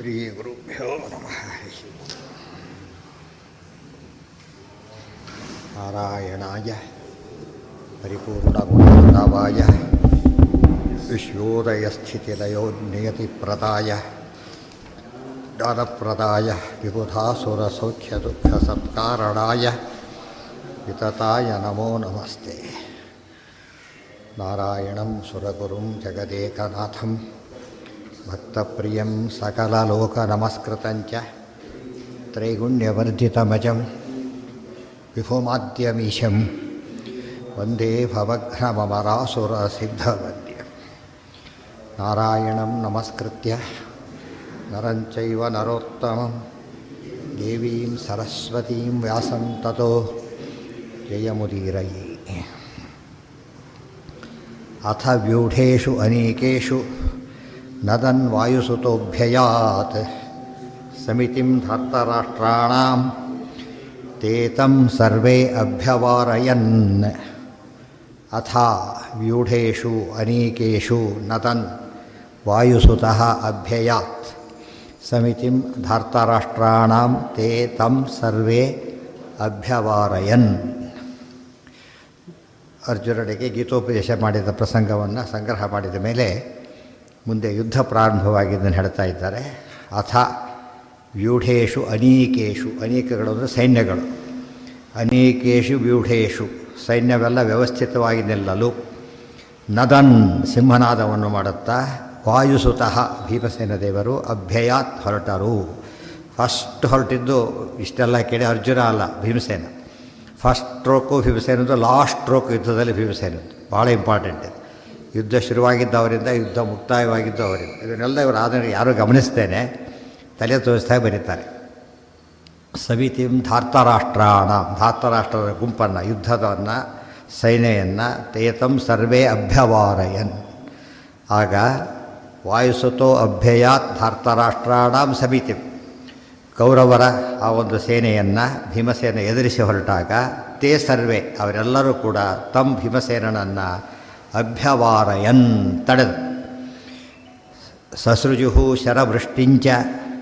ಶ್ರೀ ಗುರುಭ್ಯೋ ನಮಃ. ನಾರಾಯಣಾಯ ಪರಿಪೂರ್ಣಗುಣಾಯ ವಿಶ್ವೋದಯಸ್ಥಿತಿಲಯೋ ನಿಯತಿಪ್ರದಾಯ ಜ್ಞಾನಪ್ರದಾಯ ವಿಬುಧಾಸುರಸೌಖ್ಯದುಃಖಸತ್ಕಾರಣಾಯ ವಿತತಾಯ ನಮೋ ನಮಸ್ತೆ. ನಾರಾಯಣಂ ಸುರಗುರುಂ ಜಗದೇಕನಾಥಂ ಭಕ್ತಪ್ರಿಯಂ ಸಕಲಲೋಕನಮಸ್ಕೃತಂಚ ತ್ರೈಗುಣ್ಯವರ್ಜಿತಮಜಂ ವಿಭುಮಾದ್ಯಮೀಶಂ ವಂದೇ ಭವಘ್ನಮರಾಸುರಸಿದ್ಧವಂದ್ಯಂ. ನಾರಾಯಣಂ ನಮಸ್ಕೃತ್ಯ ನರಂ ಚೈವ ನರೋತ್ತಮಂ ದೇವೀಂ ಸರಸ್ವತೀಂ ವ್ಯಾಸಂ ತತೋ ಜಯಮುದೀರಯೇ. ಅಥ ವ್ಯೂಢೇಷು ಅನೇಕೇಷು ನದನ್ ವಾಯುಸುತೋಭ್ಯಯಾತ್ ಸಮಿತಿಂ ಧರ್ತರಾಷ್ಟ್ರಾಣಾಂ ತೇತಂ ಸರ್ವೇ ಅಭ್ಯವಾರಯನ್. ಅಥ ವ್ಯೂಢೇಷು ಅನೇಕೇಷು ನದನ್ ವಾಯುಸುತಃ ಅಭ್ಯಯಾತ್ ಸಮಿತಿಂ ಧರ್ತರಾಷ್ಟ್ರಾಣಾಂ ತೇತಂ ಸರ್ವೇ ಅಭ್ಯವಾರಯನ್. ಅರ್ಜುನನಿಗೆ ಗೀತೋಪದೇಶ ಮಾಡಿದ ಪ್ರಸಂಗವನ್ನು ಸಂಗ್ರಹ ಮಾಡಿದ ಮೇಲೆ ಮುಂದೆ ಯುದ್ಧ ಪ್ರಾರಂಭವಾಗಿದ್ದನ್ನು ಹೇಳ್ತಾ ಇದ್ದಾರೆ. ಅಥ ವ್ಯೂಢೇಷು ಅನೇಕೇಷು, ಅನೇಕಗಳು ಅಂದರೆ ಸೈನ್ಯಗಳು, ಅನೇಕೇಷು ವ್ಯೂಢೇಷು ಸೈನ್ಯವೆಲ್ಲ ವ್ಯವಸ್ಥಿತವಾಗಿ ನಿಲ್ಲಲು, ನದನ್ ಸಿಂಹನಾದವನ್ನು ಮಾಡುತ್ತಾ, ವಾಯುಸುತಃ ಭೀಮಸೇನ ದೇವರು ಅಭ್ಯಯಾತ್ ಹೊರಟರು. ಫಸ್ಟ್ ಹೊರಟಿದ್ದು ಇಷ್ಟೆಲ್ಲ ಕೇಳಿ ಅರ್ಜುನ ಅಲ್ಲ, ಭೀಮಸೇನ. ಫಸ್ಟ್ ಸ್ಟ್ರೋಕು ಭೀಮಸೇನದ್ದು, ಲಾಸ್ಟ್ ಸ್ಟ್ರೋಕ್ ಯುದ್ಧದಲ್ಲಿ ಭೀಮಸೇನದ್ದು ಭಾಳ ಇಂಪಾರ್ಟೆಂಟ್. ಯುದ್ಧ ಶುರುವಾಗಿದ್ದ ಅವರಿಂದ, ಯುದ್ಧ ಮುಕ್ತಾಯವಾಗಿದ್ದು ಅವರಿಂದ. ಇದನ್ನೆಲ್ಲ ಇವರು ಆದರೂ ಯಾರೂ ಗಮನಿಸ್ತೇನೆ ತಲೆ ತೋರಿಸ್ತಾ ಬರೀತಾರೆ. ಸಮಿತಿಂ ಧಾರ್ತರಾಷ್ಟ್ರಾಣ, ಧಾರ್ತರಾಷ್ಟ್ರರ ಗುಂಪನ್ನು, ಯುದ್ಧದವನ್ನು, ಸೈನ್ಯವನ್ನು ತೇತಂ ಸರ್ವೇ ಅಭ್ಯವಾರಯನ್. ಆಗ ವಾಯುಸುತೋ ಅಭ್ಯಯಾತ್ ಧಾರ್ತರಾಷ್ಟ್ರಾಣಾಂ ಸಮಿತಿಂ, ಕೌರವರ ಆ ಒಂದು ಸೇನೆಯನ್ನು ಭೀಮಸೇನ ಎದುರಿಸಿ ಹೊರಟಾಗ, ತೇ ಸರ್ವೇ ಅವರೆಲ್ಲರೂ ಕೂಡ ತಂ ಭೀಮಸೇನನನ್ನು ಅಭ್ಯವಾರಯನ್ ತಡೆದು. ಸಸೃಜು ಶರವೃಷ್ಟಿಂಚ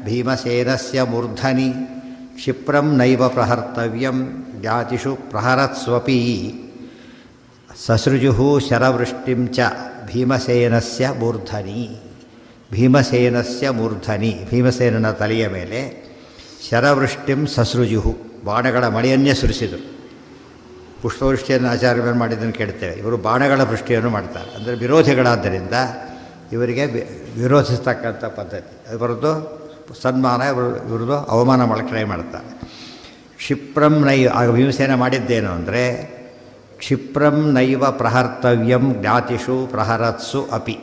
ಭೀಮಸೇನಸ್ಯ ಮೂರ್ಧನಿ ಕ್ಷಿಪ್ರಂ ನೈವ ಪ್ರಹರ್ತವ್ಯಂ ಜ್ಞಾತಿಷು ಪ್ರಹರತ್ಸ್ವಪಿ. ಸಸೃಜು ಶರವೃಷ್ಟಿಂಚ ಭೀಮಸೇನಸ್ಯ ಮೂರ್ಧನಿ, ಭೀಮಸೇನಸ್ಯ ಮೂರ್ಧನಿ, ಭೀಮಸೇನನ ತಲೆಯ ಮೇಲೆ ಶರವೃಷ್ಟಿಂ ಸಸೃಜು, ಬಾಣಗಳ ಮಳೆಯನ್ನೇ ಸುರಿಸಿದರು. ಪುಷ್ಪವೃಷ್ಟಿಯನ್ನು ಆಚಾರ್ಯ ಮೇಲೆ ಮಾಡಿದ್ದನ್ನು ಕೇಳ್ತೇವೆ. ಇವರು ಬಾಣಗಳ ವೃಷ್ಟಿಯನ್ನು ಮಾಡ್ತಾರೆ. ಅಂದರೆ ವಿರೋಧಿಗಳಾದ್ದರಿಂದ ಇವರಿಗೆ ವಿರೋಧಿಸ್ತಕ್ಕಂಥ ಪದ್ಧತಿ. ಇವರದ್ದು ಸನ್ಮಾನ, ಇವ್ರದ್ದು ಅವಮಾನ ಮಾಡೋಕ್ಕೆ ಟ್ರೈ ಮಾಡ್ತಾರೆ. ಕ್ಷಿಪ್ರಂ ನೈವ, ಆಗ ಭೀಮಸೇನ ಮಾಡಿದ್ದೇನು ಅಂದರೆ, ಕ್ಷಿಪ್ರಂ ನೈವ ಪ್ರಹರ್ತವ್ಯಂ ಜ್ಞಾತಿಷು ಪ್ರಹರತ್ಸು ಅಪಿ.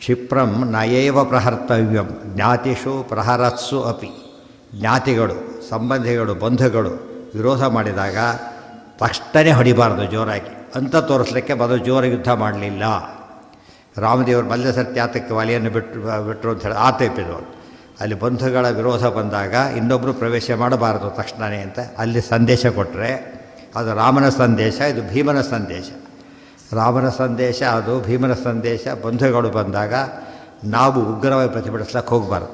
ಕ್ಷಿಪ್ರಂ ನಯೇವ ಪ್ರಹರ್ತವ್ಯಂ ಜ್ಞಾತಿಷು ಪ್ರಹರತ್ಸು ಅಪಿ. ಜ್ಞಾತಿಗಳು, ಸಂಬಂಧಿಗಳು, ಬಂಧುಗಳು ವಿರೋಧ ಮಾಡಿದಾಗ ತಕ್ಷಣ ಹೊಡಿಬಾರ್ದು ಜೋರಾಗಿ ಅಂತ ತೋರಿಸ್ಲಿಕ್ಕೆ ಮೊದಲು ಜೋರಾಗಿ ಯುದ್ಧ ಮಾಡಲಿಲ್ಲ. ರಾಮದೇವರು ಮಲ್ಯ ಸತ್ಯಾತಕ್ಕೆ ವಾಲಿಯನ್ನು ಬಿಟ್ಟರು ಅಂತ ಹೇಳಿ ಆತ ಇಪ್ಪಿದ್ರು. ಅಲ್ಲಿ ಬಂಧುಗಳ ವಿರೋಧ ಬಂದಾಗ ಇನ್ನೊಬ್ಬರು ಪ್ರವೇಶ ಮಾಡಬಾರದು ತಕ್ಷಣವೇ ಅಂತ ಅಲ್ಲಿ ಸಂದೇಶ ಕೊಟ್ಟರೆ, ಅದು ರಾಮನ ಸಂದೇಶ, ಇದು ಭೀಮನ ಸಂದೇಶ. ರಾಮನ ಸಂದೇಶ ಅದು, ಭೀಮನ ಸಂದೇಶ. ಬಂಧುಗಳು ಬಂದಾಗ ನಾವು ಉಗ್ರವಾಗಿ ಪ್ರತಿಭಟಿಸ್ಲಿಕ್ಕೆ ಹೋಗಬಾರ್ದು,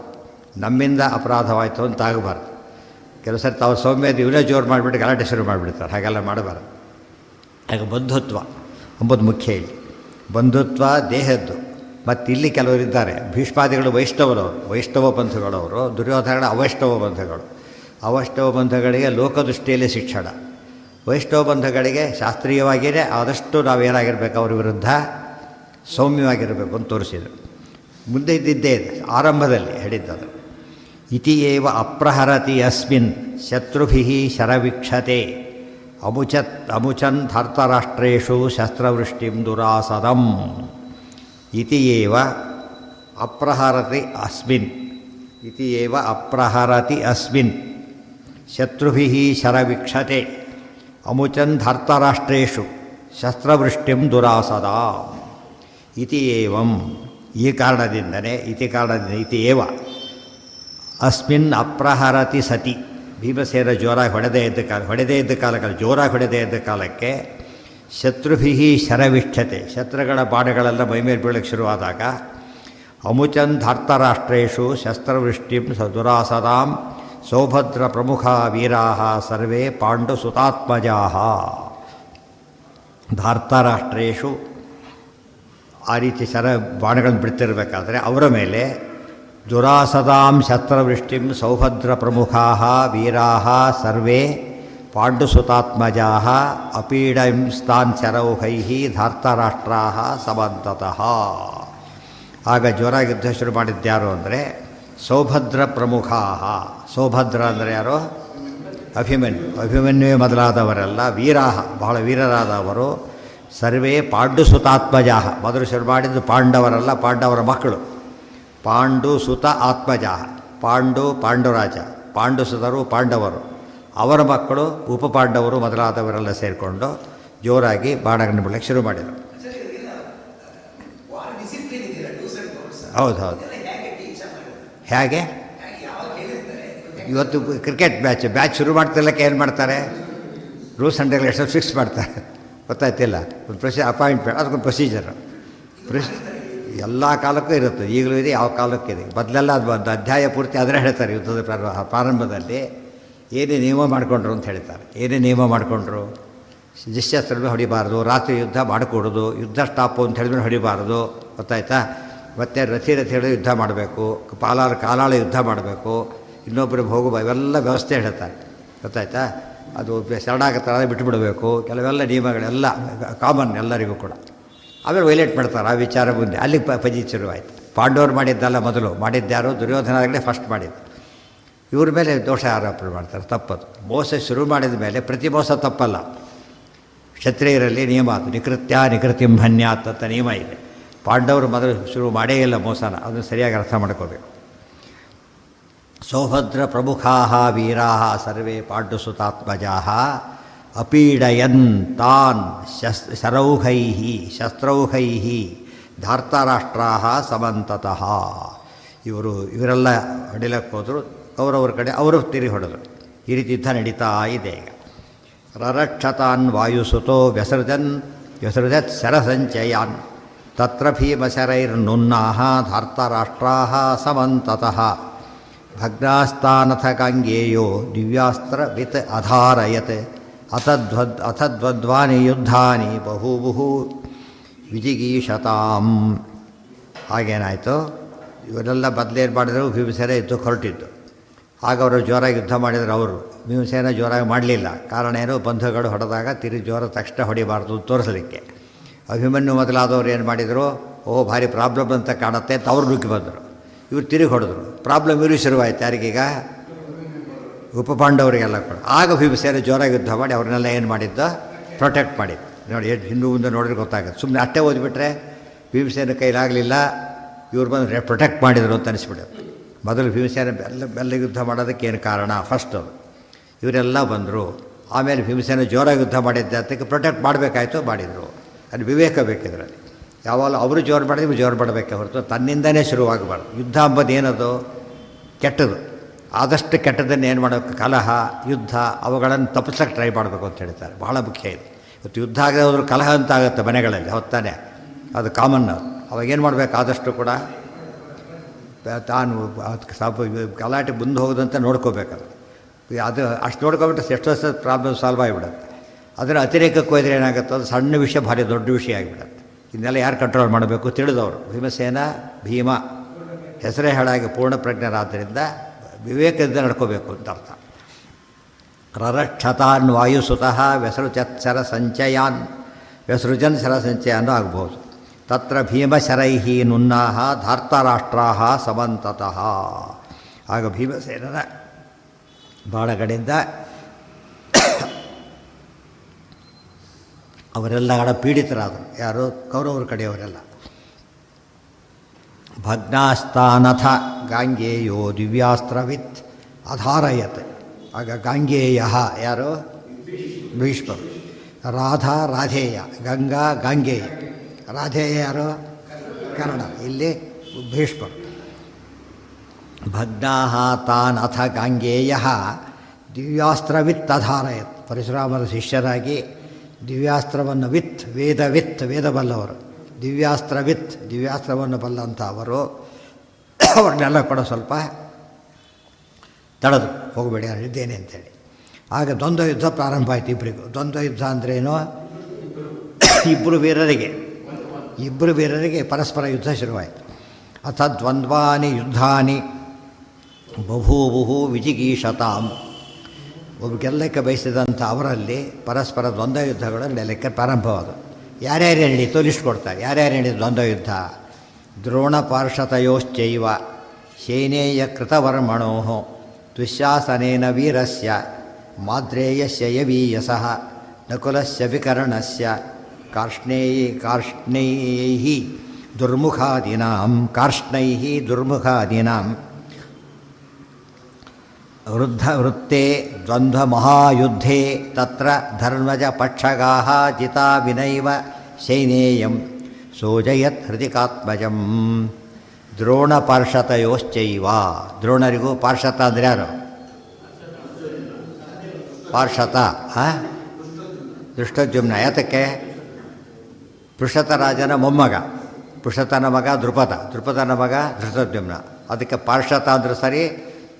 ನಮ್ಮಿಂದ ಅಪರಾಧವಾಯಿತು ಅಂತ ಆಗಬಾರ್ದು. ಕೆಲವು ಸರಿ ತಾವು ಸೌಮ್ಯದ ಇವರೇ ಜೋರು ಮಾಡಿಬಿಟ್ಟು ಗಲಾಟೆ ಶುರು ಮಾಡಿಬಿಡ್ತಾರೆ. ಹಾಗೆಲ್ಲ ಮಾಡಬಾರ್ದು. ಹಾಗೆ ಬಂಧುತ್ವ ಎಂಬುದು ಮುಖ್ಯ ಇಲ್ಲಿ. ಬಂಧುತ್ವ ದೇಹದ್ದು. ಮತ್ತು ಇಲ್ಲಿ ಕೆಲವರಿದ್ದಾರೆ, ಭೀಷ್ಮಾದಿಗಳು ವೈಷ್ಣವರವರು, ವೈಷ್ಣವ ಬಂಧುಗಳವರು, ದುರ್ಯೋಧನಗಳ ಅವೈಷ್ಣವ ಬಂಧುಗಳು. ಅವೈಷ್ಣವ ಬಂಧುಗಳಿಗೆ ಲೋಕದೃಷ್ಟಿಯಲ್ಲಿ ಶಿಕ್ಷಣ, ವೈಷ್ಣವ ಬಂಧುಗಳಿಗೆ ಶಾಸ್ತ್ರೀಯವಾಗಿಯೇ ಆದಷ್ಟು ನಾವೇನಾಗಿರಬೇಕು, ಅವ್ರ ವಿರುದ್ಧ ಸೌಮ್ಯವಾಗಿರಬೇಕು ಅಂತ ತೋರಿಸಿದರು. ಮುಂದೆ ಇದ್ದಿದ್ದೇ ಆರಂಭದಲ್ಲಿ ಹೇಳಿದ್ದದು. ಇತಿ ಏವ ಅಪ್ರಹರತಿ ಅಸ್ಮಿನ್ ಶತ್ರುಭಿಃ ಶರವೀಕ್ಷತೆ ಅಮುಚನ್ ಧರ್ತರಾಷ್ಟ್ರೇಷು ಶಸ್ತ್ರವೃಷ್ಟಿಂ ದುರಾಸದಂ. ಇತಿ ಏವ ಅಪ್ರಹರತಿ ಅಸ್ಮಿನ್, ಇತಿ ಏವ ಅಪ್ರಹರತಿ ಅಸ್ಮಿನ್ ಶತ್ರುಭಿಃ ಶರವೀಕ್ಷತೆ ಅಮುಚನ್ ಧರ್ತರಾಷ್ಟ್ರೇಷು ಶಸ್ತ್ರವೃಷ್ಟಿಂ ದುರಾಸದಾಂ. ಇತಿ ಏವಂ, ಈ ಕಾರಣದಿಂದನೇ, ಇತಿ ಕಾರಣದಿಂದ, ಇತಿ ಏವ ಅಸ್ಮಿನ್ ಅಪ್ರಹರತಿ ಸತಿ, ಭೀಮಸೇನ ಜೋರಾಗಿ ಹೊಡೆದೇ ಇದ್ದ ಕಾಲಕ್ಕೆ ಜೋರಾಗಿ ಹೊಡೆದೇ ಇದ್ದ ಕಾಲಕ್ಕೆ ಶತ್ರುಭಿ ಶರವಿಷ್ಠತೆ, ಶತ್ರುಗಳ ಬಾಣಗಳೆಲ್ಲ ಮೈಮೇಲೆ ಬೀಳಕ್ಕೆ ಶುರುವಾದಾಗ ಅಮುಚನ್ ಧಾರ್ತರಾಷ್ಟ್ರೇಷು ಶಸ್ತ್ರವೃಷ್ಟಿಂ ದುರಾಸದಾಂ ಸೌಭದ್ರ ಪ್ರಮುಖ ವೀರಾ ಸರ್ವೇ ಪಾಂಡುಸುತಾತ್ಮಜಾ. ಧಾರ್ತರಾಷ್ಟ್ರೇಷು ಆ ರೀತಿ ಬಾಣಗಳನ್ನು ಬಿಡ್ತಿರಬೇಕಾದ್ರೆ ಅವರ ಮೇಲೆ ದುರಾಸದಾಂ ಶಸ್ತ್ರವೃಷ್ಟಿಂ ಸೌಭದ್ರ ಪ್ರಮುಖಾ ವೀರಾ ಸರ್ವೇ ಪಾಂಡುಸುತಾತ್ಮಜಾ ಅಪೀಡಂಸ್ತಾನ್ ಶರೌಹೈ ಧಾರ್ತರಾಷ್ಟ್ರಾ ಸಮಂತತಃ. ಆಗ ಜೋರಾಗಿ ಯುದ್ಧ ಶುರು ಮಾಡಿದ್ಯಾರು ಅಂದರೆ ಸೌಭದ್ರ ಪ್ರಮುಖಾ. ಸೌಭದ್ರ ಅಂದರೆ ಯಾರೋ ಅಭಿಮನ್ಯುವೇ ಮೊದಲಾದವರೆಲ್ಲ ವೀರಾಹ, ಬಹಳ ವೀರರಾದವರು. ಸರ್ವೇ ಪಾಂಡುಸುತಾತ್ಮಜಾ, ಮೊದಲು ಶುರು ಮಾಡಿದ್ದು ಪಾಂಡವರಲ್ಲ, ಪಾಂಡವರ ಮಕ್ಕಳು. ಪಾಂಡುಸುತ ಆತ್ಮಜಾ, ಪಾಂಡುರಾಜ, ಪಾಂಡುಸುತರು ಪಾಂಡವರು, ಅವರ ಮಕ್ಕಳು ಉಪಪಾಂಡವರು ಮೊದಲಾದವರೆಲ್ಲ ಸೇರಿಕೊಂಡು ಜೋರಾಗಿ ಬಾಣಗಳನ್ನು ಬಿಡಲಿಕ್ಕೆ ಶುರು ಮಾಡಿದರು. ಹೌದು. ಹೇಗೆ ಇವತ್ತು ಕ್ರಿಕೆಟ್ ಮ್ಯಾಚ್ ಶುರು ಮಾಡ್ತಿರ್ಲಿಕ್ಕೆ ಏನು ಮಾಡ್ತಾರೆ, ರೂಲ್ಸ್ ಆ್ಯಂಡ್ ರೆಗ್ಯುಲೇಷನ್ ಫಿಕ್ಸ್ ಮಾಡ್ತಾರೆ, ಗೊತ್ತಾಯ್ತಿಲ್ಲ. ಒಂದು ಅಪಾಯಿಂಟ್ಮೆಂಟ್, ಅದಕ್ಕೊಂದು ಪ್ರೊಸೀಜರು ಎಲ್ಲ ಕಾಲಕ್ಕೂ ಇರುತ್ತೆ, ಈಗಲೂ ಇದೆ, ಯಾವ ಕಾಲಕ್ಕೂ ಇದೆ. ಮೊದಲೆಲ್ಲ ಅದು ಒಂದು ಅಧ್ಯಾಯ ಪೂರ್ತಿ ಅದನ್ನೇ ಹೇಳ್ತಾರೆ. ಯುದ್ಧದ ಪ್ರಾರಂಭದಲ್ಲಿ ಏನೇ ನಿಯಮ ಮಾಡಿಕೊಂಡ್ರು ಅಂತ ಹೇಳ್ತಾರೆ. ಏನೇ ನಿಯಮ ಮಾಡಿಕೊಂಡ್ರು, ನಿಶ್ಶಸ್ತ್ರ ಹೊಡಿಬಾರ್ದು, ರಾತ್ರಿ ಯುದ್ಧ ಮಾಡಿಕೊಡೋದು, ಯುದ್ಧ ಸ್ಟಾಪು ಅಂತ ಹೇಳಿದ್ಮೇಲೆ ಹೊಡಿಬಾರ್ದು, ಗೊತ್ತಾಯ್ತಾ. ಮತ್ತು ರಥಿ ಹಿಡಿದು ಯುದ್ಧ ಮಾಡಬೇಕು, ಕಾಲಾಳ ಯುದ್ಧ ಮಾಡಬೇಕು, ಇನ್ನೊಬ್ಬರಿಗೆ ಹೋಗುವ ಇವೆಲ್ಲ ವ್ಯವಸ್ಥೆ ಹೇಳ್ತಾರೆ, ಗೊತ್ತಾಯ್ತಾ. ಅದು ಶರಣಾಗತರ ಬಿಟ್ಟುಬಿಡಬೇಕು, ಕೆಲವೆಲ್ಲ ನಿಯಮಗಳೆಲ್ಲ ಕಾಮನ್ ಎಲ್ಲರಿಗೂ ಕೂಡ. ಆಮೇಲೆ ವೈಲೇಟ್ ಮಾಡ್ತಾರೆ ಆ ವಿಚಾರ ಮುಂದೆ. ಅಲ್ಲಿಗೆ ಪಜಿ ಶುರುವಾಯಿತು. ಪಾಂಡವರು ಮಾಡಿದ್ದಲ್ಲ, ಮೊದಲು ಮಾಡಿದ್ದ್ಯಾರೋ ದುರ್ಯೋಧನಾಗಲೇ ಫಸ್ಟ್ ಮಾಡಿದ್ದು. ಇವ್ರ ಮೇಲೆ ದೋಷ ಆರೋಪ ಮಾಡ್ತಾರೆ, ತಪ್ಪದು. ಮೋಸ ಶುರು ಮಾಡಿದ ಮೇಲೆ ಪ್ರತಿ ಮೋಸ ತಪ್ಪಲ್ಲ. ಕ್ಷತ್ರಿಯರಲ್ಲಿ ನಿಯಮ ಅದು, ನಿಕೃತಿಂ ಹನ್ಯಾತ್ ಅಂತ ನಿಯಮ ಇದೆ. ಪಾಂಡವರು ಮೊದಲು ಶುರು ಮಾಡೇ ಇಲ್ಲ ಮೋಸನ, ಅದನ್ನು ಸರಿಯಾಗಿ ಅರ್ಥ ಮಾಡ್ಕೋಬೇಕು. ಸೌಭದ್ರ ಪ್ರಮುಖಾ ವೀರಾ ಸರ್ವೇ ಪಾಂಡುಸುತಾತ್ಮಜಾ ಅಪೀಡಯನ್ ತಾನ್ ಶಸ್ತ್ರೌಹೈ ಧಾರ್ತರಾಷ್ಟ್ರಾ ಸಮಂತತಃ. ಇವರೆಲ್ಲ ಹೊಡಿಲಕ್ಕೆ ಹೋದರು. ಕೌರವರ ಕಡೆ ಅವರು ತಿರಿ ಹೊಡೆದರು. ಈ ರೀತಿ ಯುದ್ಧ ನಡೀತಾ ಇದೆ. ಈಗ ರರಕ್ಷತಾನ್ ವಾಯುಸುತೋ ವ್ಯಸೃಜತ್ ಶರಸಂಚಯಾನ್ ತತ್ರ ಭೀಮಶರೈರ್ನುನ್ನಾಹ ಧಾರ್ತರಾಷ್ಟ್ರಾಹ ಸಮಂತತಃ ಭಗ್ನಾಸ್ತಾನಥ ಗಾಂಗೇಯೋ ದಿವ್ಯಾಸ್ತ್ರವಿತ್ ಅಧಾರಯತ್ ಅಥದ್ವದ್ವಾನಿ ಯುದ್ಧಾನಿ ಬಹು ವಿಜಿಗೀಷತಾಂ. ಹಾಗೇನಾಯಿತು, ಇವರೆಲ್ಲ ಬದಲೇನು ಮಾಡಿದ್ರು, ಭೀಮಸೇನ ಯುದ್ಧಕ್ಕೆ ಹೊರಟಿದ್ದು. ಆಗ ಅವರು ಜೋರಾಗಿ ಯುದ್ಧ ಮಾಡಿದ್ರು. ಅವರು ಭೀಮಸೇನ ಜೋರಾಗಿ ಮಾಡಲಿಲ್ಲ. ಕಾರಣ ಏನು, ಬಂಧುಗಳು ಹೊಡೆದಾಗ ತಿರುಗಿ ಜೋರ ತಕ್ಷಣ ಹೊಡಿಬಾರ್ದು ತೋರಿಸಲಿಕ್ಕೆ. ಅಭಿಮನ್ಯು ಮೊದಲಾದವ್ರು ಏನು ಮಾಡಿದರು, ಭಾರಿ ಪ್ರಾಬ್ಲಮ್ ಅಂತ ಕಾಣುತ್ತೆ ಅಂತ ಅವ್ರು ನುಗ್ಗಿ ಬಂದರು. ಇವ್ರು ತಿರುಗಿ ಹೊಡೆದ್ರು. ಪ್ರಾಬ್ಲಮ್ ಇವರು ಶುರುವಾಯಿತು. ಯಾರಿಗೀಗ, ಉಪಪಾಂಡವರಿಗೆಲ್ಲ ಕೂಡ. ಆಗ ಭೀಮಸೇನ ಜೋರಾಗಿ ಯುದ್ಧ ಮಾಡಿ ಅವ್ರನ್ನೆಲ್ಲ ಏನು ಮಾಡಿದ್ದು, ಪ್ರೊಟೆಕ್ಟ್ ಮಾಡಿದ್ದು. ನೋಡಿ, ಹಿಂದೂ ಮುಂದೆ ನೋಡಿದ್ರೆ ಗೊತ್ತಾಗುತ್ತೆ. ಸುಮ್ಮನೆ ಅಷ್ಟೇ ಓದಿಬಿಟ್ರೆ ಭೀಮಸೇನ ಕೈಲಾಗಲಿಲ್ಲ, ಇವ್ರು ಬಂದು ಪ್ರೊಟೆಕ್ಟ್ ಮಾಡಿದರು ಅಂತ ಅನಿಸ್ಬಿಡುತ್ತೆ. ಮೊದಲು ಭೀಮಸೇನ ಬೆಲ್ಲ ಯುದ್ಧ ಮಾಡೋದಕ್ಕೆ ಏನು ಕಾರಣ, ಫಸ್ಟು ಇವರೆಲ್ಲ ಬಂದರು. ಆಮೇಲೆ ಭೀಮಸೇನ ಜೋರಾಗಿ ಯುದ್ಧ ಮಾಡಿದ್ದೆ ಅದಕ್ಕೆ ಪ್ರೊಟೆಕ್ಟ್ ಮಾಡಬೇಕಾಯ್ತು, ಮಾಡಿದರು. ಅದು ವಿವೇಕ ಬೇಕಿದ್ರಲ್ಲಿ. ಯಾವಾಗ ಅವರು ಜೋರು ಮಾಡಿದ್ರೆ ಇವ್ರು ಜೋರು ಮಾಡಬೇಕೆ ಹೊರತು ತನ್ನಿಂದನೇ ಶುರುವಾಗಬಾರ್ದು. ಯುದ್ಧ ಅಂಬೋದು ಏನದು, ಕೆಟ್ಟದು. ಆದಷ್ಟು ಕೆಟ್ಟದನ್ನು ಏನು ಮಾಡಬೇಕು, ಕಲಹ ಯುದ್ಧ ಅವುಗಳನ್ನು ತಪ್ಪಿಸೋಕ್ಕೆ ಟ್ರೈ ಮಾಡಬೇಕು ಅಂತ ಹೇಳ್ತಾರೆ. ಬಹಳ ಮುಖ್ಯ ಇದು. ಇವತ್ತು ಯುದ್ಧ ಆಗದೆ ಹೋದರೂ ಕಲಹ ಅಂತ ಆಗುತ್ತೆ ಮನೆಗಳಲ್ಲಿ, ಹೊತ್ತಾನೆ ಅದು ಕಾಮನ್. ಅವಾಗೇನು ಮಾಡಬೇಕು, ಆದಷ್ಟು ಕೂಡ ತಾನು ಗಲಾಟೆ ಮುಂದೆ ಹೋಗೋದಂತ ನೋಡ್ಕೋಬೇಕದು. ಅದು ಅಷ್ಟು ನೋಡ್ಕೊಬಿಟ್ಟು ಎಷ್ಟೋ ಪ್ರಾಬ್ಲಮ್ ಸಾಲ್ವ್ ಆಗಿಬಿಡುತ್ತೆ. ಅದರ ಅತಿರೇಕಕ್ಕೆ ಹೋದರೆ ಏನಾಗುತ್ತೆ, ಅದು ಸಣ್ಣ ವಿಷಯ ಭಾರಿ ದೊಡ್ಡ ವಿಷಯ ಆಗಿಬಿಡುತ್ತೆ. ಇದನ್ನೆಲ್ಲ ಯಾರು ಕಂಟ್ರೋಲ್ ಮಾಡಬೇಕು, ತಿಳಿದವರು. ಭೀಮಸೇನ ಭೀಮ ಹೆಸರೇ ಹಾಳಾಗಿ ಪೂರ್ಣ ಪ್ರಜ್ಞರಾದ್ದರಿಂದ ವಿವೇಕದಿಂದ ನಡ್ಕೋಬೇಕು ಅಂತ ಅರ್ಥ. ರರಕ್ಷತಾನ್ ವಾಯುಸುತಃ ವ್ಯಸೃಜತ್ಸರ ಸಂಚಯಾನ್, ವ್ಯಸೃಜನ್ ಶರ ಸಂಚಯಾನು ಆಗ್ಬೋದು. ತತ್ರ ಭೀಮಶರೈ ನುನ್ನಾಹ ಧಾರ್ತರಾಷ್ಟ್ರಾ ಸಮಂತತಃ. ಆಗ ಭೀಮಸೇನನ ಬಾಣಗಳಿಂದ ಅವರೆಲ್ಲ ಪೀಡಿತರಾದರು. ಯಾರು, ಕೌರವರ ಕಡೆಯವರೆಲ್ಲ. ಭಗ್ನಾಸ್ತಾನಥ ಗಾಂಗೇಯೋ ದಿವ್ಯಾಸ್ತ್ರವಿತ್ ಅಧಾರಯತ್. ಆಗ ಗಾಂಗೇಯ ಯಾರು, ಭೀಷ್ಮರು. ರಾಧೇಯ, ಗಂಗಾ ಗಾಂಗೇಯ. ರಾಧೇಯ ಯಾರು, ಕರ್ಣ. ಇಲ್ಲಿ ಭೀಷ್ಮರು. ಭಗ್ನಾಹ ತಾನ್ ಅಥ ಗಾಂಗೇಯ ದಿವ್ಯಾಸ್ತ್ರವಿತ್ ಅಧಾರಯತ್. ಪರಶುರಾಮರ ಶಿಷ್ಯರಾಗಿ ದಿವ್ಯಾಸ್ತ್ರವನ್ನು ವೇದ ಬಲ್ಲವರು. ದಿವ್ಯಾಸ್ತ್ರವನ್ನು ಬಲ್ಲಂಥ ಅವರು ಅವ್ರನ್ನೆಲ್ಲ ಕೂಡ ಸ್ವಲ್ಪ ತಡೆದು ಹೋಗಬೇಡಿ ಅಲ್ಲಿದ್ದೇನೆ ಅಂತೇಳಿ. ಆಗ ದ್ವಂದ್ವ ಯುದ್ಧ ಪ್ರಾರಂಭ ಆಯಿತು ಇಬ್ಬರಿಗೂ. ದ್ವಂದ್ವ ಯುದ್ಧ ಅಂದ್ರೇನು? ಇಬ್ಬರು ವೀರರಿಗೆ ಪರಸ್ಪರ ಯುದ್ಧ ಶುರುವಾಯಿತು. ಅಥ ದ್ವಂದ್ವಾನಿ ಯುದ್ಧಾನಿ ಬಭೂವು ವಿಜಿಗೀಷತಾಂ. ಒಬ್ಬ ಗೆಲ್ಲಕ್ಕೆ ಬಯಸಿದಂಥ ಅವರಲ್ಲಿ ಪರಸ್ಪರ ದ್ವಂದ್ವ ಯುದ್ಧಗಳು ನೆಲಕ್ಕೆ ಪ್ರಾರಂಭವಾದವು. ಯಾರ್ಯಾರು ನಡೀತು ಲಿಸ್ಟ್ ಕೊಡ್ತಾರೆ. ಯಾರ್ಯಾರು ನಡೀತು ದ್ವಂದ್ವ ಯುದ್ಧ? ದ್ರೋಣ ಪಾರ್ಷತಯೋಶ್ಚೈವ ಶೈನೇಯ ಕೃತವರ್ಮಣೋ ದುಶ್ಯಾಸನೇನ ವೀರಸ್ಯ ಮಾದ್ರೇಯಸ್ಯ ಯವೀಯಸಃ ನಕುಲಸ್ಯ ವಿಕರ್ಣಸ್ಯ ಕಾರ್ಷ್ಣೈಃ ದುರ್ಮುಖಾದೀನಾಂ ವೃತ್ತೇ ದ್ವಂದ್ವಮಹಾಯುದ್ಧೇ ತತ್ರ ಧರ್ಮಜ ಪಕ್ಷಗಾಃ ಜಿತಾ ವಿನೈವ ಶೈನೇಯಂ ಸೋಜಯತ್ ಹೃದಿಕಾತ್ಮಜಂ. ದ್ರೋಣ ಪಾರ್ಷತಯೋಶ್ಚೈವ. ದ್ರೋಣರಿಗೂ ಪಾರ್ಷತ ಅಂದರೆ ಯಾರು? ಪಾರ್ಷತ ದೃಷ್ಟದ್ಯುಮ್ನ. ಯಾತಕ್ಕೆ? ಪೃಷತ ರಾಜನ ಮೊಮ್ಮಗ, ಪೃಷತನ ಮಗ ದ್ರುಪದನ ಮಗ ದೃಷ್ಟದ್ಯುಮ್ನ. ಅದಕ್ಕೆ ಪಾರ್ಷತ ಅಂದರೂ ಸರಿ,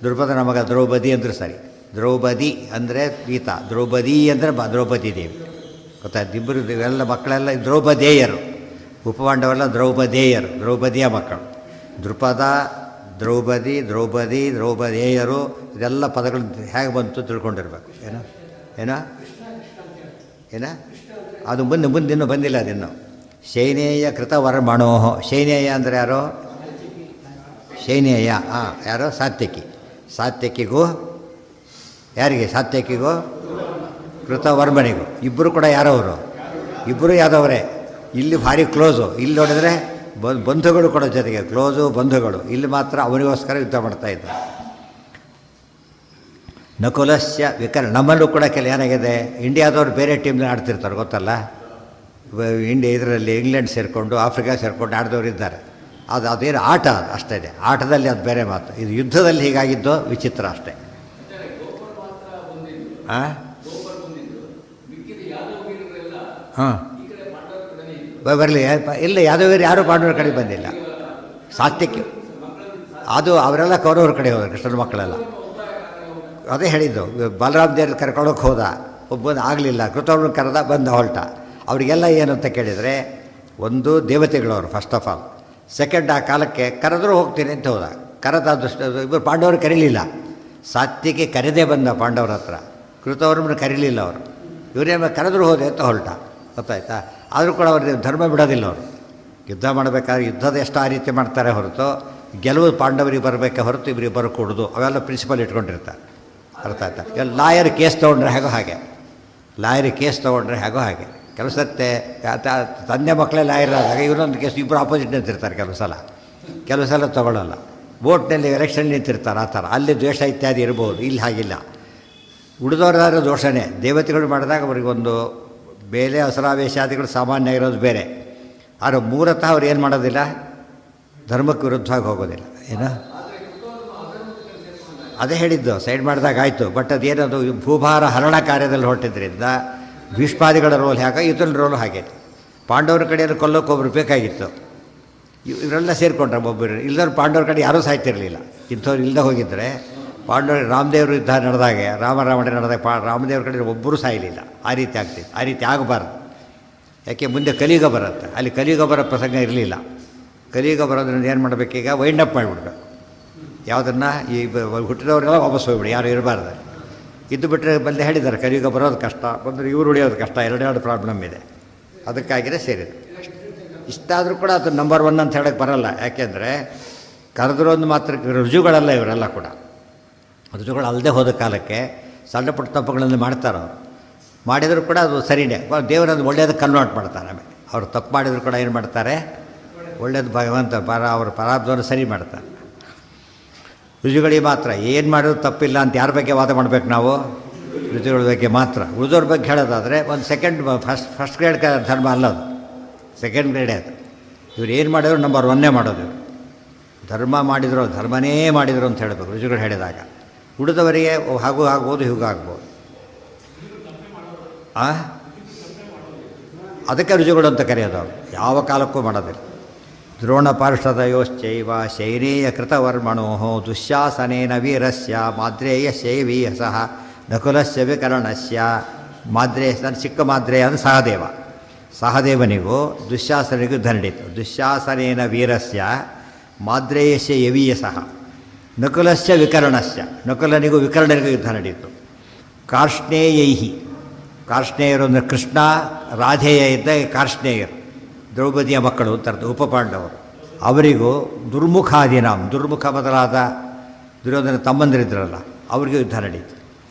ದ್ರುಪದನ ಮಗ ದ್ರೌಪದಿ ಅಂದರೂ ಸರಿ. ದ್ರೌಪದಿ ಅಂದರೆ ಗೀತಾ, ದ್ರೌಪದಿ ಅಂದರೆ ದ್ರೌಪದಿ ದೇವಿ. ಗೊತ್ತಾಯ್ತು? ಇಬ್ಬರು ಇವೆಲ್ಲ ಮಕ್ಕಳೆಲ್ಲ ದ್ರೌಪದೇಯರು. ಉಪಪಾಂಡವೆಲ್ಲ ದ್ರೌಪದೇಯರು, ದ್ರೌಪದಿಯ ಮಕ್ಕಳು. ದ್ರುಪದ, ದ್ರೌಪದೇಯರು, ಇದೆಲ್ಲ ಪದಗಳು ಹೇಗೆ ಬಂತು ತಿಳ್ಕೊಂಡಿರ್ಬೇಕು. ಏನೋ ಅದು ಮುಂದಿನ್ನೂ ಬಂದಿಲ್ಲ. ಅದಿನ್ನು ಶೈನೇಯ ಕೃತವರ್ಮಣೋ. ಶೈನೇಯ ಅಂದರೆ ಯಾರು? ಶೈನೇಯ ಯಾರು? ಸಾತ್ಯಕಿಗೂ ಯಾರಿಗೆ? ಸಾತ್ಯಕಿಗೂ ಕೃತವರ್ಮನಿಗೂ. ಇಬ್ಬರು ಕೂಡ ಯಾರವರು? ಇಬ್ಬರು ಯಾದವರೇ. ಇಲ್ಲಿ ಭಾರಿ ಕ್ಲೋಸು. ಇಲ್ಲಿ ನೋಡಿದರೆ ಬಂಧುಗಳು ಕೂಡ ಜೊತೆಗೆ ಕ್ಲೋಸು ಬಂಧುಗಳು. ಇಲ್ಲಿ ಮಾತ್ರ ಅವನಿಗೋಸ್ಕರ ಯುದ್ಧ ಮಾಡ್ತಾಯಿದ್ದ. ನಕುಲಸ್ಯ ನಮ್ಮಲ್ಲೂ ಕೂಡ ಏನಾಗಿದೆ, ಇಂಡಿಯಾದವ್ರು ಬೇರೆ ಟೀಮ್ನ ಆಡ್ತಿರ್ತಾರೆ ಗೊತ್ತಲ್ಲ. ಇದರಲ್ಲಿ ಇಂಗ್ಲೆಂಡ್ ಸೇರಿಕೊಂಡು ಆಫ್ರಿಕಾ ಸೇರಿಕೊಂಡು ಆಡಿದವರು ಇದ್ದಾರೆ. ಅದೇನು ಆಟ, ಅದು ಅಷ್ಟೇ. ಆಟದಲ್ಲಿ ಅದು ಬೇರೆ ಮಾತು. ಇದು ಯುದ್ಧದಲ್ಲಿ ಹೀಗಾಗಿದ್ದು ವಿಚಿತ್ರ ಅಷ್ಟೇ. ಬರಲಿ ಇಲ್ಲ, ಯಾದವೀರು ಯಾರೂ ಪಾಂಡವರ ಕಡೆ ಬಂದಿಲ್ಲ. ಸಾತ್ಯಕ್ಕೆ ಅದು ಅವರೆಲ್ಲ ಕೌರವ್ರ ಕಡೆ ಹೋದರು, ಕೃಷ್ಣನ ಮಕ್ಕಳೆಲ್ಲ. ಅದೇ ಹೇಳಿದ್ದು. ಬಲರಾಮ ದೇವ್ರ ಕರ್ಕೊಳ್ಳೋಕೆ ಹೋದ, ಒಬ್ಬಂದು ಆಗಲಿಲ್ಲ. ಕೃತವ್ರನ್ನ ಕರೆದ, ಬಂದ ಹೊಲ್ಟ. ಅವರಿಗೆಲ್ಲ ಏನು ಅಂತ ಕೇಳಿದರೆ, ಒಂದು ದೇವತೆಗಳವರು ಫಸ್ಟ್ ಆಫ್ ಆಲ್. ಸೆಕೆಂಡ್, ಆ ಕಾಲಕ್ಕೆ ಕರೆದರೂ ಹೋಗ್ತೀನಿ ಅಂತ ಹೋದ. ಕರೆದ ಇಬ್ಬರು ಪಾಂಡವರು ಕರೀಲಿಲ್ಲ. ಸಾತ್ಯಕ್ಕೆ ಕರೆದೇ ಬಂದ ಪಾಂಡವರ ಹತ್ರ. ಕೃತವ್ರನ್ನ ಕರೀಲಿಲ್ಲ ಅವರು. ಇವರೇನು ಕರೆದರೂ ಹೋದೆ ಅಂತ ಹೊಲ್ಟ. ಗೊತ್ತಾಯ್ತಾ? ಆದರೂ ಕೂಡ ಅವ್ರಿಗೆ ಧರ್ಮ ಬಿಡೋದಿಲ್ಲ ಅವರು. ಯುದ್ಧ ಮಾಡಬೇಕಾದ್ರೆ ಯುದ್ಧದ ಎಷ್ಟು ಆ ರೀತಿ ಮಾಡ್ತಾರೆ ಹೊರತು, ಗೆಲುವು ಪಾಂಡವರಿಗೆ ಬರಬೇಕೆ ಹೊರತು ಇಬ್ಬರಿಗೆ ಬರಕೂಡದು. ಅವೆಲ್ಲ ಪ್ರಿನ್ಸಿಪಲ್ ಇಟ್ಕೊಂಡಿರ್ತಾರೆ. ಅರ್ಥ ಆಯ್ತಾ? ಲಾಯರ್ ಕೇಸ್ ತೊಗೊಂಡ್ರೆ ಹೇಗೋ ಹಾಗೆ. ಕೆಲವು ಸತ್ತೆ ತಂದೆ ಮಕ್ಕಳೇ ಲಾಯರ್ ಆದಾಗ ಇವರೊಂದು ಕೇಸ್ ಇಬ್ಬರು ಆಪೋಸಿಟ್ ನಿಂತಿರ್ತಾರೆ. ಕೆಲವು ಸಲ ತೊಗೊಳ್ಳಲ್ಲ. ಬೋಟ್ನಲ್ಲಿ ಎಲೆಕ್ಷನ್ ನಿಂತಿರ್ತಾರೆ. ಆ ಥರ ಅಲ್ಲಿ ದ್ವೇಷ ಇತ್ಯಾದಿ ಇರ್ಬೋದು. ಇಲ್ಲಿ ಹಾಗಿಲ್ಲ. ಉಳಿದವರಾದ್ರೂ ದೋಷನೇ. ದೇವತೆಗಳು ಮಾಡಿದಾಗ ಅವರಿಗೊಂದು ಬೇಲೆ ಹಸರಾವೇಶಾದಿಗಳು ಸಾಮಾನ್ಯ ಇರೋದು ಬೇರೆ. ಆದರೆ ಮೂಲತಃ ಅವ್ರು ಏನು ಮಾಡೋದಿಲ್ಲ, ಧರ್ಮಕ್ಕೆ ವಿರುದ್ಧವಾಗಿ ಹೋಗೋದಿಲ್ಲ. ಏನು ಅದೇ ಹೇಳಿದ್ದು, ಸೈಡ್ ಮಾಡಿದಾಗ ಆಯಿತು. ಬಟ್ ಅದೇನದು ಭೂಭಾರ ಹರಣ ಕಾರ್ಯದಲ್ಲಿ ಹೊರಟಿದ್ರಿಂದ ಭೀಷ್ಮಾದಿಗಳ ರೋಲ್ ಹೇಗೆ, ಇದರ ರೋಲ್ ಹಾಗೆ. ಪಾಂಡವರ ಕಡೆಯಲ್ಲಿ ಕೊಲ್ಲೋಕೆ ಒಬ್ಬರು ಬೇಕಾಗಿತ್ತು. ಇವರೆಲ್ಲ ಸೇರಿಕೊಂಡ್ರೆ ಒಬ್ಬರು. ಇಲ್ಲದವ್ರು ಪಾಂಡವ್ರ ಕಡೆ ಯಾರೂ ಸಾಯ್ತಿರಲಿಲ್ಲ. ಇಂಥವ್ರು ಇಲ್ಲದೆ ಹೋಗಿದ್ದರೆ ಪಾಂಡವರು ರಾಮದೇವ್ರ ಯುದ್ಧ ನಡೆದಾಗೆ, ರಾಮರಾವಣೆ ನಡೆದಾಗ ರಾಮದೇವ್ರ ಕಡೆ ಒಬ್ಬರೂ ಸಾಯಲಿಲ್ಲ. ಆ ರೀತಿ ಆಗ್ತಿತ್ತು. ಆ ರೀತಿ ಆಗಬಾರ್ದು. ಯಾಕೆ ಮುಂದೆ ಕಲಿಯುಗ ಬರುತ್ತೆ. ಅಲ್ಲಿ ಕಲಿಯುಗ ಬರೋ ಪ್ರಸಂಗ ಇರಲಿಲ್ಲ. ಕಲಿಯುಗ ಬರೋದ್ರಿಂದ ಏನು ಮಾಡಬೇಕೀಗ? ವೈಂಡಪ್ ಮಾಡಿಬಿಡ್ಬೇಕು. ಯಾವುದನ್ನು ಈ ಹುಟ್ಟಿದವರೆಲ್ಲ ವಾಪಸ್ ಹೋಗ್ಬಿಡಿ, ಯಾರು ಇರಬಾರ್ದು. ಇದ್ದು ಬಿಟ್ಟರೆ ಬಂದು ಹೇಳಿದ್ದಾರೆ ಕಲಿಯುಗ ಬರೋದು ಕಷ್ಟ, ಬಂದರೆ ಇವರು ಉಳಿಯೋದು ಕಷ್ಟ. ಎರಡೆರಡು ಪ್ರಾಬ್ಲಮ್ ಇದೆ. ಅದಕ್ಕಾಗಿಯೇ ಸೇರಿದೆ. ಇಷ್ಟಾದರೂ ಕೂಡ ಅದು ನಂಬರ್ 1 ಅಂತ ಹೇಳೋಕ್ಕೆ ಬರೋಲ್ಲ. ಯಾಕೆಂದರೆ ಕರೆದ್ರೊಂದು ಮಾತ್ರ ರುಜುಗಳಲ್ಲ ಇವರೆಲ್ಲ ಕೂಡ. ರುಜುಗಳು ಅಲ್ಲದೆ ಹೋದ ಕಾಲಕ್ಕೆ ಸಣ್ಣ ಪುಟ್ಟ ತಪ್ಪುಗಳನ್ನು ಮಾಡ್ತಾರೆ ಅವರು. ಮಾಡಿದರೂ ಕೂಡ ಅದು ಸರಿಯೇ. ದೇವರನ್ನು ಒಳ್ಳೆಯದಕ್ಕೆ ಕನ್ವರ್ಟ್ ಮಾಡ್ತಾರೆ. ಆಮೇಲೆ ಅವರು ತಪ್ಪು ಮಾಡಿದರೂ ಕೂಡ ಏನು ಮಾಡ್ತಾರೆ, ಒಳ್ಳೆಯದು ಭಗವಂತ ಅವರ ಪರಾಬ್ಧವನ್ನು ಸರಿ ಮಾಡ್ತಾರೆ. ರುಜುಗಳಿಗೆ ಮಾತ್ರ ಏನು ಮಾಡೋದು ತಪ್ಪಿಲ್ಲ ಅಂತ ಯಾರ ಬಗ್ಗೆ ವಾದ ಮಾಡಬೇಕು ನಾವು? ರುಜುಗಳ ಬಗ್ಗೆ ಮಾತ್ರ. ಉಳಿದವ್ರ ಬಗ್ಗೆ ಹೇಳೋದಾದರೆ ಒಂದು ಸೆಕೆಂಡ್ ಫಸ್ಟ್ ಗ್ರೇಡ್ ಧರ್ಮ ಅಲ್ಲ ಅದು, ಸೆಕೆಂಡ್ ಗ್ರೇಡೇ ಅದು. ಇವ್ರು ಏನು ಮಾಡಿದ್ರು ನಂಬರ್ 1 ಮಾಡೋದು. ಧರ್ಮ ಮಾಡಿದ್ರು ಧರ್ಮನೇ ಮಾಡಿದರು ಅಂತ ಹೇಳಬೇಕು ರುಜುಗಳು ಹೇಳಿದಾಗ. ಉಳಿದವರಿಗೆ ಹಾಗೂ ಆಗ್ಬೋದು, ಹೀಗಾಗ್ಬೋದು. ಅದಕ್ಕೆ ರುಜುಗಳು ಅಂತ ಕರೆಯೋದು. ಅವರು ಯಾವ ಕಾಲಕ್ಕೂ ಮಾಡೋದಿಲ್ಲ. ದ್ರೋಣಪಾರ್ಷದಯೋಶ್ಚೈವ ಶೈನೇಯ ಕೃತವರ್ಮಣೋ ದುಶ್ಯಾಸನೇನ ವೀರಸ್ಯ ಮಾದ್ರೇಯಸ್ಯೈವೀಯಸಃ ನಕುಲಸ್ಯ ವಿಕರ್ಣಸ್ಯ. ಮಾದ್ರೇಯ ಚಿಕ್ಕ ಮಾದ್ರೇಯ ಅಂದರೆ ಸಹದೇವನಿಗೂ ದುಶ್ಯಾಸನಿಗೂ ಯುದ್ಧ ನಡೀತು. ದುಶ್ಯಾಸನೇನ ವೀರಸ್ಯ ಮಾದ್ರೇಯಸ್ಯ ಯವೀಯಸಃ ನಕುಲಸ್ಯ ವಿಕರ್ಣಸ್ಯ. ನಕುಲನಿಗೂ ವಿಕರ್ಣನಿಗೂ ಯುದ್ಧ ನಡೀತು. ಕಾರ್ಷ್ಣೇಯೈಹಿ, ಕಾರ್ಷ್ಣೇಯರು ಅಂದರೆ ಕೃಷ್ಣ ರಾಧೇಯ ಇದ್ದ ಕಾರ್ಷ್ಣೇಯರು ದ್ರೌಪದಿಯ ಮಕ್ಕಳು ಅಂತಾರ್ಥ, ಉಪಪಾಂಡವರು. ಅವರಿಗೂ ದುರ್ಮುಖಾದೀನಾಂ, ದುರ್ಮುಖ ಮೊದಲಾದ ದುರ್ಯೋಧನ ತಮ್ಮಂದಿರಿದ್ರಲ್ಲ ಅವರಿಗೂ ಯುದ್ಧ ನಡೀತು.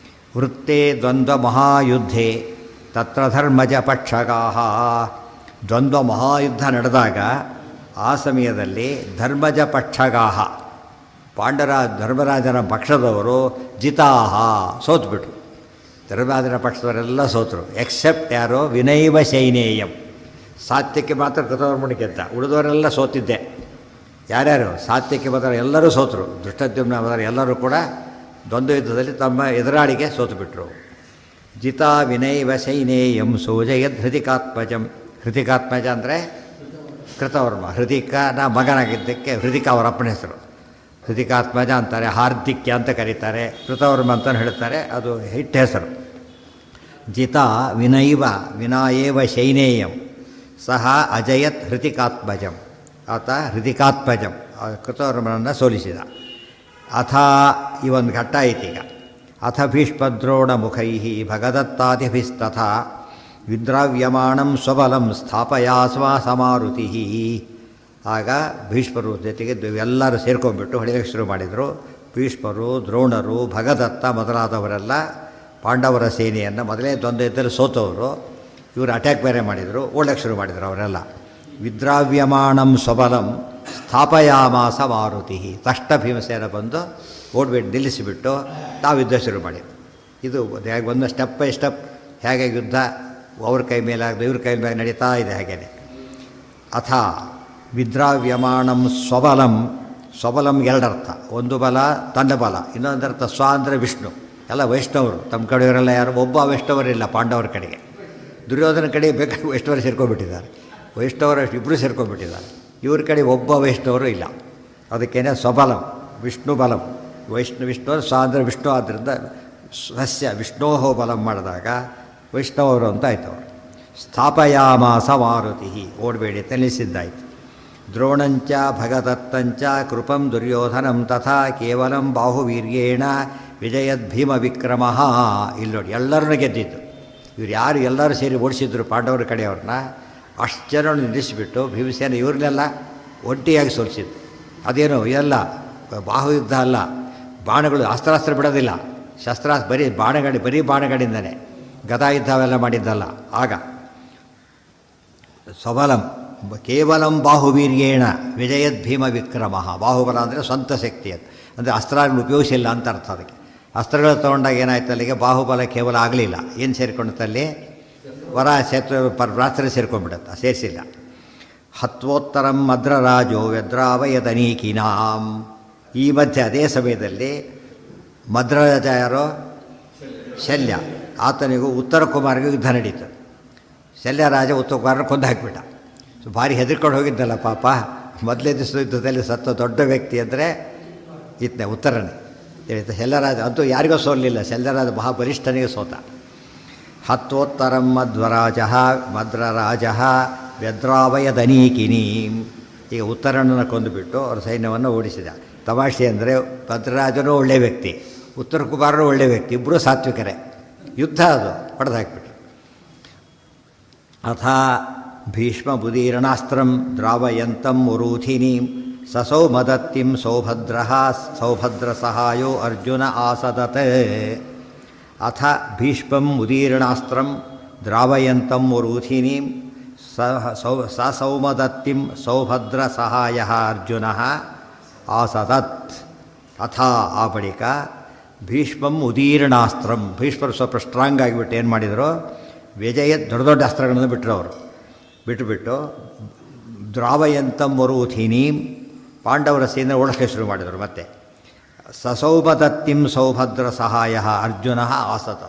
ವೃತ್ತೇ ದ್ವಂದ್ವ ಮಹಾಯುದ್ಧೇ ತತ್ರ ಧರ್ಮಜ ಪಕ್ಷಗಾಹ. ದ್ವಂದ್ವ ಮಹಾಯುದ್ಧ ನಡೆದಾಗ ಆ ಸಮಯದಲ್ಲಿ ಧರ್ಮಜ ಪಕ್ಷಗಾಹ, ಧರ್ಮರಾಜನ ಪಕ್ಷದವರು ಜಿತಾಹ, ಸೋತ್ಬಿಟ್ರು. ಧರ್ಮರಾಜನ ಪಕ್ಷದವರೆಲ್ಲ ಸೋತರು. ಎಕ್ಸೆಪ್ಟ್ ಯಾರೋ ವಿನೈವ ಶೈನೇಯಂ, ಸಾತ್ಯಕ್ಕೆ ಮಾತ್ರ ಕೃತವರ್ಮನ ಗೆದ್ದ, ಉಳಿದವರೆಲ್ಲ ಸೋತಿದ್ದೆ. ಯಾರ್ಯಾರು ಸಾತ್ಯಕ್ಕೆ ಮಾತ್ರ ಎಲ್ಲರೂ ಸೋತರು. ಧೃಷ್ಟದ್ಯುಮ್ನ ಮೊದಲ ಎಲ್ಲರೂ ಕೂಡ ದ್ವಂದ್ವ ಯುದ್ಧದಲ್ಲಿ ತಮ್ಮ ಎದುರಾಳಿಗೆ ಸೋತುಬಿಟ್ರು. ಜಿತಾ ವಿನೈವ ಶೈನೇಯಂ ಸೋಜಯದ್ ಹೃತಿಕಾತ್ಮಜಂ. ಹೃತಿಕಾತ್ಮಜ ಅಂದರೆ ಕೃತವರ್ಮ, ಹೃತಿಕನ ಮಗನಾಗಿದ್ದಕ್ಕೆ ಹೃತಿಕ ಅವರ ಅಪ್ಪನ ಹೆಸರು. ಹೃತಿಕಾತ್ಮಜ ಅಂತಾರೆ, ಹಾರ್ದಿಕ್ಯ ಅಂತ ಕರೀತಾರೆ, ಕೃತವರ್ಮ ಅಂತಲೂ ಹೇಳ್ತಾರೆ, ಅದು ಹಿಟ್ಟ ಹೆಸರು. ಜಿತಾ ವಿನಾಯೇವ ಶೈನೇಯಂ ಸಹ ಅಜಯತ್ ಹೃತಿಕಾತ್ಮಜಂ. ಆತ ಹೃತಿಕಾತ್ಮಜಂ ಕೃತವರ್ಮನನ್ನು ಸೋಲಿಸಿದ. ಅಥ ಈ ಒಂದು ಘಟ್ಟ ಐತೀಗ. ಅಥ ಭೀಷ್ಮದ್ರೋಣ ಮುಖೈ ಭಗದತ್ತಾದಿಭಿಸ್ತಥಾ ವಿದ್ರಾವ್ಯಮಾಣಂ ಸ್ವಬಲಂ ಸ್ಥಾಪಯಾಸ್ವ ಸಮಾರುತಿ. ಆಗ ಭೀಷ್ಮರು ಜೊತೆಗೆ ಎಲ್ಲರೂ ಸೇರ್ಕೊಂಡ್ಬಿಟ್ಟು ಹೊಡೆಯಲಿಕ್ಕೆ ಶುರು ಮಾಡಿದರು. ಭೀಷ್ಮರು, ದ್ರೋಣರು, ಭಗದತ್ತ ಮೊದಲಾದವರೆಲ್ಲ ಪಾಂಡವರ ಸೇನೆಯನ್ನು ಮೊದಲೇ ದ್ವಂದ್ವ ಯುದ್ಧದಲ್ಲಿ ಸೋತವರು, ಇವರು ಅಟ್ಯಾಕ್ ಬೇರೆ ಮಾಡಿದರು, ಓಡಕ್ಕೆ ಶುರು ಮಾಡಿದರು ಅವರೆಲ್ಲ. ವಿದ್ರಾವ್ಯಮಾಣಂ ಸ್ವಬಲಂ ಸ್ಥಾಪಯಾಮಾಸ ಮಾರುತಿ. ತಷ್ಟ ಭೀಮಸೇನ ಬಂದು ಓಡ್ಬಿಟ್ಟು ನಿಲ್ಲಿಸಿಬಿಟ್ಟು ತಾವು ಯುದ್ಧ ಶುರು ಮಾಡಿದ್ರು. ಇದು ಹೇಗೆ ಒಂದು ಸ್ಟೆಪ್ ಬೈ ಸ್ಟೆಪ್ ಹೇಗೆ ಯುದ್ಧ ಅವ್ರ ಕೈ ಮೇಲಾಗದು ಇವ್ರ ಕೈ ಮೇಲೆ ನಡೀತಾ ಇದೆ. ಹಾಗೇನೆ ಅಥ ವಿದ್ರಾವ್ಯಮಾಣಂ ಸ್ವಬಲಂ. ಸ್ವಬಲಂ ಎರಡರ್ಥ, ಒಂದು ಬಲ ತನ್ನ ಬಲ, ಇನ್ನೊಂದರ್ಥ ಸ್ವ ಅಂದರೆ ವಿಷ್ಣು. ಎಲ್ಲ ವೈಷ್ಣವರು, ತಮ್ಮ ಕಡೆಯವರೆಲ್ಲ ಯಾರು ಒಬ್ಬ ವೈಷ್ಣವರಿಲ್ಲ ಪಾಂಡವರ ಕಡೆಗೆ. ದುರ್ಯೋಧನ ಕಡೆ ಬೇಕಾಗಿ ವೈಷ್ಣವರು ಸೇರ್ಕೊಂಡ್ಬಿಟ್ಟಿದ್ದಾರೆ, ವೈಷ್ಣವರು ಇಬ್ಬರು ಸೇರ್ಕೊಂಡ್ಬಿಟ್ಟಿದ್ದಾರೆ. ಇವ್ರ ಕಡೆ ಒಬ್ಬ ವೈಷ್ಣವರು ಇಲ್ಲ. ಅದಕ್ಕೇನೆ ಸ್ವಬಲಂ ವಿಷ್ಣು ಬಲಂ. ವಿಷ್ಣು ಸ್ವ ಅಂದರೆ ವಿಷ್ಣು, ಆದ್ದರಿಂದ ಸಸ್ಯ ವಿಷ್ಣೋಹೋ ಬಲಂ ಮಾಡಿದಾಗ ವೈಷ್ಣವರು ಅಂತ ಆಯ್ತು ಅವರು. ಸ್ಥಾಪಯಾಮಾಸ ಮಾರುತಿ, ಓಡಬೇಡಿ ತಲ್ಲಿಸಿದ್ದಾಯಿತು. ದ್ರೋಣಂಚ ಭಗದತ್ತಂಚ ಕೃಪಂ ದುರ್ಯೋಧನಂ ತಥಾ ಕೇವಲಂ ಬಾಹುವೀರ್ಯೇಣ ವಿಜಯದ್ ಭೀಮ ವಿಕ್ರಮ. ಇಲ್ಲಿ ನೋಡಿ ಎಲ್ಲರನ್ನೂ ಗೆದ್ದಿದ್ದು ಇವ್ರು. ಯಾರು ಎಲ್ಲರೂ ಸೇರಿ ಓಡಿಸಿದ್ರು ಪಾಂಡವರ ಕಡೆಯವ್ರನ್ನ, ಅಷ್ಟು ಜನರನ್ನು ನಿಲ್ಲಿಸಿಬಿಟ್ಟು ಭೀಮಸೇನ ಇವ್ರನ್ನೆಲ್ಲ ಒಂಟಿಯಾಗಿ ಸೋಲಿಸಿದ್ದು. ಅದೇನು ಇದೆಲ್ಲ ಬಾಹುಯುದ್ಧ ಅಲ್ಲ, ಬಾಣಗಳು ಅಸ್ತ್ರಾಸ್ತ್ರ ಬಿಡೋದಿಲ್ಲ, ಶಸ್ತ್ರಾಸ್ತ್ರ ಬರೀ ಬಾಣಗಳಿಂದನೇ ಗದಾ ಯುದ್ಧ ಅವೆಲ್ಲ ಮಾಡಿದ್ದಲ್ಲ. ಆಗ ಸ್ವಬಲಂ ಕೇವಲಂ ಬಾಹುವೀರ್ಯೇಣ ವಿಜಯದ್ ಭೀಮ ವಿಕ್ರಮ. ಬಾಹುಬಲ ಅಂದರೆ ಸ್ವಂತ ಶಕ್ತಿ, ಅದು ಅಂದರೆ ಅಸ್ತ್ರಗಳನ್ನು ಉಪಯೋಗಿಸಿಲ್ಲ ಅಂತ ಅರ್ಥ. ಅದಕ್ಕೆ ಅಸ್ತ್ರಗಳು ತೊಗೊಂಡಾಗ ಏನಾಯ್ತು, ಅಲ್ಲಿಗೆ ಬಾಹುಬಲ ಕೇವಲ ಆಗಲಿಲ್ಲ. ಏನು ಸೇರಿಕೊಂಡಲ್ಲಿ ವರ ರಾತ್ರಿ ಸೇರ್ಕೊಂಡ್ಬಿಡುತ್ತೆ, ಸೇರಿಸಿಲ್ಲ. ಹತ್ವೋತ್ತರಂ ಮದ್ರರಾಜೋ ವ್ಯದ್ರಾವಯದನೀಕಿನಾಂ. ಈ ಮಧ್ಯೆ ಅದೇ ಸಮಯದಲ್ಲಿ ಮದ್ರರಾಜ ಯಾರೋ ಶಲ್ಯ, ಆತನಿಗೂ ಉತ್ತರ ಕುಮಾರಿಗೂ ಯುದ್ಧ ನಡೀತು. ಶಲ್ಯ ರಾಜ ಉತ್ತರ ಕುಮಾರನ ಕೊಂದು ಹಾಕಿಬಿಟ್ಟ. ಭಾರಿ ಹೆದರ್ಕೊಂಡು ಹೋಗಿದ್ದಲ್ಲ ಪಾಪ. ಮೊದಲೇ ದಿವಸ ಯುದ್ಧದಲ್ಲಿ ಸತ್ತ ದೊಡ್ಡ ವ್ಯಕ್ತಿ ಅಂದರೆ ಇತ್ತನೆ ಉತ್ತರನೇ. ಶಲ್ಯರಾಜ ಅಂತೂ ಯಾರಿಗೂ ಸೋಲಿಲ್ಲ, ಶಲ್ಯರಾಜ ಮಹಾಬಲಿಷ್ಠನಿಗೆ ಸೋತ. ಹತ್ವೋತ್ತರಂ ಮದ್ರರಾಜ ವ್ಯದ್ರಾವಯದನೀಕಿನಿ. ಈಗ ಉತ್ತರನನ್ನು ಕೊಂದುಬಿಟ್ಟು ಅವ್ರ ಸೈನ್ಯವನ್ನು ಓಡಿಸಿದ. ತಮಾಷೆ ಅಂದರೆ ಭದ್ರರಾಜನೂ ಒಳ್ಳೆಯ ವ್ಯಕ್ತಿ, ಉತ್ತರ ಕುಮಾರನೂ ಒಳ್ಳೆಯ ವ್ಯಕ್ತಿ, ಇಬ್ಬರೂ ಸಾತ್ವಿಕರೇ. ಯುದ್ಧ ಅದು ಹೊಡೆದು ಹಾಕಿಬಿಟ್ರು. ಅಥ ಭೀಷ್ಮಬುದೀರ್ಣಾಸ್ತ್ರಂ ದ್ರಾವಯಂತಂ ಉರೂಥಿನೀಂ ಸಸೌ ಮದತ್ತಿಂ ಸೌಭದ್ರ ಸಹಾಯೋ ಅರ್ಜುನ ಆಸದತ್. ಅಥ ಭೀಷ್ಮಂ ಉದೀರ್ಣಾಸ್ತ್ರಂ ದ್ರಾವಯಂತಂ ಉರೂಥಿನೀಂ ಸಸೌಮದತ್ತಿಂ ಸೌಭದ್ರ ಸಹಾಯ ಅರ್ಜುನ ಆಸದತ್. ಅಥ ಆ ಬಳಿಕ ಭೀಷ್ಮಂ ಉದೀರ್ಣಾಸ್ತ್ರಂ. ಭೀಷ್ಮರು ಸ್ವಲ್ಪ ಸ್ಟ್ರಾಂಗ್ ಆಗಿಬಿಟ್ಟು ಏನು ಮಾಡಿದರು, ವಿಜಯ ದೊಡ್ಡ ದೊಡ್ಡ ಅಸ್ತ್ರಗಳನ್ನು ಬಿಟ್ಟರು. ಅವರು ಬಿಟ್ಟುಬಿಟ್ಟು ದ್ರಾವಯಂತಂ ವರೂಥಿನೀಂ ಪಾಂಡವರ ಸೇನೆ ಓಡಿಸಲಿಕ್ಕೆ ಶುರು ಮಾಡಿದರು. ಮತ್ತೆ ಸಸೌಮದತ್ತಿಂ ಸೌಭದ್ರ ಸಹಾಯ ಅರ್ಜುನ ಆಸತ.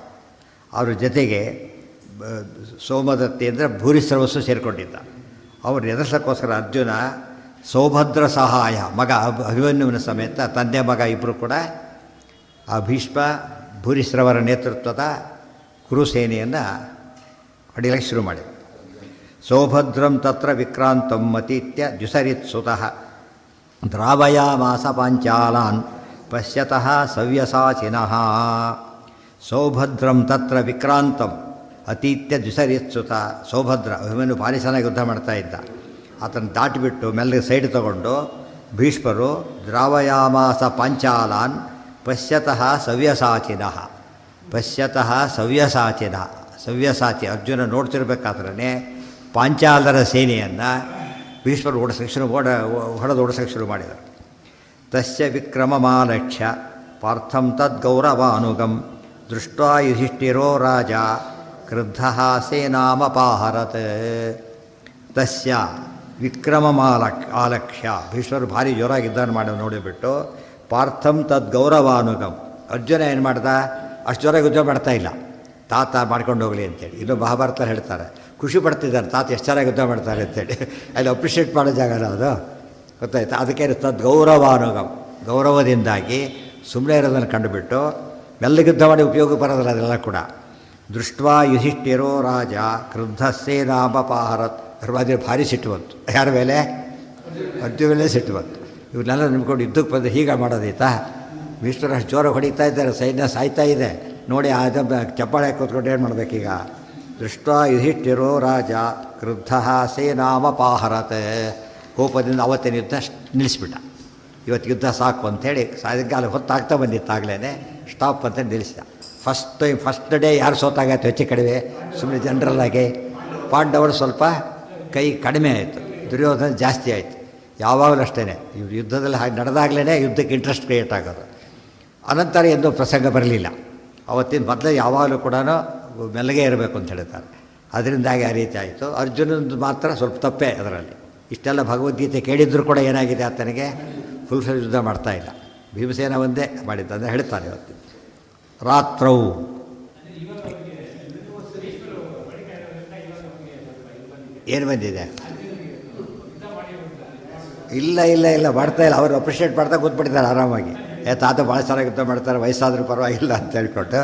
ಅವ್ರ ಜೊತೆಗೆ ಸೌಮದತ್ತಿ ಅಂದರೆ ಭೂರಿಶ್ರವಸ್ಸು ಸೇರಿಕೊಂಡಿದ್ದ. ಅವ್ರು ಎದುರಿಸೋಕ್ಕೋಸ್ಕರ ಅರ್ಜುನ ಸೌಭದ್ರ ಸಹಾಯ ಮಗ ಅಭಿಮನ್ಯುವಿನ ಸಮೇತ ತಂದೆ ಮಗ ಇಬ್ಬರು ಕೂಡ ಆ ಭೀಷ್ಮ ಭೂರಿಶ್ರವರ ನೇತೃತ್ವದ ಕುರುಸೇನೆಯನ್ನು ಹೊಡಿಲಿಕ್ಕೆ ಶುರು ಮಾಡಿದರು. ಸೌಭದ್ರಂ ತತ್ರ ವಿಕ್ರಾಂತಂ ಮತೀತ್ಯ ದ್ಯುಸರಿತ್ಸುತಃ ದ್ರಾವಯಾಮಾಸ ಪಾಂಚಾಲಾನ್ ಪಶ್ಯತಃ ಸವ್ಯಸಾಚಿನಃ. ಸೌಭದ್ರಂ ತತ್ರ ವಿಕ್ರಾಂತಂ ಅತೀತ್ಯ ದ್ಯುಸರಿತ್ಸುತ. ಸೌಭದ್ರ ಅಭಿಮನ್ಯು ಭಾರಿ ಚೆನ್ನಾಗಿ ಯುದ್ಧ ಮಾಡ್ತಾ ಇದ್ದ. ಆತನ ದಾಟಿಬಿಟ್ಟು ಮೆಲ್ಲಗೆ ಸೈಡ್ ತಗೊಂಡು ಭೀಷ್ಮರು ದ್ರಾವಯಾಮಾಸ ಪಾಂಚಾಲಾನ್ ಪಶ್ಯತಃ ಸವ್ಯಸಾಚಿನಃ. ಪಶ್ಯತಃ ಸವ್ಯಸಾಚಿನಃ. ಸವ್ಯಸಾಚಿ ಅರ್ಜುನ ನೋಡ್ತಿರ್ಬೇಕಾದ್ರೆ ಪಾಂಚಾಲರ ಸೇನೆಯನ್ನು ಭೀಷ್ಮರು ಹೊಡೆದು ಓಡಿಸೋಕ್ಕೆ ಶುರು ಮಾಡಿದರು. ತಸ್ಯ ವಿಕ್ರಮಮಾಲಕ್ಷ್ಯ ಪಾರ್ಥಂ ತದ್ಗೌರವಾನುಗಂ ದೃಷ್ಟ್ವಾ ಯುಧಿಷ್ಠಿರೋ ರಾಜ ಕ್ರುದ್ಧಃ ಸೇನಾಮಪಾಹರತ್. ತಸ್ಯ ಆಲಕ್ಷ್ಯ ಭೀಷ್ಮರು ಭಾರಿ ಜೋರಾಗಿ ಯುದ್ಧ ಮಾಡಿ ನೋಡಿಬಿಟ್ಟು ಪಾರ್ಥಂ ತದ್ಗೌರವಾನುಗಂ ಅರ್ಜುನ ಏನು ಮಾಡ್ದ, ಅಷ್ಟು ಜೋರಾಗಿ ಯುದ್ಧ ಮಾಡ್ತಾಯಿಲ್ಲ, ತಾತ ಮಾಡ್ಕೊಂಡು ಹೋಗಲಿ ಅಂತೇಳಿ. ಇನ್ನು ಮಹಾಭಾರತ ಹೇಳ್ತಾರೆ, ಖುಷಿ ಪಡ್ತಿದ್ದಾರೆ ತಾತ ಎಷ್ಟು ಚೆನ್ನಾಗಿ ಯುದ್ಧ ಮಾಡ್ತಾರೆ ಅಂತೇಳಿ. ಅಲ್ಲಿ ಅಪ್ರಿಷಿಯೇಟ್ ಮಾಡೋ ಜಾಗನ ಅದು, ಗೊತ್ತಾಯ್ತು. ಅದಕ್ಕೆ ತದ್ಗೌರವಾನುಗಂ ಗೌರವದಿಂದಾಗಿ ಸುಮ್ಮನೆ ಇರೋದನ್ನು ಕಂಡುಬಿಟ್ಟು ಮೆಲ್ಲಗೆ ಯುದ್ಧ ಮಾಡಿ ಉಪಯೋಗ ಬರೋದಿಲ್ಲ ಅದೆಲ್ಲ ಕೂಡ. ದೃಷ್ಟ್ವಾ ಯುಧಿಷ್ಠಿರೋ ರಾಜ ಕ್ರುದ್ಧಸ್ಸೇನಾಮಪಾಹರತ್. ಧರ್ಮಾದಿಗಳು ಭಾರಿ ಸಿಟ್ಟು ಬಂತು. ಯಾರ ಮೇಲೆ? ಅರ್ಜುನ ಮೇಲೆ ಸಿಟ್ಟು ಬಂತು. ಇವನ್ನೆಲ್ಲ ನಿಮ್ಕೊಂಡು ಯುದ್ಧಕ್ಕೆ ಬಂದು ಹೀಗೆ ಮಾಡೋದೈತಾ? ಭೀಷ್ಮರು ಅಷ್ಟು ಜೋರ ಹೊಡಿತಾ ಇದ್ದಾರೆ, ಸೈನ್ಯ ಸಾಯ್ತಾ ಇದೆ ನೋಡಿ. ಅದು ಚಪ್ಪಾಳೆ ಕೂತ್ಕೊಂಡು ಏನು ಮಾಡಬೇಕೀಗ? ದೃಷ್ಟ್ವಾ ಯುಧಿಷ್ಠಿರೋ ರಾಜ ಕ್ರುದ್ಧಃ ಸೇನಾಮಪಾಹರತ್. ಕೋಪದಿಂದ ಅವತ್ತಿನ ಯುದ್ಧ ನಿಲ್ಲಿಸ್ಬಿಟ್ಟ. ಇವತ್ತು ಯುದ್ಧ ಸಾಕು ಅಂಥೇಳಿ ಸಾಯಂಕಾಲ ಹೊತ್ತಾಗ್ತಾ ಬಂದಿತ್ತಾಗಲೇ ಸ್ಟಾಪ್ ಅಂತ ನಿಲ್ಲಿಸಿದ. ಫಸ್ಟ್ ಡೇ ಯಾರು ಸೋತಾಗತ್ತೆ ಹೆಚ್ಚು ಕಡಿಮೆ, ಸುಮ್ಮನೆ ಜನರಲ್ಲಾಗಿ. ಪಾಂಡವರು ಸ್ವಲ್ಪ ಕೈ ಕಡಿಮೆ ಆಯಿತು, ದುರ್ಯೋಧನ ಜಾಸ್ತಿ ಆಯಿತು. ಯಾವಾಗಲೂ ಅಷ್ಟೇ ಇವ್ರು ಯುದ್ಧದಲ್ಲಿ ಹಾಗೆ ನಡೆದಾಗಲೇ ಯುದ್ಧಕ್ಕೆ ಇಂಟ್ರೆಸ್ಟ್ ಕ್ರಿಯೇಟ್ ಆಗೋದು. ಅನಂತರ ಎಂದೂ ಪ್ರಸಂಗ ಬರಲಿಲ್ಲ. ಅವತ್ತಿನ ಮೊದಲೇ ಯಾವಾಗಲೂ ಕೂಡ ಮೆಲ್ಲಗೆ ಇರಬೇಕು ಅಂತ ಹೇಳ್ತಾರೆ. ಅದರಿಂದಾಗಿ ಆ ರೀತಿ ಆಯಿತು. ಅರ್ಜುನಂದು ಮಾತ್ರ ಸ್ವಲ್ಪ ತಪ್ಪೇ ಅದರಲ್ಲಿ. ಇಷ್ಟೆಲ್ಲ ಭಗವದ್ಗೀತೆ ಕೇಳಿದ್ರು ಕೂಡ ಏನಾಗಿದೆ ಆತನಿಗೆ ಫುಲ್ ಯುದ್ಧ ಮಾಡ್ತಾಯಿಲ್ಲ. ಭೀಮಸೇನ ಒಂದೇ ಮಾಡಿದ್ದ ಅಂತ ಹೇಳ್ತಾರೆ. ಇವತ್ತು ರಾತ್ರೌ ಏನು ಬಂದಿದೆ? ಇಲ್ಲ ಮಾಡ್ತಾಯಿಲ್ಲ. ಅವರು ಅಪ್ರಿಷಿಯೇಟ್ ಮಾಡ್ತಾ ಕೂತ್ಬಿಡ್ತಾರೆ ಆರಾಮಾಗಿ. ತಾತ ಭಾಳ ಚೆನ್ನಾಗಿ ಯುದ್ಧ ಮಾಡ್ತಾರೆ, ವಯಸ್ಸಾದರೂ ಪರವಾಗಿಲ್ಲ ಅಂತ ಹೇಳ್ಕೊಟ್ಟು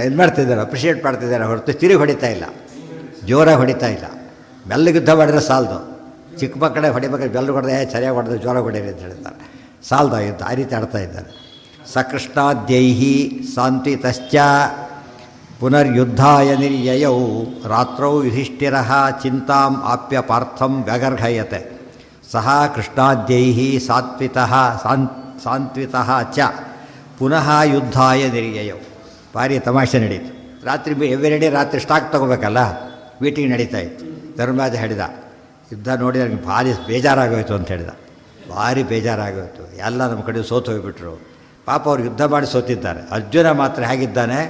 ಏನು ಮಾಡ್ತಿದ್ದಾರೆ, ಅಪ್ರಿಷಿಯೇಟ್ ಮಾಡ್ತಿದ್ದಾರೆ ಹೊರತು ತಿರುಗಿ ಹೊಡಿತಾ ಇಲ್ಲ, ಜೋರಾಗಿ ಹೊಡಿತಾ ಇಲ್ಲ. ಮೆಲ್ಲಗೆ ಯುದ್ಧ ಮಾಡಿದ್ರೆ ಸಾಲದು. ಚಿಕ್ಕ ಮಕ್ಕಳೇ ಹೊಡಿಬೇಕಾದ್ರೆ ಬೆಲ್ಲರು ಹೊಡೆದ ಸರಿಯಾಗಿ ಹೊಡೆದು ಜೋರಾಗಿ ಹೊಡೀರಿ ಅಂತ ಹೇಳ್ತಾರೆ. ಸಾಲದ ಯುದ್ಧ ಆ ರೀತಿ ಆಡ್ತಾ ಇದ್ದಾರೆ. ಸಕೃಷ್ಣಾದ್ಯೈಹಿ ಸಾಂತ್ವಿತಶ್ಚ ಪುನರ್ಯುದ್ಧಾಯ ನಿರ್ಯಯೌ ರಾತ್ರೌ ಯುಧಿಷ್ಠಿರಃ ಚಿಂತಾಂ ಆಪ್ಯ ಪಾರ್ಥಂ ವ್ಯಗರ್ಹಯತೆ. ಸಹ ಕೃಷ್ಣಾದ್ಯೈಹಿ ಸಾಂತ್ವಿತಃ ಚ ಪುನಃ ಯುದ್ಧಾಯ ನಿರ್ಯಯೌ. ಭಾರಿ ತಮಾಷೆ ನಡೀತು. ರಾತ್ರಿ ಎವ್ರಿಡೇ ರಾತ್ರಿ ಸ್ಟಾಕ್ ತೊಗೋಬೇಕಲ್ಲ, ಮೀಟಿಂಗ್ ನಡೀತಾ ಇತ್ತು. ಧರ್ಮರಾಜ ಹೇಳಿದ, ಯುದ್ಧ ನೋಡಿ ನನಗೆ ಭಾರಿ ಬೇಜಾರಾಗೋಯ್ತು ಅಂತ ಹೇಳಿದ. ಭಾರಿ ಬೇಜಾರಾಗೋಯ್ತು, ಎಲ್ಲ ನಮ್ಮ ಕಡೆ ಸೋತು ಹೋಗಿಬಿಟ್ರು. ಪಾಪ ಅವ್ರು ಯುದ್ಧ ಮಾಡಿ ಸೋತಿದ್ದಾರೆ. ಅರ್ಜುನ ಮಾತ್ರ ಹೇಗಿದ್ದಾನೆ,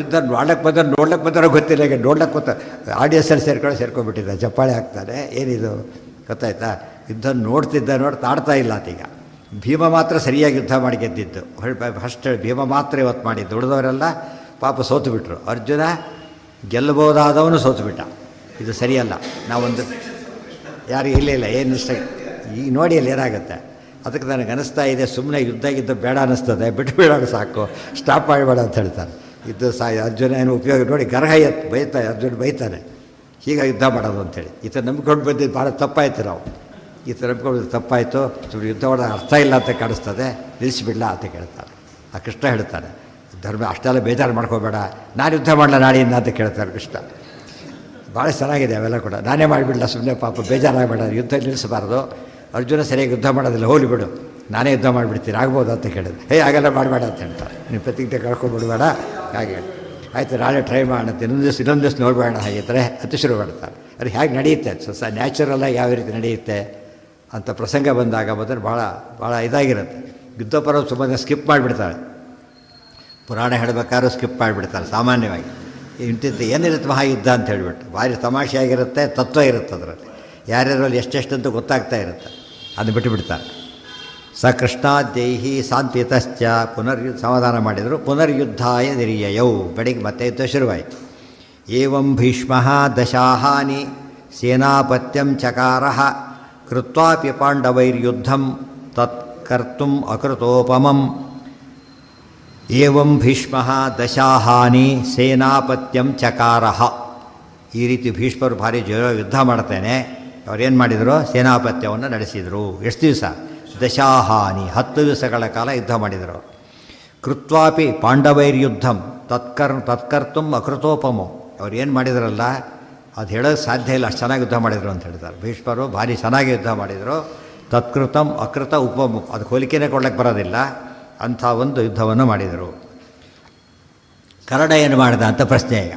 ಯುದ್ಧ ನೋಡ್ಲಕ್ಕೆ ಬಂದಾರೋ ಗೊತ್ತಿಲ್ಲ. ಈಗ ನೋಡ್ಲಕ್ಕೆ ಆಡಿಯನ್ಸಲ್ಲಿ ಸೇರ್ಕೊಂಡ್ಬಿಟ್ಟಿದ್ದ, ಚಪ್ಪಾಳೆ ಹಾಕ್ತಾನೆ. ಏನಿದು ಗೊತ್ತಾಯ್ತಾ? ಯುದ್ಧ ನೋಡ್ತಾ ಆಡ್ತಾ ಇಲ್ಲ ಆತೀಗ. ಭೀಮ ಮಾತ್ರ ಸರಿಯಾಗಿ ಯುದ್ಧ ಮಾಡಿ ಗೆದ್ದಿದ್ದು. ಫಸ್ಟ್ ಭೀಮ ಮಾತ್ರ ಇವತ್ತು ಮಾಡಿದ್ದು. ಉಳಿದವರೆಲ್ಲ ಪಾಪ ಸೋತು ಬಿಟ್ಟರು. ಅರ್ಜುನ ಗೆಲ್ಲಬಹುದಾದವನು ಸೋತು ಬಿಟ್ಟ. ಇದು ಸರಿಯಲ್ಲ. ನಾವೊಂದು ಯಾರು ಇಲ್ಲ ಏನು ಇಷ್ಟ ಈಗ ನೋಡಿ ಅಲ್ಲಿ ಏನಾಗುತ್ತೆ. ಅದಕ್ಕೆ ನನಗೆ ಅನ್ನಿಸ್ತಾ ಇದೆ, ಸುಮ್ಮನೆ ಯುದ್ಧ ಬೇಡ ಅನ್ನಿಸ್ತದೆ, ಬಿಟ್ಟು ಬಿಡೋಣ ಸಾಕು, ಸ್ಟಾಪ್ ಮಾಡಬೇಡ ಅಂತ ಹೇಳ್ತಾರೆ. ಇದು ಅರ್ಜುನ ಏನು ಉಪಯೋಗ ನೋಡಿ. ಗರ್ಹಯತ್ ಅರ್ಜುನ ಬೈತಾನೆ, ಹೀಗೆ ಯುದ್ಧ ಮಾಡೋದು ಅಂಥೇಳಿ. ಈ ಥರ ನಂಬ್ಕೊಂಡು ಬಂದಿದ್ದು ಭಾಳ ತಪ್ಪಾಯ್ತು. ನಾವು ಈ ಥರ ನಂಬ್ಕೊಂಡು ತಪ್ಪಾಯಿತು, ಸುಮ್ಮನೆ ಯುದ್ಧ ಮಾಡೋದು ಅರ್ಥ ಇಲ್ಲ ಅಂತ ಕಾಣಿಸ್ತದೆ, ನಿಲ್ಲಿಸಿಬಿಡಲ ಅಂತ ಕೇಳ್ತಾರೆ. ಆ ಕೃಷ್ಣ ಹೇಳ್ತಾನೆ, ಧರ್ಮ ಅಷ್ಟೆಲ್ಲ ಬೇಜಾರು ಮಾಡ್ಕೋಬೇಡ, ನಾನು ಯುದ್ಧ ಮಾಡಲ ನಾಳೆಯಿಂದ ಅಂತ ಕೇಳ್ತಾರೆ ಕೃಷ್ಣ. ಭಾಳ ಚೆನ್ನಾಗಿದೆ ಅವೆಲ್ಲ ಕೂಡ. ನಾನೇ ಮಾಡಿಬಿಡಲ, ಸುಮ್ಮನೆ ಪಾಪ ಬೇಜಾರಾಗಬೇಡ, ಯುದ್ಧ ನಿಲ್ಲಿಸಬಾರ್ದು. ಅರ್ಜುನ ಸರಿಯಾಗಿ ಯುದ್ಧ ಮಾಡೋದಿಲ್ಲ, ಹೋಲಿ ಬಿಡು, ನಾನೇ ಯುದ್ಧ ಮಾಡಿಬಿಡ್ತೀನಿ, ಆಗ್ಬೋದು ಅಂತ ಕೇಳಿದ್ರೆ. ಹಾಗೆಲ್ಲ ಮಾಡಬೇಡ ಅಂತ ಹೇಳ್ತಾರೆ. ನೀವು ಪ್ರತಿಜ್ಞೆ ಕಳ್ಕೊಂಡ್ಬಿಡ್ಬೇಡ. ಹಾಗೆ ಆಯಿತು, ನಾಳೆ ಟ್ರೈ ಮಾಡೋಣ, ಇನ್ನೊಂದು ದಿವಸ ನೋಡಬೇಡ ಹಾಗಿದ್ದರೆ ಅಂತ ಶುರು ಮಾಡ್ತಾರೆ. ಅದು ಹೇಗೆ ನಡೆಯುತ್ತೆ, ನ್ಯಾಚುರಲಾಗಿ ಯಾವ ರೀತಿ ನಡೆಯುತ್ತೆ ಅಂತ ಪ್ರಸಂಗ ಬಂದಾಗ ಮೊದಲು ಭಾಳ ಇದಾಗಿರುತ್ತೆ. ಯುದ್ಧ ಪರ್ವ ಸುಮ್ಮನೆ ಸ್ಕಿಪ್ ಮಾಡಿಬಿಡ್ತಾರೆ. ಪುರಾಣ ಹೇಳಬೇಕಾದ್ರೂ ಸ್ಕಿಪ್ ಮಾಡಿಬಿಡ್ತಾರೆ ಸಾಮಾನ್ಯವಾಗಿ. ಇಂತಿಂತ ಏನಿರುತ್ತೆ ಮಹಾಯುದ್ಧ ಅಂತ ಹೇಳಿಬಿಟ್ಟು ಭಾರಿ ತಮಾಷೆಯಾಗಿರುತ್ತೆ, ತತ್ವ ಇರುತ್ತೆ ಅದರಲ್ಲಿ. ಯಾರ್ಯಾರಲ್ಲಿ ಎಷ್ಟೆಷ್ಟಂತೂ ಗೊತ್ತಾಗ್ತಾ ಇರುತ್ತೆ, ಅದು ಬಿಟ್ಟುಬಿಡ್ತಾರೆ. ಸ ಕೃಷ್ಣಾದ್ಯೈಹಿ ಸಾಂತ್ವಿತಶ್ಚ ಸಮಾಧಾನ ಮಾಡಿದರು. ಪುನರ್ಯುದ್ಧಾಯ ನಿರ್ಯಯೌ. ಬೆಳಿಗ್ಗೆ ಮತ್ತೆ ಯುದ್ಧ ಶುರುವಾಯಿತು. ಏವಂ ಭೀಷ್ಮ ದಶಾಹಾನಿ ಸೇನಾಪತ್ಯಂ ಚಕಾರ ಕೃತ್ವಾಪಿ ಪಾಂಡವೈರ್ಯುದ್ಧಂ ತತ್ಕರ್ತುಂ ಅಕೃತೋಪಮಂ ಏವಂ ಭೀಷ್ಮ ದಶಾಹಾನಿ ಸೇನಾಪತ್ಯಂ ಚಕಾರ. ಈ ರೀತಿ ಭೀಷ್ಮರು ಭಾರಿ ಯುದ್ಧ ಮಾಡ್ತೇನೆ. ಅವ್ರೇನು ಮಾಡಿದರು? ಸೇನಾಪತ್ಯವನ್ನು ನಡೆಸಿದರು. ಎಷ್ಟು ದಿವಸ? ದಶಾಹಾನಿ, 10 ದಿವಸಗಳ ಕಾಲ ಯುದ್ಧ ಮಾಡಿದರು. ಕೃತ್ವಾಪಿ ಪಾಂಡವೈರ್ಯುದ್ಧಂ ತತ್ಕರ್ತುಂ ಅಕೃತೋಪಮೋ. ಅವ್ರು ಏನು ಮಾಡಿದ್ರಲ್ಲ ಅದು ಹೇಳೋಕ್ಕೆ ಸಾಧ್ಯ ಇಲ್ಲ, ಅಷ್ಟು ಚೆನ್ನಾಗಿ ಯುದ್ಧ ಮಾಡಿದರು ಅಂತ ಹೇಳ್ತಾರೆ. ಭೀಷ್ಮರು ಭಾರಿ ಚೆನ್ನಾಗಿ ಯುದ್ಧ ಮಾಡಿದರು. ತತ್ಕೃತಂ ಅಕೃತ ಉಪಮು, ಅದು ಹೋಲಿಕೆನೇ ಕೊಡ್ಲಿಕ್ಕೆ ಬರೋದಿಲ್ಲ, ಅಂಥ ಒಂದು ಯುದ್ಧವನ್ನು ಮಾಡಿದರು. ಕರ್ಣ ಏನು ಮಾಡಿದ ಅಂತ ಪ್ರಶ್ನೆ ಈಗ.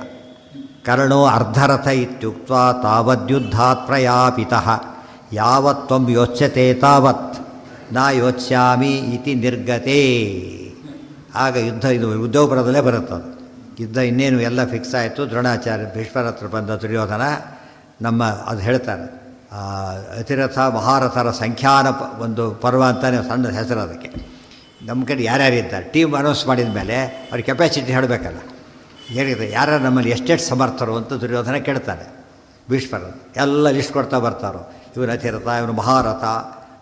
ಕರ್ಣೋ ಅರ್ಧರಥ ಇತ್ಯುಕ್ತ ತಾವದ್ಯುದ್ಧಾತ್ ಪ್ರಯಾಪಿತಃ ಯಾವತ್ ತ್ವಂ ಯೋಚ್ಯತೆ ತಾವತ್ ನಾ ಯೋಚ್ಯಾಮಿ ಇತಿ ನಿರ್ಗತೆ. ಆಗ ಯುದ್ಧ, ಇದು ಉದ್ಯೋಗಪುರದಲ್ಲೇ ಬರುತ್ತದು. ಯುದ್ಧ ಇನ್ನೇನು ಎಲ್ಲ ಫಿಕ್ಸ್ ಆಯಿತು. ದ್ರೋಣಾಚಾರ್ಯ ಭೀಷ್ಮರ ಹತ್ರ ಬಂದ ದುರ್ಯೋಧನ ನಮ್ಮ ಅದು ಹೇಳ್ತಾರೆ, ಅತಿರಥ ಮಹಾರಥರ ಸಂಖ್ಯಾನ ಒಂದು ಪರ್ವ ಅಂತಲೇ ಸಣ್ಣ ಹೆಸರು ಅದಕ್ಕೆ. ನಮ್ಮ ಕಡೆ ಯಾರ್ಯಾರು ಇದ್ದಾರೆ ಟೀಮ್ ಅನೌನ್ಸ್ ಮಾಡಿದ ಮೇಲೆ ಅವ್ರ ಕೆಪಾಸಿಟಿ ಹೇಳಬೇಕಲ್ಲ, ಏನಿದೆ ಯಾರು ನಮ್ಮಲ್ಲಿ ಎಷ್ಟೆಷ್ಟು ಸಮರ್ಥರು ಅಂತ ದುರ್ಯೋಧನ ಕೇಳ್ತಾನೆ. ಭೀಷ್ಮರು ಎಲ್ಲ ಲಿಸ್ಟ್ ಕೊಡ್ತಾ ಬರ್ತಾರೋ, ಇವನು ಅತಿರಥ, ಇವನು ಮಹಾರಥ,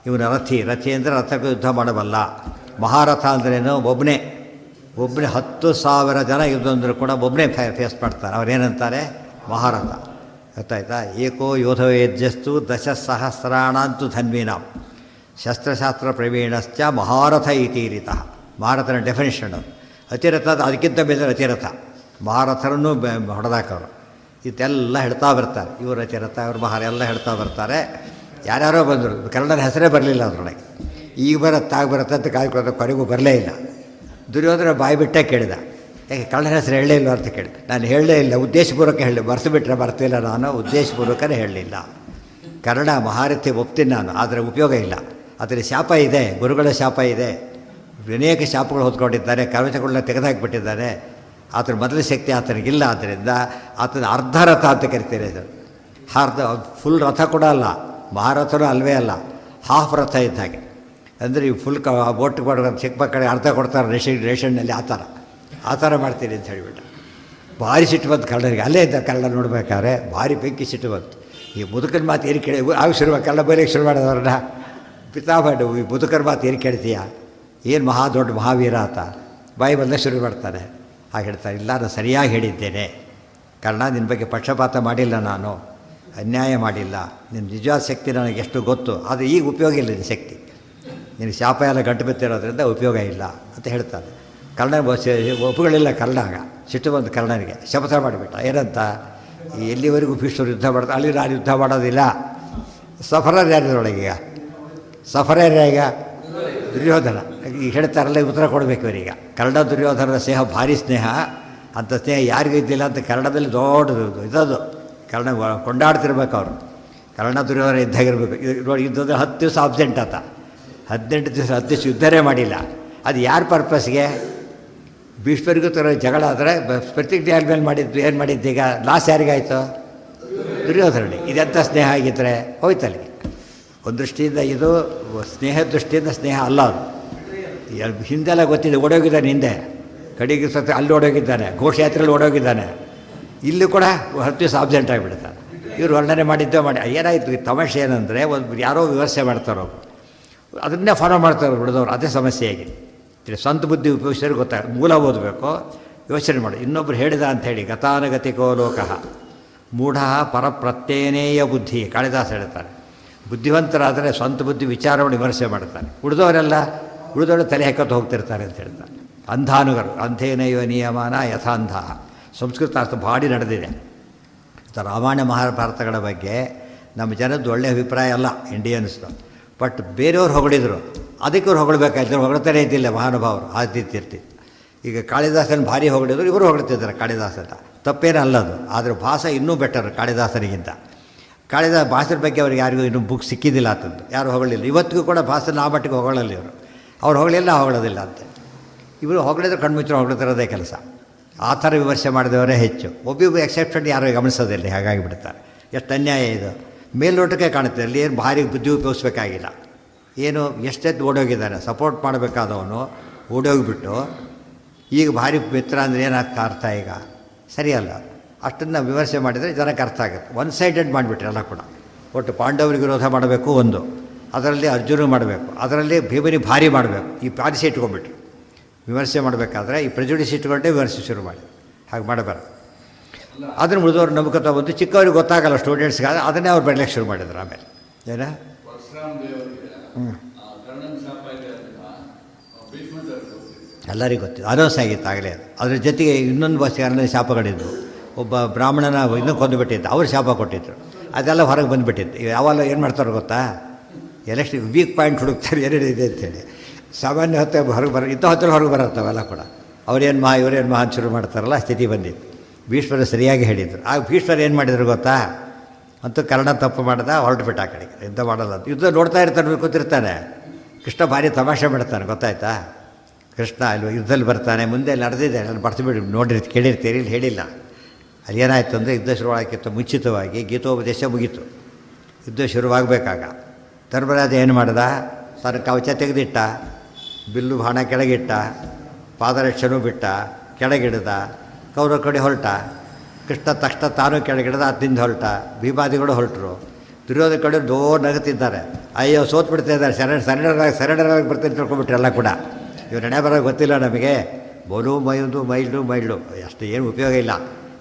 ಇವನು ರಥಿ ಅಂದರೆ ರಥಕ್ಕೆ ಯುದ್ಧ ಮಾಡಬಲ್ಲ. ಮಹಾರಥ ಅಂದ್ರೇನು? ಒಬ್ಬನೇ 10,000 ಜನ ಯುದ್ಧ ಅಂದರೂ ಕೂಡ ಒಬ್ಬನೇ ಫೇಸ್ ಮಾಡ್ತಾರೆ. ಅವ್ರೇನಂತಾರೆ? ಮಹಾರಥ. ಗೊತ್ತಾಯ್ತಾ? ಏಕೋ ಯೋಧವೇಜ್ಯಸ್ತು ದಶಸಹಸ್ರಾಣಂತು ಧನ್ವೀನಾಂ ಶಸ್ತ್ರಶಾಸ್ತ್ರ ಪ್ರವೀಣಶ್ಚ ಮಹಾರಥ ಇತೀರಿತಃ. ಮಹಾರಥನ ಡೆಫಿನೇಷನ್ ಅದು. ಅತಿರಥ ಅದಕ್ಕಿಂತ ಬೇರೆ ಅತಿರಥ. ಮಹಾರಥರನ್ನು ಹೊಡೆದಾಕವರು ಇದೆಲ್ಲ ಹೇಳ್ತಾ ಬರ್ತಾರೆ. ಇವರು ಅತಿರಥ, ಇವರು ಮಹಾರ ಎಲ್ಲ ಹೇಳ್ತಾ ಬರ್ತಾರೆ. ಯಾರ್ಯಾರೋ ಬಂದರು, ಕನ್ನಡನ ಹೆಸರೇ ಬರಲಿಲ್ಲ ಅದರೊಳಗೆ. ಈಗ ಬರುತ್ತೆ ಅಂತ ಕಾಯ್ಕೊಳ್ಳೋದು, ಕೊನೆಗೂ ಬರಲೇ ಇಲ್ಲ. ದುರ್ಯೋಧನ ಬಾಯಿ ಬಿಟ್ಟೇ ಕೇಳಿದ, ಯಾಕೆ ಕಳ್ಳನ ಹೆಸರು ಹೇಳಲೇ ಇಲ್ಲ ಅಂತ ಕೇಳಿದೆ. ನಾನು ಹೇಳಲೇ ಇಲ್ಲ, ಉದ್ದೇಶಪೂರ್ವಕ ಹೇಳಿ, ಬರ್ಸಿಬಿಟ್ರೆ ಬರ್ತಿಲ್ಲ, ನಾನು ಉದ್ದೇಶಪೂರ್ವಕನೇ ಹೇಳಲಿಲ್ಲ. ಕನ್ನಡ ಮಹಾರಥಿ ಒಪ್ತೀನಿ ನಾನು, ಆದರೆ ಉಪಯೋಗ ಇಲ್ಲ. ಅದರಲ್ಲಿ ಶಾಪ ಇದೆ, ಗುರುಗಳ ಶಾಪ ಇದೆ. ಅನೇಕ ಶಾಪಗಳು ಹೊತ್ಕೊಂಡಿದ್ದಾರೆ, ಕವಚಗಳನ್ನ ತೆಗೆದುಹಾಕಿಬಿಟ್ಟಿದ್ದಾರೆ. ಆತನ ಮೊದಲ ಶಕ್ತಿ ಆತನಿಗಿಲ್ಲ. ಆದ್ದರಿಂದ ಆತನ ಅರ್ಧ ರಥ ಅಂತ ಕರಿತೀರಿ. ಇದು ಫುಲ್ ರಥ ಕೂಡ ಅಲ್ಲ, ಮಹಾರಥನೂ ಅಲ್ವೇ ಅಲ್ಲ, ಹಾಫ್ ರಥ ಇದ್ದ ಹಾಗೆ. ಅಂದರೆ ಈ ಫುಲ್ ಬೋಟ್ ಕೊಡೋ ಚಿಕ್ಕ ಮಕ್ಕಳಿಗೆ ಅರ್ಧ ಕೊಡ್ತಾರೆ ರೇಷನ್ನಲ್ಲಿ, ಆ ಥರ ಮಾಡ್ತೀನಿ ಅಂತ ಹೇಳಿಬಿಟ್ಟು ಭಾರಿ ಸಿಟ್ಟು ಬಂತು ಕಳ್ಳರಿಗೆ. ಅಲ್ಲೇ ಇದ್ದ ಕಳ್ಳ ನೋಡ್ಬೇಕಾದ್ರೆ ಭಾರಿ ಬೆಂಕಿ ಸಿಟ್ಟು ಬಂತು. ಈ ಮುದುಕನ ಮಾತು ಏನು ಕೇಳಿ ಆಗ ಶುರು ಕಳ್ಳ ಬೈಲಿಕ್ಕೆ ಶುರು ಮಾಡೋದವ್ರನ್ನ, ಪಿತಾಮಹಡು ಈ ಮುದುಕರ ಮಾತು ಏನು ಕೇಳ್ತೀಯ, ಏನು ದೊಡ್ಡ ಮಹಾವೀರ ಆತ, ಬಾಯಿ ಬಂದ ಶುರು ಮಾಡ್ತಾನೆ. ಹಾಗೆ ಹೇಳ್ತಾರೆ, ಇಲ್ಲ ನಾನು ಸರಿಯಾಗಿ ಹೇಳಿದ್ದೇನೆ ಕರ್ಣ, ನಿನ್ನ ಬಗ್ಗೆ ಪಕ್ಷಪಾತ ಮಾಡಿಲ್ಲ, ನಾನು ಅನ್ಯಾಯ ಮಾಡಿಲ್ಲ. ನಿನ್ನ ನಿಜವಾದ ಶಕ್ತಿ ನನಗೆ ಎಷ್ಟು ಗೊತ್ತು, ಅದು ಈಗ ಉಪಯೋಗ ಇಲ್ಲ. ನಿನ್ನ ಶಕ್ತಿ, ನಿನಗೆ ಶಾಪ ಎಲ್ಲ ಗಂಟು ಬಿತ್ತಿರೋದ್ರಿಂದ ಉಪಯೋಗ ಇಲ್ಲ ಅಂತ ಹೇಳ್ತಾನೆ. ಕರ್ಣ ಒಪ್ಪುಗಳಿಲ್ಲ. ಕರ್ಣಾಗ ಸಿಟ್ಟು ಬಂದು ಕರ್ಣನಿಗೆ ಶಪಥ ಮಾಡಿಬಿಟ್ಟ. ಏನಂತ? ಎಲ್ಲಿವರೆಗೂ ಭೀಷ್ಮರು ಯುದ್ಧ ಮಾಡ್ತಾರೆ ಅಲ್ಲಿ ನಾನು ಯುದ್ಧ ಮಾಡೋದಿಲ್ಲ. ಸಫರರ್ ಯಾರಿದ್ರೊಳಗೀಗ? ಸಫರರ್ ಈಗ ದುರ್ಯೋಧನ. ಈಗ ಹೇಳ್ತಾರಲ್ಲ, ಉತ್ತರ ಕೊಡಬೇಕು ಇವರೀಗ. ಕರ್ಣ ದುರ್ಯೋಧನರ ಸ್ನೇಹ ಭಾರಿ ಸ್ನೇಹ. ಅಂಥ ಸ್ನೇಹ ಯಾರಿಗೂ ಇದ್ದಿಲ್ಲ ಅಂತ ಕನ್ನಡದಲ್ಲಿ ದೊಡ್ಡದು ಇದದು. ಕರ್ಣ ಕೊಂಡಾಡ್ತಿರ್ಬೇಕು ಅವರು. ಕರ್ಣ ದುರ್ಯೋಧನ ಇದ್ದಾಗಿರ್ಬೇಕು. ನೋಡಿ, ಯುದ್ಧದಲ್ಲಿ 10 ದಿವಸ ಅಬ್ಸೆಂಟ್ ಆತ. 18 ದಿವಸ 10 ದಿವಸ ಯುದ್ಧನೇ ಮಾಡಿಲ್ಲ. ಅದು ಯಾರ ಪರ್ಪಸ್ಗೆ? ಭೀಷ್ಮರಿಗೂ ತರ ಜಗಳ ಆದರೆ ಪ್ರತಿಜ್ಞೆ ಮೇಲೆ ಮಾಡಿದ್ದು ಏನು ಮಾಡಿದ್ದು? ಈಗ ಲಾಸ್ ಯಾರಿಗಾಯಿತು? ದುರ್ಯೋಧನ. ಇದೆಂಥ ಸ್ನೇಹ ಆಗಿದ್ದರೆ ಹೋಯ್ತಲ್ಲಿಗೆ. ಒಂದು ದೃಷ್ಟಿಯಿಂದ ಇದು ಸ್ನೇಹದ ದೃಷ್ಟಿಯಿಂದ ಸ್ನೇಹ ಅಲ್ಲ ಅದು. ಹಿಂದೆಲ್ಲ ಗೊತ್ತಿದೆ, ಓಡೋಗಿದ್ದಾನೆ ಹಿಂದೆ, ಕಡೆಗೆ ಅಲ್ಲಿ ಓಡೋಗಿದ್ದಾನೆ, ಘೋಷಯಾತ್ರೆಯಲ್ಲಿ ಓಡೋಗಿದ್ದಾನೆ. ಇಲ್ಲಿ ಕೂಡ 10 ದಿವಸ ಅಬ್ಸೆಂಟ್ ಆಗಿಬಿಡ್ತಾನೆ. ಇವರು ವರ್ಣನೆ ಮಾಡಿದ್ದೇ ಮಾಡಿ. ಏನಾಯಿತು ತಮಾಷೆ ಏನಂದರೆ, ಒಂದು ಯಾರೋ ವ್ಯವಸ್ಥೆ ಮಾಡ್ತಾರೋ ಅದನ್ನೇ ಫಾಲೋ ಮಾಡ್ತಾರೆ ಬಿಡಿದವ್ರು. ಅದೇ ಸಮಸ್ಯೆ ಆಗಿದೆ. ಸ್ವಂತ ಬುದ್ಧಿ ಉಪಯೋಗಿಸಿದ್ರೆ ಮೂಲ ಓದಬೇಕು, ಯೋಚನೆ ಮಾಡಿ. ಇನ್ನೊಬ್ಬರು ಹೇಳಿದ ಅಂಥೇಳಿ, ಗತಾನುಗತಿಕೋ ಲೋಕಃ ಮೂಢ ಪರಪ್ರತ್ಯೇನೇಯ ಬುದ್ಧಿ, ಕಾಳಿದಾಸ ಹೇಳ್ತಾರೆ. ಬುದ್ಧಿವಂತರಾದರೆ ಸ್ವಂತ ಬುದ್ಧಿ ವಿಚಾರವನ್ನು ವಿಮರ್ಶೆ ಮಾಡ್ತಾರೆ. ಉಳಿದವರು ತಲೆ ಹಾಕೋದು ಹೋಗ್ತಿರ್ತಾರೆ ಅಂತ ಹೇಳ್ತಾರೆ. ಅಂಧಾನುಗರು ಅಂಧೇನೈವ ನಿಯಮಾನ ಯಥಾಂಧ. ಸಂಸ್ಕೃತ ಅರ್ಥ ಭಾರಿ ನಡೆದಿದೆ. ರಾಮಾಯಣ ಮಹಾಭಾರತಗಳ ಬಗ್ಗೆ ನಮ್ಮ ಜನದ್ದು ಒಳ್ಳೆಯ ಅಭಿಪ್ರಾಯ ಅಲ್ಲ ಇಂಡಿಯನ್ಸ್ದು. ಬಟ್ ಬೇರೆಯವ್ರು ಹೊಗಳಿದ್ರು, ಅದಕ್ಕೆ ಅವ್ರು ಹೊಗಳಬೇಕಾಯ್ತು. ಹೊಗಳ್ತಾನೆ ಇದ್ದಿಲ್ಲ ಮಹಾನುಭಾವರು, ಆದಿತ್ಯರ್ತಿ. ಈಗ ಕಾಳಿದಾಸನ ಭಾರಿ ಹೊಗಳಿದ್ರು, ಇವರು ಹೊಗಳ್ತಿದ್ದಾರೆ ಕಾಳಿದಾಸನ. ತಪ್ಪೇನಲ್ಲದು. ಆದರೆ ಭಾಷೆ ಇನ್ನೂ ಬೆಟರ್ ಕಾಳಿದಾಸನಿಗಿಂತ. ಕಾಳಿದಾಸ ಭಾಷೆಯ ಬಗ್ಗೆ ಅವ್ರಿಗೆ ಯಾರಿಗೂ ಇನ್ನೂ ಬುಕ್ ಸಿಕ್ಕಿದ್ದಿಲ್ಲ ಅಂತಂದು, ಯಾರು ಹೊಗಳಿಲ್ಲ. ಇವತ್ತಿಗೂ ಕೂಡ ಭಾಷೆನ ಆ ಮಟ್ಟಿಗೆ ಹೊಗಳಲ್ಲ ಇವರು. ಅವ್ರು ಹೊಗಳಿಲ್ಲ, ಹೊಗಳೋದಿಲ್ಲ ಅಂತ. ಇವರು ಹೊಗಳಿದ್ರೆ ಕಣ್ಮುಚ್ಚರು ಹೊಗಳ್ತಿರೋದೇ ಕೆಲಸ. ಆ ಥರ ವಿಮರ್ಶೆ ಮಾಡಿದವರೇ ಹೆಚ್ಚು. ಒಬ್ಬೊಬ್ಬರು ಎಕ್ಸೆಪ್ಷನ್ ಯಾರು ಗಮನಿಸೋದಿಲ್ಲ. ಹಾಗಾಗಿ ಬಿಡ್ತಾರೆ. ಎಷ್ಟು ಅನ್ಯಾಯ ಇದು. ಮೇಲ್ನೋಟಕ್ಕೆ ಕಾಣುತ್ತೆ. ಅಲ್ಲಿ ಏನು ಭಾರಿ ಬುದ್ಧಿ ಉಪಯೋಗಿಸ್ಬೇಕಾಗಿಲ್ಲ. ಏನು ಎಷ್ಟೆದ್ದು ಓಡೋಗಿದ್ದಾನೆ, ಸಪೋರ್ಟ್ ಮಾಡಬೇಕಾದವನು ಓಡೋಗಿಬಿಟ್ಟು ಈಗ ಭಾರಿ ಮಿತ್ರ ಅಂದರೆ ಏನಾಗ್ತಾ ಅರ್ಥ? ಈಗ ಸರಿಯಲ್ಲ. ಅಷ್ಟನ್ನು ವಿಮರ್ಶೆ ಮಾಡಿದರೆ ಜನಕ್ಕೆ ಅರ್ಥ ಆಗುತ್ತೆ. ಒನ್ ಸೈಡೆಡ್ ಮಾಡಿಬಿಟ್ರೆ ಎಲ್ಲ ಕೂಡ. ಒಟ್ಟು ಪಾಂಡವರಿಗೆ ವಿರೋಧ ಮಾಡಬೇಕು ಒಂದು, ಅದರಲ್ಲಿ ಅರ್ಜುನ ಮಾಡಬೇಕು, ಅದರಲ್ಲಿ ಭೀಮನಿ ಭಾರಿ ಮಾಡಬೇಕು. ಈ ಪಾಲಿಸಿ ಇಟ್ಕೊಂಡ್ಬಿಟ್ರು. ವಿಮರ್ಶೆ ಮಾಡಬೇಕಾದ್ರೆ ಈ ಪ್ರೆಜುಡಿಸ್ ಇಟ್ಕೊಂಡೇ ವಿಮರ್ಶೆ ಶುರು ಮಾಡಿ. ಹಾಗೆ ಮಾಡಬಾರ್ದು. ಅದನ್ನು ಉಳಿದವ್ರು ನಂಬ್ಕೊತಾ ಬಂದು ಚಿಕ್ಕವ್ರಿಗೆ ಗೊತ್ತಾಗಲ್ಲ ಸ್ಟೂಡೆಂಟ್ಸ್ಗೆ, ಅದನ್ನೇ ಅವ್ರು ಬೆಳಲಿಕ್ಕೆ ಶುರು ಮಾಡಿದ್ರು. ಆಮೇಲೆ ಏನ ಎಲ್ಲರಿಗೂ ಗೊತ್ತಿತ್ತು, ಅನೌನ್ಸ್ ಆಗಿತ್ತು ಆಗಲೇ. ಅದ್ರ ಜೊತೆಗೆ ಇನ್ನೊಂದು ಬಸ್ಸಿಗೆ ಶಾಪಗಳಿದ್ದು. ಒಬ್ಬ ಬ್ರಾಹ್ಮಣನ ಇನ್ನೂ ಕೊಂದುಬಿಟ್ಟಿದ್ದು, ಅವ್ರು ಶಾಪ ಕೊಟ್ಟಿದ್ರು. ಅದೆಲ್ಲ ಹೊರಗೆ ಬಂದುಬಿಟ್ಟಿತ್ತು. ಯಾವಾಗ ಏನು ಮಾಡ್ತಾರೋ ಗೊತ್ತಾ, ಎಲೆಕ್ಷನ್ ವೀಕ್ ಪಾಯಿಂಟ್ ಹುಡುಕ್ತಾರೆ ಏನೇನಿದೆ ಅಂತೇಳಿ. ಸಾಮಾನ್ಯ ಹೊತ್ತೆ ಹೊರಗೆ ಇಂಥ ಹೊತ್ತಲ್ಲಿ ಹೊರಗೆ ಬರುತ್ತವೆಲ್ಲ ಕೂಡ. ಅವ್ರೇನು ಮಹಾ ಇವರೇನು ಮಹಾ ಶುರು ಮಾಡ್ತಾರಲ್ಲ ಸ್ಥಿತಿ ಬಂದಿತ್ತು. ಭೀಷ್ಮರು ಸರಿಯಾಗಿ ಹೇಳಿದರು. ಆಗ ಭೀಷ್ಮರು ಏನು ಮಾಡಿದ್ರು ಗೊತ್ತಾ, ಅಂತೂ ಕರ್ಣ ತಪ್ಪು ಮಾಡ್ದ, ಹೊರಟುಬಿಟ್ಟ ಆ ಕಡೆಗೆ. ಯುದ್ಧ ಮಾಡಲ್ಲ ಅಂತ. ಯುದ್ಧ ನೋಡ್ತಾ ಇರ್ತಾನೆ, ಕೂತಿರ್ತಾನೆ. ಕೃಷ್ಣ ಭಾರಿ ತಮಾಷೆ ಮಾಡ್ತಾನೆ, ಗೊತ್ತಾಯ್ತಾ. ಕೃಷ್ಣ ಅಲ್ಲಿ ಯುದ್ಧದಲ್ಲಿ ಬರ್ತಾನೆ. ಮುಂದೆ ನಡೆದಿದೆ, ನಾನು ಬರ್ತೀಬಿಡಿ, ನೋಡಿರ್ತೀವಿ, ಕೇಳಿರ್ತೀರಿ, ಇಲ್ಲಿ ಹೇಳಿಲ್ಲ. ಅಲ್ಲಿ ಏನಾಯಿತು ಅಂದರೆ ಯುದ್ಧ ಶುರುವಾಗಕ್ಕಿಂತ ಮುಂಚಿತವಾಗಿ ಗೀತೋಪದೇಶ ಮುಗೀತು. ಯುದ್ಧ ಶುರುವಾಗಬೇಕಾಗ ಧರ್ಮರಾಜ ಏನು ಮಾಡ್ದ, ತನ್ನ ಕವಚ ತೆಗೆದಿಟ್ಟ, ಬಿಲ್ಲು ಬಾಣ ಕೆಳಗಿಟ್ಟ, ಪಾದರಕ್ಷೆನೂ ಬಿಟ್ಟ, ಕೆಳಗಿಡ್ದ, ಕೌರವ ಕಡೆ ಹೊರಟ. ಕೃಷ್ಣ ತಕ್ಷಣ ತಾನು ಕೆಳಗಿಡ್ದ, ಹತ್ತಿಂದ ಹೊರಟ. ಭೀಮಾದಿಗಳು ಹೊರಟರು. ದುರ್ಯೋಧನ ಕಡೆ ನಗುತ್ತಿದ್ದಾರೆ. ಅಯ್ಯೋ ಸೋತ್ ಬಿಡ್ತಾ ಇದ್ದಾರೆ, ಸರೆಂಡರಾಗಿ ಬರ್ತೀನಿ ತಿಳ್ಕೊಂಬಿಟ್ರೆ ಎಲ್ಲ ಕೂಡ. ಇವ್ರು ಹಣೆ ಬರೋದು ಗೊತ್ತಿಲ್ಲ ನಮಗೆ. ಬೋಲು ಮೈಲ್ಡು ಅಷ್ಟು ಏನು ಉಪಯೋಗ ಇಲ್ಲ.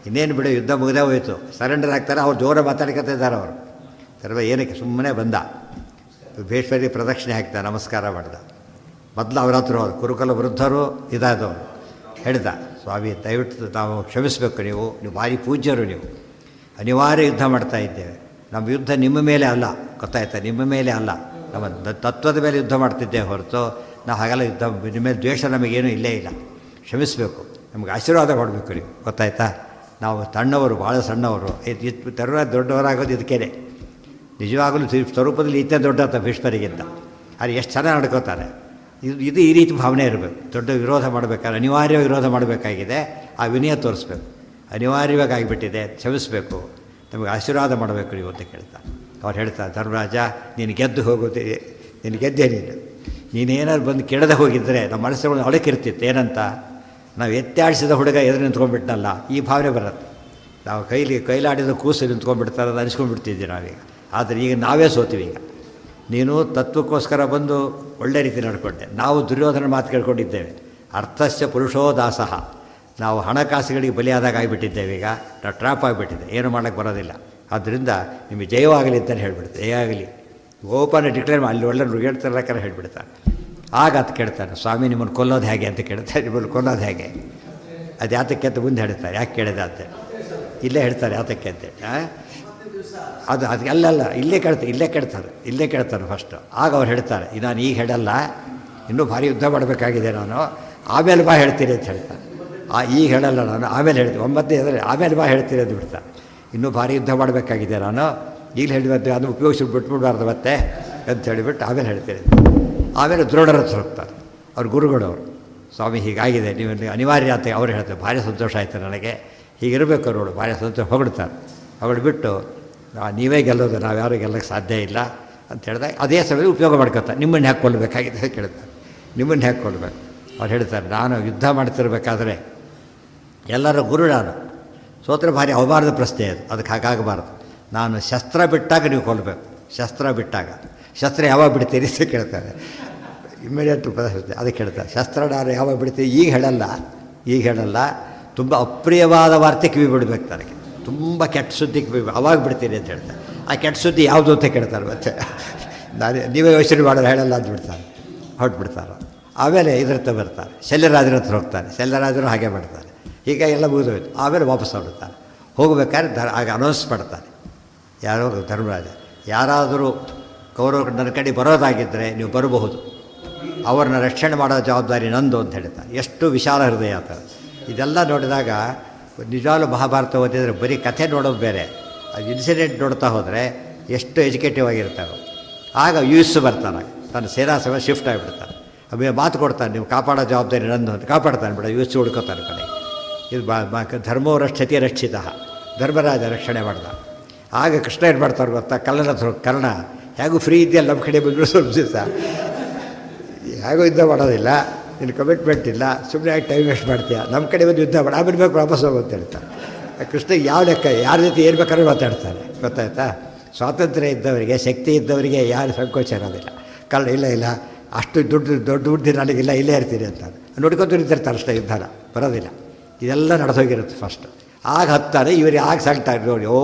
ಇನ್ನೇನು ಬಿಡು, ಯುದ್ಧ ಮುಗಿದೇ ಹೋಯಿತು, ಸರೆಂಡರ್ ಆಗ್ತಾರೆ. ಅವ್ರು ಜೋರ ಮಾತಾಡ್ಕೊತಿದ್ದಾರೆ. ಅವರು ಸರ್ವ ಏನಕ್ಕೆ ಸುಮ್ಮನೆ ಬಂದ. ಭೀಷ್ಮರಿಗೆ ಪ್ರದಕ್ಷಿಣೆ ಹಾಕ್ದ, ನಮಸ್ಕಾರ ಮಾಡ್ದ. ಮೊದಲು ಅವ್ರ ಹತ್ರ ಹೋದ್ರು. ಕುರುಕುಲ ವೃದ್ಧರು ಇದಾದವರು. ಹೇಳ್ದ, ಸ್ವಾಮಿ ದಯವಿಟ್ಟು ನಾವು ಕ್ಷಮಿಸಬೇಕು, ನೀವು ಭಾರಿ ಪೂಜ್ಯರು, ನೀವು ಅನಿವಾರ್ಯ ಯುದ್ಧ ಮಾಡ್ತಾ ಇದ್ದೇವೆ. ನಮ್ಮ ಯುದ್ಧ ನಿಮ್ಮ ಮೇಲೆ ಅಲ್ಲ, ಗೊತ್ತಾಯ್ತಾ, ನಿಮ್ಮ ಮೇಲೆ ಅಲ್ಲ, ನಮ್ಮ ತತ್ವದ ಮೇಲೆ ಯುದ್ಧ ಮಾಡ್ತಿದ್ದೇವೆ ಹೊರತು ನಾವು ಹಾಗೆಲ್ಲ ಯುದ್ಧ, ನಿಮ್ಮ ಮೇಲೆ ದ್ವೇಷ ನಮಗೇನೂ ಇಲ್ಲೇ ಇಲ್ಲ. ಕ್ಷಮಿಸಬೇಕು, ನಮಗೆ ಆಶೀರ್ವಾದ ಕೊಡಬೇಕು ನೀವು, ಗೊತ್ತಾಯ್ತಾ. ನಾವು ಸಣ್ಣವರು, ಭಾಳ ಸಣ್ಣವರು. ತರುಣ ದೊಡ್ಡವರಾಗೋದು ಇದಕ್ಕೇನೆ. ನಿಜವಾಗಲೂ ಸ್ವರೂಪದಲ್ಲಿ ಈತ ದೊಡ್ಡ ಭೀಷ್ಮರಿಗಿಂತ. ಅದು ಎಷ್ಟು ಚೆನ್ನಾಗಿ ನಡ್ಕೋತಾರೆ. ಇದು ಈ ರೀತಿ ಭಾವನೆ ಇರಬೇಕು. ದೊಡ್ಡ ವಿರೋಧ ಮಾಡಬೇಕಾದ್ರೆ ಅನಿವಾರ್ಯ ವಿರೋಧ ಮಾಡಬೇಕಾಗಿದೆ. ಆ ವಿನಯ ತೋರಿಸ್ಬೇಕು. ಅನಿವಾರ್ಯವಾಗಿ ಆಗಿಬಿಟ್ಟಿದೆ, ಕ್ಷಮಿಸಬೇಕು, ನಮಗೆ ಆಶೀರ್ವಾದ ಮಾಡಬೇಕು ನೀವು ಅಂತ ಕೇಳ್ತಾರೆ. ಅವ್ರು ಹೇಳ್ತಾರೆ, ಧರ್ಮರಾಜ ನೀನು ಗೆದ್ದು ಹೋಗೋದೇ, ನೀನು ಗೆದ್ದೆ, ನೀನೇನಾದ್ರು ಬಂದು ಕೆಡದೆ ಹೋಗಿದ್ದರೆ ನಮ್ಮ ಮನಸ್ಸುಗಳು ಅಳಕಿರ್ತಿತ್ತು. ಏನಂತ, ನಾವು ಎತ್ತಾಡಿಸಿದ ಹುಡುಗ ಎದುರು ನಿಂತ್ಕೊಂಡ್ಬಿಟ್ಟನಲ್ಲ, ಈ ಭಾವನೆ ಬರುತ್ತೆ. ನಾವು ಕೈಲಾಡಿದ ಕೂಸು ನಿಂತ್ಕೊಂಡ್ಬಿಡ್ತಾರೆ ಅದು ಅನಿಸ್ಕೊಂಡ್ಬಿಡ್ತಿದ್ವಿ ನಾವೀಗ. ಆದರೆ ಈಗ ನಾವೇ ಸೋತೀವಿ. ಈಗ ನೀನು ತತ್ವಕ್ಕೋಸ್ಕರ ಬಂದು ಒಳ್ಳೆ ರೀತಿ ನಡ್ಕೊಂಡೆ, ನಾವು ದುರ್ಯೋಧನ ಮಾತು ಕೇಳ್ಕೊಂಡಿದ್ದೇವೆ. ಅರ್ಥಸ್ಯ ಪುರುಷೋ ದಾಸಃ. ನಾವು ಹಣಕಾಸುಗಳಿಗೆ ಬಲಿಯಾದಾಗ ಆಗಿಬಿಟ್ಟಿದ್ದೇವೆ. ಈಗ ನಾವು ಟ್ರ್ಯಾಪ್ ಆಗಿಬಿಟ್ಟಿದೆ, ಏನು ಮಾಡೋಕ್ಕೆ ಬರೋದಿಲ್ಲ. ಆದ್ದರಿಂದ ನಿಮಗೆ ಜಯವಾಗಲಿ ಅಂತಲೇ ಹೇಳ್ಬಿಡ್ತೆ. ಜಯವಾಗಲಿ ಓಪನ್ ಡಿಕ್ಲೇರ್ ಅಲ್ಲಿ ಒಳ್ಳೆ ಹೇಳ್ತಾರಲ್ಲ ಹೇಳ್ಬಿಡ್ತಾನೆ. ಆಗ ಅದು ಕೇಳ್ತಾನೆ, ಸ್ವಾಮಿ ನಿಮ್ಮನ್ನು ಕೊಲ್ಲೋದು ಹೇಗೆ ಅಂತ ಕೇಳ್ತಾರೆ. ನಿಮ್ಮನ್ನು ಕೊಲ್ಲೋದು ಹೇಗೆ, ಅದು ಯಾತಕ್ಕೆ ಅಂತ ಮುಂದೆ ಹೇಳ್ತಾರೆ. ಯಾಕೆ ಕೇಳಿದೆ ಅಂತ ಇಲ್ಲೇ ಹೇಳ್ತಾರೆ, ಯಾತಕ್ಕೆ ಅಂತೇಳಿ. ಅದು ಅಲ್ಲಲ್ಲ, ಇಲ್ಲೇ ಕೇಳ್ತಾರೆ ಫಸ್ಟು. ಆಗ ಅವ್ರು ಹೇಳ್ತಾರೆ, ನಾನು ಈಗ ಹೇಳಲ್ಲ, ಇನ್ನೂ ಭಾರಿ ಯುದ್ಧ ಮಾಡಬೇಕಾಗಿದೆ ನಾನು, ಆಮೇಲೆ ಬಾ ಹೇಳ್ತೀನಿ ಅಂತ ಹೇಳ್ತಾರೆ. ಈಗ ಹೇಳಲ್ಲ ನಾನು, ಆಮೇಲೆ ಹೇಳ್ತೀನಿ, 9ನೇ ಆಮೇಲೆ ಬಾ ಹೇಳ್ತೀನಿ ಅಂತ ಬಿಡ್ತಾರೆ. ಇನ್ನೂ ಭಾರಿ ಯುದ್ಧ ಮಾಡಬೇಕಾಗಿದೆ ನಾನು, ಈಗಲೇ ಹೇಳಿಬಂದು ಅದು ಉಪಯೋಗಿಸಿ ಬಿಟ್ಬಿಡ್ಬಾರ್ದು ಮತ್ತೆ ಅಂತ ಹೇಳಿಬಿಟ್ಟು ಆಮೇಲೆ ಹೇಳ್ತೀನಿ. ಆಮೇಲೆ ದ್ರೋಣರ ಹತ್ರ ಹೋಗ್ತಾರೆ, ಅವ್ರ ಗುರುಗಳವರು. ಸ್ವಾಮಿ ಹೀಗಾಗಿದೆ, ನೀವು ಅನಿವಾರ್ಯ ಅಂತ ಅವ್ರು ಹೇಳ್ತಾರೆ. ಭಾರಿ ಸಂತೋಷ ಆಯಿತು ನನಗೆ, ಹೀಗಿರಬೇಕು ನೋಡು, ಭಾರಿ ಸಂತೋಷ. ಹೊಗಡ್ತಾರೆ. ಹೊಗಡ್ಬಿಟ್ಟು ನೀವೇ ಗೆಲ್ಲೋದು, ನಾವು ಯಾರೂ ಗೆಲ್ಲಕ್ಕೆ ಸಾಧ್ಯ ಇಲ್ಲ ಅಂತ ಹೇಳಿದಾಗ ಅದೇ ಸಮಯದಲ್ಲಿ ಉಪಯೋಗ ಮಾಡ್ಕೊತಾರೆ. ನಿಮ್ಮನ್ನು ಹ್ಯಾಕೆ ಕೊಲ್ಲಬೇಕಾಗಿದೆ ಅಂತ ಕೇಳ್ತಾರೆ. ನಿಮ್ಮನ್ನು ಹ್ಯಾಕೆ ಕೊಲ್ಲಬೇಕು? ಅವ್ರು ಹೇಳ್ತಾರೆ, ನಾನು ಯುದ್ಧ ಮಾಡ್ತಿರ್ಬೇಕಾದ್ರೆ ಎಲ್ಲರ ಗುರು ನಾನು, ಸೋತ್ರ ಭಾರಿ ಅವಮಾನದ ಪ್ರಶ್ನೆ ಅದು, ಅದಕ್ಕೆ ಹಾಗಾಗಬಾರ್ದು. ನಾನು ಶಸ್ತ್ರ ಬಿಟ್ಟಾಗ ನೀವು ಕೊಲ್ಲಬೇಕು, ಶಸ್ತ್ರ ಬಿಟ್ಟಾಗ. ಶಸ್ತ್ರ ಯಾವಾಗ ಬಿಡ್ತೀರಿ ಅಂತ ಕೇಳ್ತಾರೆ. ಇಮ್ಮಿಡಿಯೇಟ್ ಪ್ರಶ್ನೆ ಅದಕ್ಕೆ ಹೇಳ್ತಾರೆ, ಶಸ್ತ್ರ ನಾನು ಯಾವಾಗ ಬಿಡ್ತೀವಿ, ಈಗ ಹೇಳಲ್ಲ, ತುಂಬ ಅಪ್ರಿಯವಾದ ವಾರ್ತೆ ಕಿವಿ ಬಿಡಬೇಕು ನನಗೆ, ತುಂಬ ಕೆಟ್ಟ ಸುದ್ದಿ ಕಿವಿ ಅವಾಗ ಬಿಡ್ತೀನಿ ಅಂತ ಹೇಳ್ತಾರೆ. ಆ ಕೆಟ್ಟ ಸುದ್ದಿ ಯಾವುದು ಅಂತ ಕೇಳ್ತಾರೆ. ಮತ್ತೆ ನೀವೇ ಯೋಚನೆ ಮಾಡೋದು ಹೇಳಲ್ಲ ಅಂತ ಬಿಡ್ತಾರೆ, ಹೊರಟ್ಬಿಡ್ತಾರೆ. ಆಮೇಲೆ ಇದ್ರ ಹತ್ರ ಬರ್ತಾರೆ, ಶಲ್ಯರಾಜರ ಹತ್ರ ಹೋಗ್ತಾರೆ. ಶಲ್ಯರಾಜರು ಹಾಗೆ ಮಾಡ್ತಾರೆ. ಹೀಗೆ ಎಲ್ಲ ಮುಗಿದೋಯ್ತು. ಆಮೇಲೆ ವಾಪಸ್ ಹೊರಡ್ತಾರೆ. ಹೋಗ್ಬೇಕಾದ್ರೆ ಆಗ ಅನೌನ್ಸ್ ಮಾಡ್ತಾರೆ, ಯಾರೋ ಧರ್ಮರಾಜ, ಯಾರಾದರೂ ಕೌರವರು ನನ್ನ ಕಡೆ ಬರೋದಾಗಿದ್ದರೆ ನೀವು ಬರಬಹುದು, ಅವ್ರನ್ನ ರಕ್ಷಣೆ ಮಾಡೋ ಜವಾಬ್ದಾರಿ ನಂದು ಅಂತ ಹೇಳ್ತಾರೆ. ಎಷ್ಟು ವಿಶಾಲ ಹೃದಯ ಆ ಥರ. ಇದೆಲ್ಲ ನೋಡಿದಾಗ ನಿಜವಾಗ್ಲೂ ಮಹಾಭಾರತ ಓದಿದರೆ ಬರೀ ಕಥೆ ನೋಡೋದು ಬೇರೆ, ಅದು ಇನ್ಸಿಡೆಂಟ್ ನೋಡ್ತಾ ಹೋದರೆ ಎಷ್ಟು ಎಜುಕೇಟಿವ್ ಆಗಿರ್ತಾವೆ. ಆಗ ಯೂಸ್ ಬರ್ತಾನೆ, ತನ್ನ ಸೇನಾ ಸಭೆ ಶಿಫ್ಟ್ ಆಗಿಬಿಡ್ತಾನೆ. ಆಮೇಲೆ ಮಾತು ಕೊಡ್ತಾನೆ, ನೀವು ಕಾಪಾಡೋ ಜವಾಬ್ದಾರಿ ನಂದು ಅಂತ. ಕಾಪಾಡ್ತಾನೆ ಬಿಡ, ಯೂಸ್ ಹುಡ್ಕೋತಾನೆ ಕಡೆ. ಇದು ಧರ್ಮೋ ರಕ್ಷತೆ ರಕ್ಷಿತ, ಧರ್ಮರಾಜ ರಕ್ಷಣೆ ಮಾಡ್ದ. ಆಗ ಕೃಷ್ಣ ಏನು ಮಾಡ್ತಾರೆ ಗೊತ್ತಾ, ಕರ್ಣ ಹೇಗೂ ಫ್ರೀ ಇದೆಯಲ್ಲ ನಮ್ಮ ಕಡೆ ಬಂದರು ಸ್ವಲ್ಪ ದಿವಸ, ಹೇಗೂ ಯುದ್ಧ ಮಾಡೋದಿಲ್ಲ, ನಿನ್ನ ಕಮಿಟ್ಮೆಂಟ್ ಇಲ್ಲ, ಸುಮ್ಮನೆ ಆಗಿ ಟೈಮ್ ವೇಸ್ಟ್ ಮಾಡ್ತೀಯ, ನಮ್ಮ ಕಡೆ ಬಂದು ಯುದ್ಧ ಮಾಡಿ ಆಮೇಲೆ ಬೇಕು ವಾಪಸ್ ಹೋಗು ಅಂತ ಹೇಳ್ತಾರೆ. ಕೃಷ್ಣ ಯಾವ ಲೆಕ್ಕ ಯಾರ ಜೊತೆ ಏನು ಬೇಕಾದ್ರೂ ಮಾತಾಡ್ತಾರೆ, ಗೊತ್ತಾಯ್ತಾ? ಸ್ವಾತಂತ್ರ್ಯ ಇದ್ದವರಿಗೆ, ಶಕ್ತಿ ಇದ್ದವರಿಗೆ ಯಾರು ಸಂಕೋಚ ಇರೋದಿಲ್ಲ. ಇಲ್ಲ ಅಷ್ಟು ದೊಡ್ಡ ದುಡ್ಡು ನನಗಿಲ್ಲ, ಇಲ್ಲೇ ಇರ್ತೀನಿ ಅಂತ ನೋಡ್ಕೊತ ನಿಂತಿರ್ತಾರೆ ಅಷ್ಟೇ, ಯುದ್ಧನ ಬರೋದಿಲ್ಲ. ಇದೆಲ್ಲ ನಡೆದೋಗಿರುತ್ತೆ ಫಸ್ಟ್. ಆಗ ಹತ್ತಾರೆ, ಇವ್ರಿಗೆ ಆಗ ಸಾಕ್ತಾರೆ ನೋಡಿ, ಓ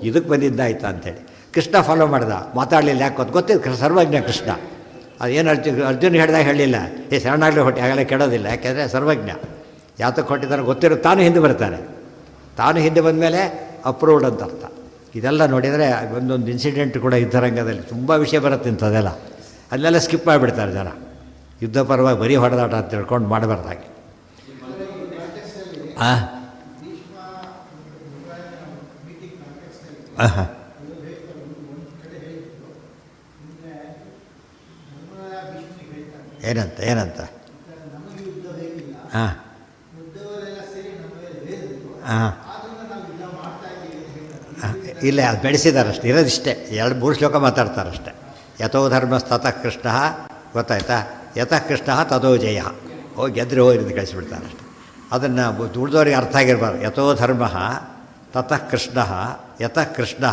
ಇದಕ್ಕೆ ಬಂದಿದ್ದಾಯ್ತಾ ಅಂತೇಳಿ. ಕೃಷ್ಣ ಫಾಲೋ ಮಾಡ್ದ, ಮಾತಾಡಲಿಲ್ಲ. ಯಾಕೆ ಗೊತ್ತಿದ್ದು ಸರ್ವಜ್ಞ ಕೃಷ್ಣ. ಅದೇನು ಅರ್ಜುನ್ ಹೇಳಿದಾಗ ಹೇಳಲಿಲ್ಲ, ಶರಣಾಗಲಿ ಹೊಟ್ಟೆ ಆಗಲೇ ಕೆಡೋದಿಲ್ಲ, ಯಾಕೆಂದರೆ ಸರ್ವಜ್ಞ. ಯಾತಕ್ಕೆ ಹೊಟ್ಟಿದ್ದಾನೆ ಗೊತ್ತಿರೋ, ತಾನು ಹಿಂದೆ ಬರ್ತಾನೆ. ತಾನು ಹಿಂದೆ ಬಂದಮೇಲೆ ಅಪ್ರೂವ್ಡ್ ಅಂತ ಅರ್ಥ. ಇದೆಲ್ಲ ನೋಡಿದರೆ ಒಂದೊಂದು ಇನ್ಸಿಡೆಂಟ್ ಕೂಡ ಯುದ್ಧರಂಗದಲ್ಲಿ ತುಂಬ ವಿಷಯ ಬರುತ್ತೆ ಇಂಥದ್ದೆಲ್ಲ. ಅಲ್ಲೆಲ್ಲ ಸ್ಕಿಪ್ ಮಾಡಿಬಿಡ್ತಾರೆ ಜನ. ಯುದ್ಧ ಪರವಾಗಿ ಬರೀ ಹೊಡೆದಾಟ ಅಂತ ತಿಳ್ಕೊಂಡು ಮಾಡಬಾರ್ದಾಗೆ. ಹಾಂ ಹಾಂ ಏನಂತ ಹಾಂ ಹಾಂ ಇಲ್ಲ, ಅದು ಬೆಳೆಸಿದಾರಷ್ಟೆ, ಇರೋದಿಷ್ಟೇ 2-3 ಶ್ಲೋಕ ಮಾತಾಡ್ತಾರಷ್ಟೆ. ಯಥೋ ಧರ್ಮಸ್ತತಃ ಕೃಷ್ಣ, ಗೊತ್ತಾಯ್ತಾ? ಯತಃ ಕೃಷ್ಣ ತಥೋ ಜಯ. ಹೋಗಿ ಗೆದ್ರೆ ಹೋಗಿ ಕಳಿಸಿಬಿಡ್ತಾರಷ್ಟೆ. ಅದನ್ನು ಉಳಿದವ್ರಿಗೆ ಅರ್ಥ ಆಗಿರ್ಬಾರ್ದು. ಯಥೋ ಧರ್ಮ ತತಃ ಕೃಷ್ಣ, ಯತಃ ಕೃಷ್ಣ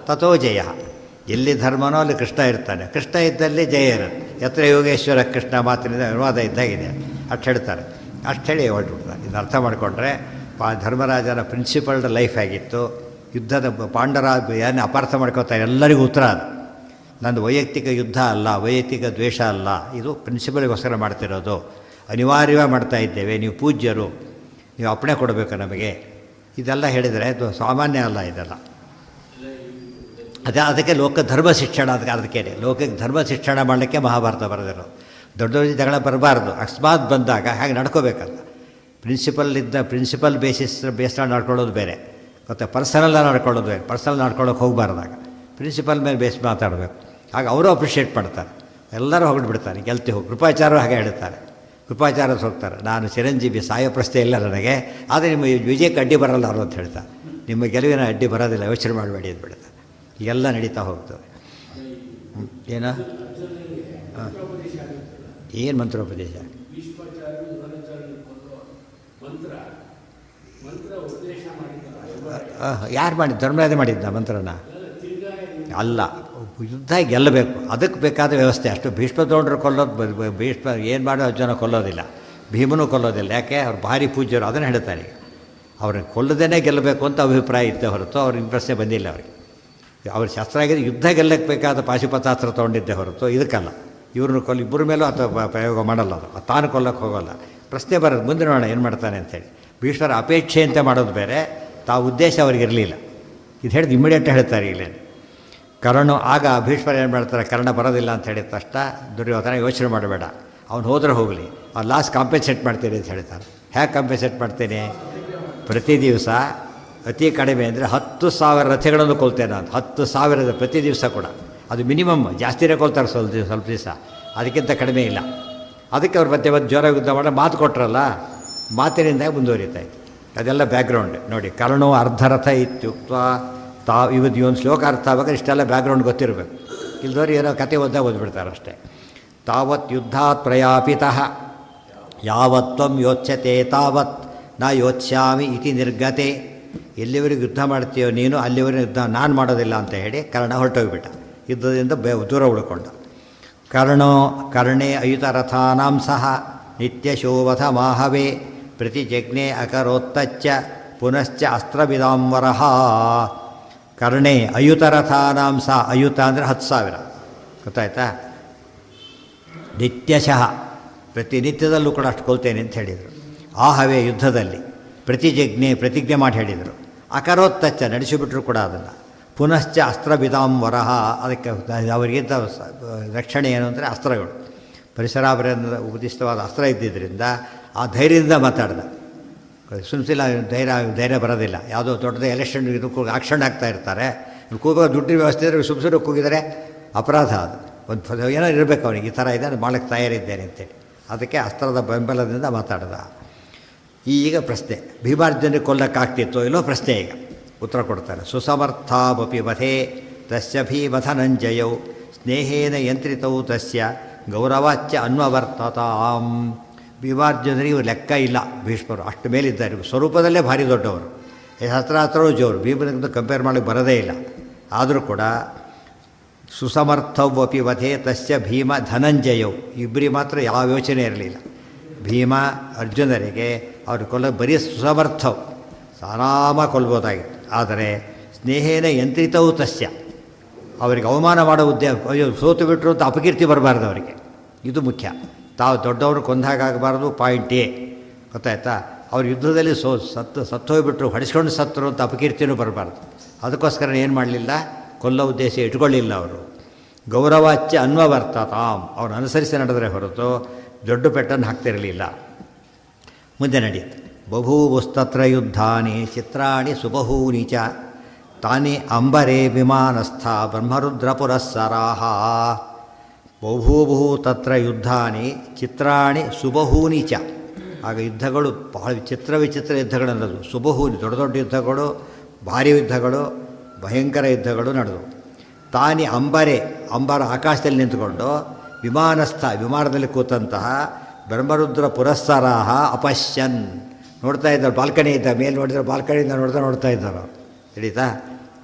ತಥೋ ಜಯ. ಎಲ್ಲಿ ಧರ್ಮನೋ ಅಲ್ಲಿ ಕೃಷ್ಣ ಇರ್ತಾನೆ, ಕೃಷ್ಣ ಇದ್ದಲ್ಲಿ ಜಯ ಇರುತ್ತೆ. ಯತ್ರ ಯೋಗೇಶ್ವರ ಕೃಷ್ಣ ಮಾತಿನಿಂದ ಅನುವಾದ ಇದ್ದಾಗಿದೆ. ಅಷ್ಟು ಹೇಳ್ತಾರೆ, ಅಷ್ಟು ಹೇಳಿ ಹೊರಟುಬಿಡ್ತಾರೆ. ಇದನ್ನು ಅರ್ಥ ಮಾಡಿಕೊಂಡ್ರೆ ಧರ್ಮರಾಜನ ಪ್ರಿನ್ಸಿಪಲ್ಡ್ ಲೈಫ್ ಆಗಿತ್ತು. ಯುದ್ಧದ ಪಾಂಡರಾಜ ಏನು ಅಪಾರ್ಥ ಮಾಡ್ಕೋತಾರೆ, ಎಲ್ಲರಿಗೂ ಉತ್ತರ ಅದು. ನಂದು ವೈಯಕ್ತಿಕ ಯುದ್ಧ ಅಲ್ಲ, ವೈಯಕ್ತಿಕ ದ್ವೇಷ ಅಲ್ಲ, ಇದು ಪ್ರಿನ್ಸಿಪಲ್ಗೋಸ್ಕರ ಮಾಡ್ತಿರೋದು. ಅನಿವಾರ್ಯವಾಗಿ ಮಾಡ್ತಾ ಇದ್ದೇವೆ, ನೀವು ಪೂಜ್ಯರು, ನೀವು ಅಪ್ಪಣೆ ಕೊಡಬೇಕು ನಮಗೆ. ಇದೆಲ್ಲ ಹೇಳಿದರೆ ಇದು ಸಾಮಾನ್ಯ ಅಲ್ಲ. ಇದೆಲ್ಲ ಅದಕ್ಕೆ ಲೋಕ ಧರ್ಮ ಶಿಕ್ಷಣ, ಅದಕ್ಕೆ ಲೋಕಕ್ಕೆ ಧರ್ಮ ಶಿಕ್ಷಣ ಮಾಡಲಿಕ್ಕೆ ಮಹಾಭಾರತ ಬರೆದಿರೋದು. ದೊಡ್ಡ ದೊಡ್ಡ ಜಗಳ ಬರಬಾರ್ದು. ಅಕಸ್ಮಾತ್ ಬಂದಾಗ ಹಾಗೆ ನಡ್ಕೋಬೇಕಲ್ಲ. ಪ್ರಿನ್ಸಿಪಲ್ ಬೇಸ್ಡ್ ನಡ್ಕೊಳ್ಳೋದು ಬೇರೆ, ಮತ್ತು ಪರ್ಸನಲ್ಲ ನಡ್ಕೊಳ್ಳೋದು ಬೇರೆ. ಪರ್ಸನಲ್ ನಡ್ಕೊಳ್ಳೋಕೆ ಹೋಗಬಾರ್ದಾಗ ಪ್ರಿನ್ಸಿಪಲ್ ಮೇಲೆ ಬೇಸ್ ಮಾತಾಡಬೇಕು. ಆಗ ಅವರು ಅಪ್ರಿಷಿಯೇಟ್ ಮಾಡ್ತಾರೆ, ಎಲ್ಲರೂ ಹೊಗಳ್ಬಿಡ್ತಾರೆ, ಗೆಲ್ತಿ ಹೋಗಿ. ಕೃಪಾಚಾರ್ಯರು ಹಾಗೆ ಹೇಳ್ತಾರೆ, ಕೃಪಾಚಾರ್ಯರು ಹೋಗ್ತಾರೆ, ನಾನು ಚಿರಂಜೀವಿ, ಸಾಯೋ ಪ್ರಶ್ನೆ ಇಲ್ಲ ನನಗೆ, ಆದರೆ ನಿಮ್ಮ ವಿಜಯಕ್ಕೆ ಅಡ್ಡಿ ಬರಲ್ಲ ಅವರು ಅಂತ ಹೇಳ್ತಾರೆ. ನಿಮ್ಮ ಗೆಲುವಿನ ಅಡ್ಡಿ ಬರೋದಿಲ್ಲ, ಯೋಚನೆ ಮಾಡಬೇಡಿ ಅಂತ ಬಿಡ್ತಾರೆ. ಎಲ್ಲ ನಡೀತಾ ಹೋಗ್ತವೆ. ಏನೋ ಹಾಂ, ಏನು ಮಂತ್ರೋಪದೇಶ? ಯಾರು ಮಾಡಿದ್ದು? ಧರ್ಮರಾಜ ಮಾಡಿದ್ದ ಮಂತ್ರನ? ಅಲ್ಲ, ಯುದ್ಧ ಗೆಲ್ಲಬೇಕು, ಅದಕ್ಕೆ ಬೇಕಾದ ವ್ಯವಸ್ಥೆ ಅಷ್ಟು. ಭೀಷ್ಮ ತಗೊಂಡ್ರು ಕೊಲ್ಲೋದು, ಭೀಷ್ಮ ಏನು ಮಾಡೋ ಅರ್ಜುನ ಕೊಲ್ಲೋದಿಲ್ಲ, ಭೀಮನೂ ಕೊಲ್ಲೋದಿಲ್ಲ. ಯಾಕೆ? ಅವ್ರು ಭಾರಿ ಪೂಜ್ಯರು, ಅದನ್ನು ಹೇಳ್ತಾರೆ. ಈಗ ಅವ್ರನ್ನ ಕೊಲ್ಲದೇನೆ ಗೆಲ್ಲಬೇಕು ಅಂತ ಅಭಿಪ್ರಾಯ ಇದ್ದೇ ಹೊರತು ಅವ್ರ ಪ್ರಶ್ನೆ ಬಂದಿಲ್ಲ ಅವರಿಗೆ. ಅವ್ರ ಶಾಸ್ತ್ರ ಆಗಿದೆ, ಯುದ್ಧ ಗೆಲ್ಲಕ್ಕೆ ಬೇಕಾದ ಪಾಶುಪತಾಸ್ತ್ರ ತೊಗೊಂಡಿದ್ದೆ ಹೊರತು ಇದಕ್ಕಲ್ಲ. ಇವ್ರನ್ನ ಇಬ್ಬರ ಮೇಲೂ ಅಥವಾ ಪ್ರಯೋಗ ಮಾಡಲ್ಲ, ಅದು ತಾನು ಕೊಲ್ಲಕ್ಕೆ ಹೋಗೋಲ್ಲ. ಪ್ರಶ್ನೆ ಬರೋದು ಮುಂದೆ ನೋಡೋಣ ಏನು ಮಾಡ್ತಾನೆ ಅಂಥೇಳಿ. ಭೀಷ್ಮರ ಅಪೇಕ್ಷೆ ಅಂತ ಮಾಡೋದು ಬೇರೆ, ತಾವು ಉದ್ದೇಶ ಅವ್ರಿಗಿರಲಿಲ್ಲ. ಇದು ಹೇಳಿದ್ದು ಇಮ್ಮಿಡಿಯೇಟ್ ಹೇಳ್ತಾರೆ ಇಲ್ಲೇ. ಕರ್ಣ ಆಗ ಭೀಷ್ಮರು ಏನು ಮಾಡ್ತಾರೆ, ಕರ್ಣ ಬರೋದಿಲ್ಲ ಅಂತ ಹೇಳಿದ ತಕ್ಷಣ ದುರ್ಯೋಧನ ಯೋಚನೆ ಮಾಡಬೇಡ, ಅವ್ನು ಹೋದರೆ ಹೋಗಲಿ, ಅವ್ನು ಲಾಸ್ಟ್ ಕಾಂಪೆನ್ಸೇಟ್ ಮಾಡ್ತೀನಿ ಅಂತ ಹೇಳ್ತಾರೆ. ಹೇಗೆ ಕಾಂಪೆನ್ಸೇಟ್ ಮಾಡ್ತೀನಿ? ಪ್ರತಿ ದಿವಸ ಅತಿ ಕಡಿಮೆ ಅಂದರೆ 10,000 ರಥಗಳನ್ನು ಕೊಲ್ತೇನೆ ಅಂತ. 10,000 ಪ್ರತಿ ದಿವಸ ಕೂಡ, ಅದು ಮಿನಿಮಮ್. ಜಾಸ್ತಿನೇ ಕೊಲ್ತಾರೆ ಸ್ವಲ್ಪ ದಿವಸ, ಅದಕ್ಕಿಂತ ಕಡಿಮೆ ಇಲ್ಲ. ಅದಕ್ಕೆ ಅವ್ರು ಮತ್ತೆ ಜ್ವರ ಯುದ್ಧ ಮಾಡೋ ಮಾತು ಕೊಟ್ಟರಲ್ಲ, ಮಾತಿನಿಂದ ಮುಂದುವರಿತಾಯಿತ್ತು. ಅದೆಲ್ಲ ಬ್ಯಾಕ್ಗ್ರೌಂಡ್ ನೋಡಿ. ಕರ್ಣೋ ಅರ್ಧರಥ ಇತ್ಯುಕ್ತ ಇವತ್ತು ಒಂದು ಶ್ಲೋಕ ಅರ್ಥ ಆಗ್ಬೇಕಾದ್ರೆ ಇಷ್ಟೆಲ್ಲ ಬ್ಯಾಕ್ಗ್ರೌಂಡ್ ಗೊತ್ತಿರಬೇಕು. ಇಲ್ದವ್ರು ಏನೋ ಕತೆ ಓದ್ಬಿಡ್ತಾರೆ ಅಷ್ಟೇ. ತಾವತ್ ಯುದ್ಧಾತ್ ಪ್ರಯಾಪಿತಃ ಯಾವತ್ವಂ ಯೋಚ್ಯತೆ ತಾವತ್ ನಾ ಯೋಚ್ಯಾಮಿ ಇತಿ ನಿರ್ಗತೆ. ಎಲ್ಲಿವರೆಗೆ ಯುದ್ಧ ಮಾಡ್ತೀಯೋ ನೀನು, ಅಲ್ಲಿವರೆಗೆ ಯುದ್ಧ ನಾನು ಮಾಡೋದಿಲ್ಲ ಅಂತ ಹೇಳಿ ಕರ್ಣ ಹೊರಟೋಗ್ಬಿಟ್ಟ. ಯುದ್ಧದಿಂದ ದೂರ ಉಳ್ಕೊಂಡ. ಕರ್ಣೇ ಅಯುತರಥಾನಾಂ ಸಹ ನಿತ್ಯಶೋವಥ ಮಾಹವೇ ಪ್ರತಿಜಜ್ಞೆ ಅಕರೋತ್ತಚ್ಚ ಪುನಶ್ಚ ಅಸ್ತ್ರವಿದಾಂವರಃ. ಕರ್ಣೇ ಅಯುತರಥಾನಾಂ ಸಹ, ಅಯುತ ಅಂದರೆ 10,000, ಗೊತ್ತಾಯ್ತಾ? ನಿತ್ಯಶಃ ಪ್ರತಿನಿತ್ಯದಲ್ಲೂ ಕೂಡ ಅಷ್ಟು ಕೊಲ್ತೇನೆ ಅಂತ ಹೇಳಿದರು. ಆಹವೇ ಯುದ್ಧದಲ್ಲಿ ಪ್ರತಿಜ್ಞೆ ಮಾಡಿ ಹೇಳಿದರು. ಅಕರೋತ್ತಚ್ಚ ನಡೆಸಿಬಿಟ್ರು ಕೂಡ ಅದನ್ನು. ಪುನಶ್ಚ ಅಸ್ತ್ರವಿದಾಂವರಃ, ಅದಕ್ಕೆ ಅವರಿಗಿಂತ ರಕ್ಷಣೆ ಏನು ಅಂದರೆ ಅಸ್ತ್ರಗಳು. ಪರಿಸರಾಭರಣ ಉಪದಿಷ್ಟವಾದ ಅಸ್ತ್ರ ಇದ್ದಿದ್ದರಿಂದ ಆ ಧೈರ್ಯದಿಂದ ಮಾತಾಡ್ದ. ಸುಮ್ಸಿಲ್ಲ ಧೈರ್ಯ ಬರೋದಿಲ್ಲ. ಯಾವುದೋ ದೊಡ್ಡದ ಎಲೆಕ್ಷನ್ ಆಕ್ಷನ್ ಆಗ್ತಾ ಇರ್ತಾರೆ, ಕೂಗುವ ದುಡ್ಡಿನ ವ್ಯವಸ್ಥೆ ಇದ್ದರೆ ಸುಮ್ಸುರು ಕೂಗಿದರೆ ಅಪರಾಧ. ಅದು ಒಂದು ಏನೋ ಇರಬೇಕು ಅವನಿಗೆ, ಈ ಥರ ಇದೆ, ನಾನು ಮಾಡೋಕ್ಕೆ ತಯಾರಿದ್ದೇನೆ ಅಂತೇಳಿ. ಅದಕ್ಕೆ ಅಸ್ತ್ರದ ಬೆಂಬಲದಿಂದ ಮಾತಾಡ್ದ. ಈಗ ಪ್ರಶ್ನೆ, ಭೀಮಾರ್ಜುನಿಗೆ ಕೊಲ್ಲಕ್ಕಾಗ್ತಿತ್ತೋ ಇಲ್ಲೋ ಪ್ರಶ್ನೆ. ಈಗ ಉತ್ತರ ಕೊಡ್ತಾರೆ. ಸುಸಮರ್ಥಾವಪಿ ವಧೆ ತಸ್ಯ ಭೀಮಧನಂಜಯೌ ಸ್ನೇಹೇನ ಯಂತ್ರಿತೌ ತಸ್ಯ ಗೌರವಾಚ್ಯ ಅನ್ವವರ್ತತಾಂ. ಭೀಮಾರ್ಜುನರಿಗೆ ಇವರು ಲೆಕ್ಕ ಇಲ್ಲ. ಭೀಷ್ಮರು ಅಷ್ಟು ಮೇಲಿದ್ದಾರೆ, ಸ್ವರೂಪದಲ್ಲೇ ಭಾರಿ ದೊಡ್ಡವರು. ಶಸ್ತ್ರಾಸ್ತ್ರವೂ ಜೋರು, ಭೀಮನಿಂದ ಕಂಪೇರ್ ಮಾಡೋಕ್ಕೆ ಬರೋದೇ ಇಲ್ಲ. ಆದರೂ ಕೂಡ ಸುಸಮರ್ಥವಪಿ ವಧೆ ತಸ್ಯ ಭೀಮ ಧನಂಜಯವು, ಇಬ್ಬರಿಗೆ ಮಾತ್ರ ಯಾವ ಯೋಚನೆ ಇರಲಿಲ್ಲ. ಭೀಮ ಅರ್ಜುನರಿಗೆ ಅವ್ರ ಕೊಲ್ಲ ಬರೀ ಸುಸಮರ್ಥವು, ಆರಾಮ ಕೊಲ್ಬೋದಾಗಿತ್ತು. ಆದರೆ ಸ್ನೇಹೇನ ಯಂತ್ರಿತವು ತಸ್ಯ, ಅವರಿಗೆ ಅವಮಾನ ಮಾಡೋ ಉದ್ದೇಶ, ಅಯ್ಯೋ ಸೋತು ಬಿಟ್ಟರು ಅಂತ ಅಪಕೀರ್ತಿ ಬರಬಾರ್ದು ಅವರಿಗೆ, ಇದು ಮುಖ್ಯ. ತಾವು ದೊಡ್ಡವರು ಕೊಂದಾಗಬಾರ್ದು, ಪಾಯಿಂಟ್ ಎ, ಗೊತ್ತಾಯ್ತಾ. ಅವ್ರ ಯುದ್ಧದಲ್ಲಿ ಸತ್ತೋಗ್ಬಿಟ್ರು, ಹೊಡಿಸ್ಕೊಂಡು ಸತ್ತರು ಅಂತ ಅಪಕೀರ್ತಿನೂ ಬರಬಾರ್ದು. ಅದಕ್ಕೋಸ್ಕರ ಏನು ಮಾಡಲಿಲ್ಲ, ಕೊಲ್ಲೋ ಉದ್ದೇಶ ಇಟ್ಕೊಳ್ಳಿಲ್ಲ ಅವರು. ಗೌರವಾಚ್ಯ ಅನ್ವವರ್ತತಾಂ, ಅವ್ರು ಅನುಸರಿಸಿ ನಡೆದರೆ ಹೊರತು ದೊಡ್ಡ ಪೆಟ್ಟನ್ನು ಹಾಕ್ತಿರಲಿಲ್ಲ. ಮುಂದೆ ನಡೆಯುತ್ತೆ. ಬಭೂವುಸ್ತತ್ರ ಯುದ್ಧಾನಿ ಚಿತ್ರಾಣಿ ಸುಬಹೂನಿ ಚ ತಾನಿ ಅಂಬರೇ ವಿಮಾನಸ್ಥ ಬ್ರಹ್ಮರುದ್ರ ಪುರಸ್ಸರಾಹ. ಬಭೂವು ತತ್ರ ಯುದ್ಧಾನಿ ಚಿತ್ರಾಣಿ ಸುಬಹೂನಿ ಚ. ಆಗ ಯುದ್ಧಗಳು ಬಹಳ ವಿಚಿತ್ರ ಯುದ್ಧಗಳು ನಡೆದವು. ಸುಬಹೂನಿ, ದೊಡ್ಡ ದೊಡ್ಡ ಯುದ್ಧಗಳು, ಭಾರಿ ಯುದ್ಧಗಳು, ಭಯಂಕರ ಯುದ್ಧಗಳು ನಡೆದವು. ತಾನಿ ಅಂಬರೆ, ಅಂಬರ ಆಕಾಶದಲ್ಲಿ ನಿಂತುಕೊಂಡು, ವಿಮಾನಸ್ಥ, ವಿಮಾನದಲ್ಲಿ ಕೂತಂತಹ ಬ್ರಹ್ಮರುದ್ರ ಪುರಸ್ಸರಾಹ ಅಪಶ್ಯನ್, ನೋಡ್ತಾ ಇದ್ದಾರೆ. ಬಾಲ್ಕನಿ ಇದ್ದ ಮೇಲೆ ನೋಡಿದ್ರೆ ಬಾಲ್ಕನಿಯಿಂದ ನೋಡ್ತಾ ಇದ್ದಾರೆ. ತಿಳಿತಾ,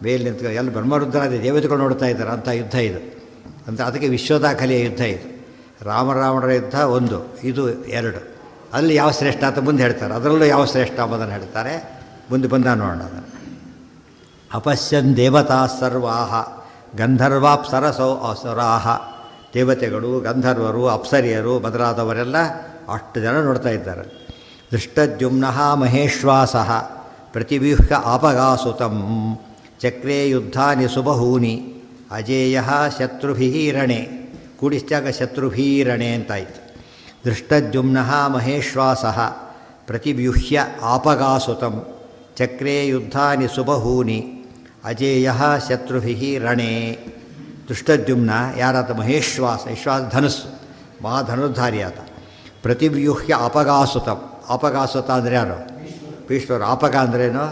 ಮೇಲೆ ನಿಂತ್ಕೊಂಡು ಎಲ್ಲ ಬ್ರಹ್ಮರುದ್ರಾದಿ ದೇವತೆಗಳು ನೋಡ್ತಾ ಇದ್ದಾರೆ. ಅಂಥ ಯುದ್ಧ ಇದು ಅಂತ. ಅದಕ್ಕೆ ವಿಶ್ವದಾಖಲೆಯ ಯುದ್ಧ ಇದು. ರಾಮರಾವಣರ ಯುದ್ಧ ಒಂದು, ಇದು ಎರಡು. ಅಲ್ಲಿ ಯಾವ ಶ್ರೇಷ್ಠ ಅಂತ ಮುಂದೆ ಹೇಳ್ತಾರೆ, ಅದರಲ್ಲೂ ಯಾವ ಶ್ರೇಷ್ಠ ಎಂಬುದನ್ನು ಹೇಳ್ತಾರೆ. ಮುಂದೆ ಬಂದ ನೋಡೋಣ ಅದನ್ನು. ಅಪಶ್ಯನ್ ದೇವತಾ ಸರ್ವಾಹ ಗಂಧರ್ವಾಪ್ಸರಸೋ ಅಸುರಾಹ. ದೇವತೆಗಳು, ಗಂಧರ್ವರು, ಅಪ್ಸರಿಯರು ಮೊದಲಾದವರೆಲ್ಲ ಅಷ್ಟು ಜನ ನೋಡ್ತಾ ಇದ್ದಾರೆ. ದೃಷ್ಟದ್ಯುಮ್ನಃ ಮಹೇಶ್ವಾಸ ಪ್ರತಿವ್ಯೂಹ್ಯ ಆಪಗಾಸುತಂ ಚಕ್ರೇ ಯುದ್ಧಾನಿ ಸುಬಹೂನಿ ಅಜೇಯ ಶತ್ರುಭೀರಣೆ. ಕೂಡಿಸಿದಾಗ ಶತ್ರುಭೀರಣೆ ಅಂತಾಯಿತು. ದೃಷ್ಟದ್ಯುಮ್ನಃ ಮಹೇಶ್ವಾಸ ಪ್ರತಿವ್ಯೂಹ್ಯ ಆಪಗಾಸುತಂ ಚಕ್ರೇ ಯುದ್ಧಾನಿ ಸುಬಹೂನಿ ಅಜೇಯ ಶತ್ರುಭೀರಣೆ. ದೃಷ್ಟದ್ಯುಮ್ನ ಯಾರಾತ? ಮಹೇಶ್ವಾಸ, ವಿಶ್ವಾಸ ಧನುಸ್ಸು, ಮಹಾಧನುರ್ಧಾರಿ ಆತ. ಪ್ರತಿವ್ಯೂಹ್ಯ ಅಪಗಾಸುತಂ. ಅಪಗಾಸುತ ಅಂದರೆ ಯಾರು? ಭೀಷ್ಮರು. ಆಪಗ ಅಂದ್ರೇನು?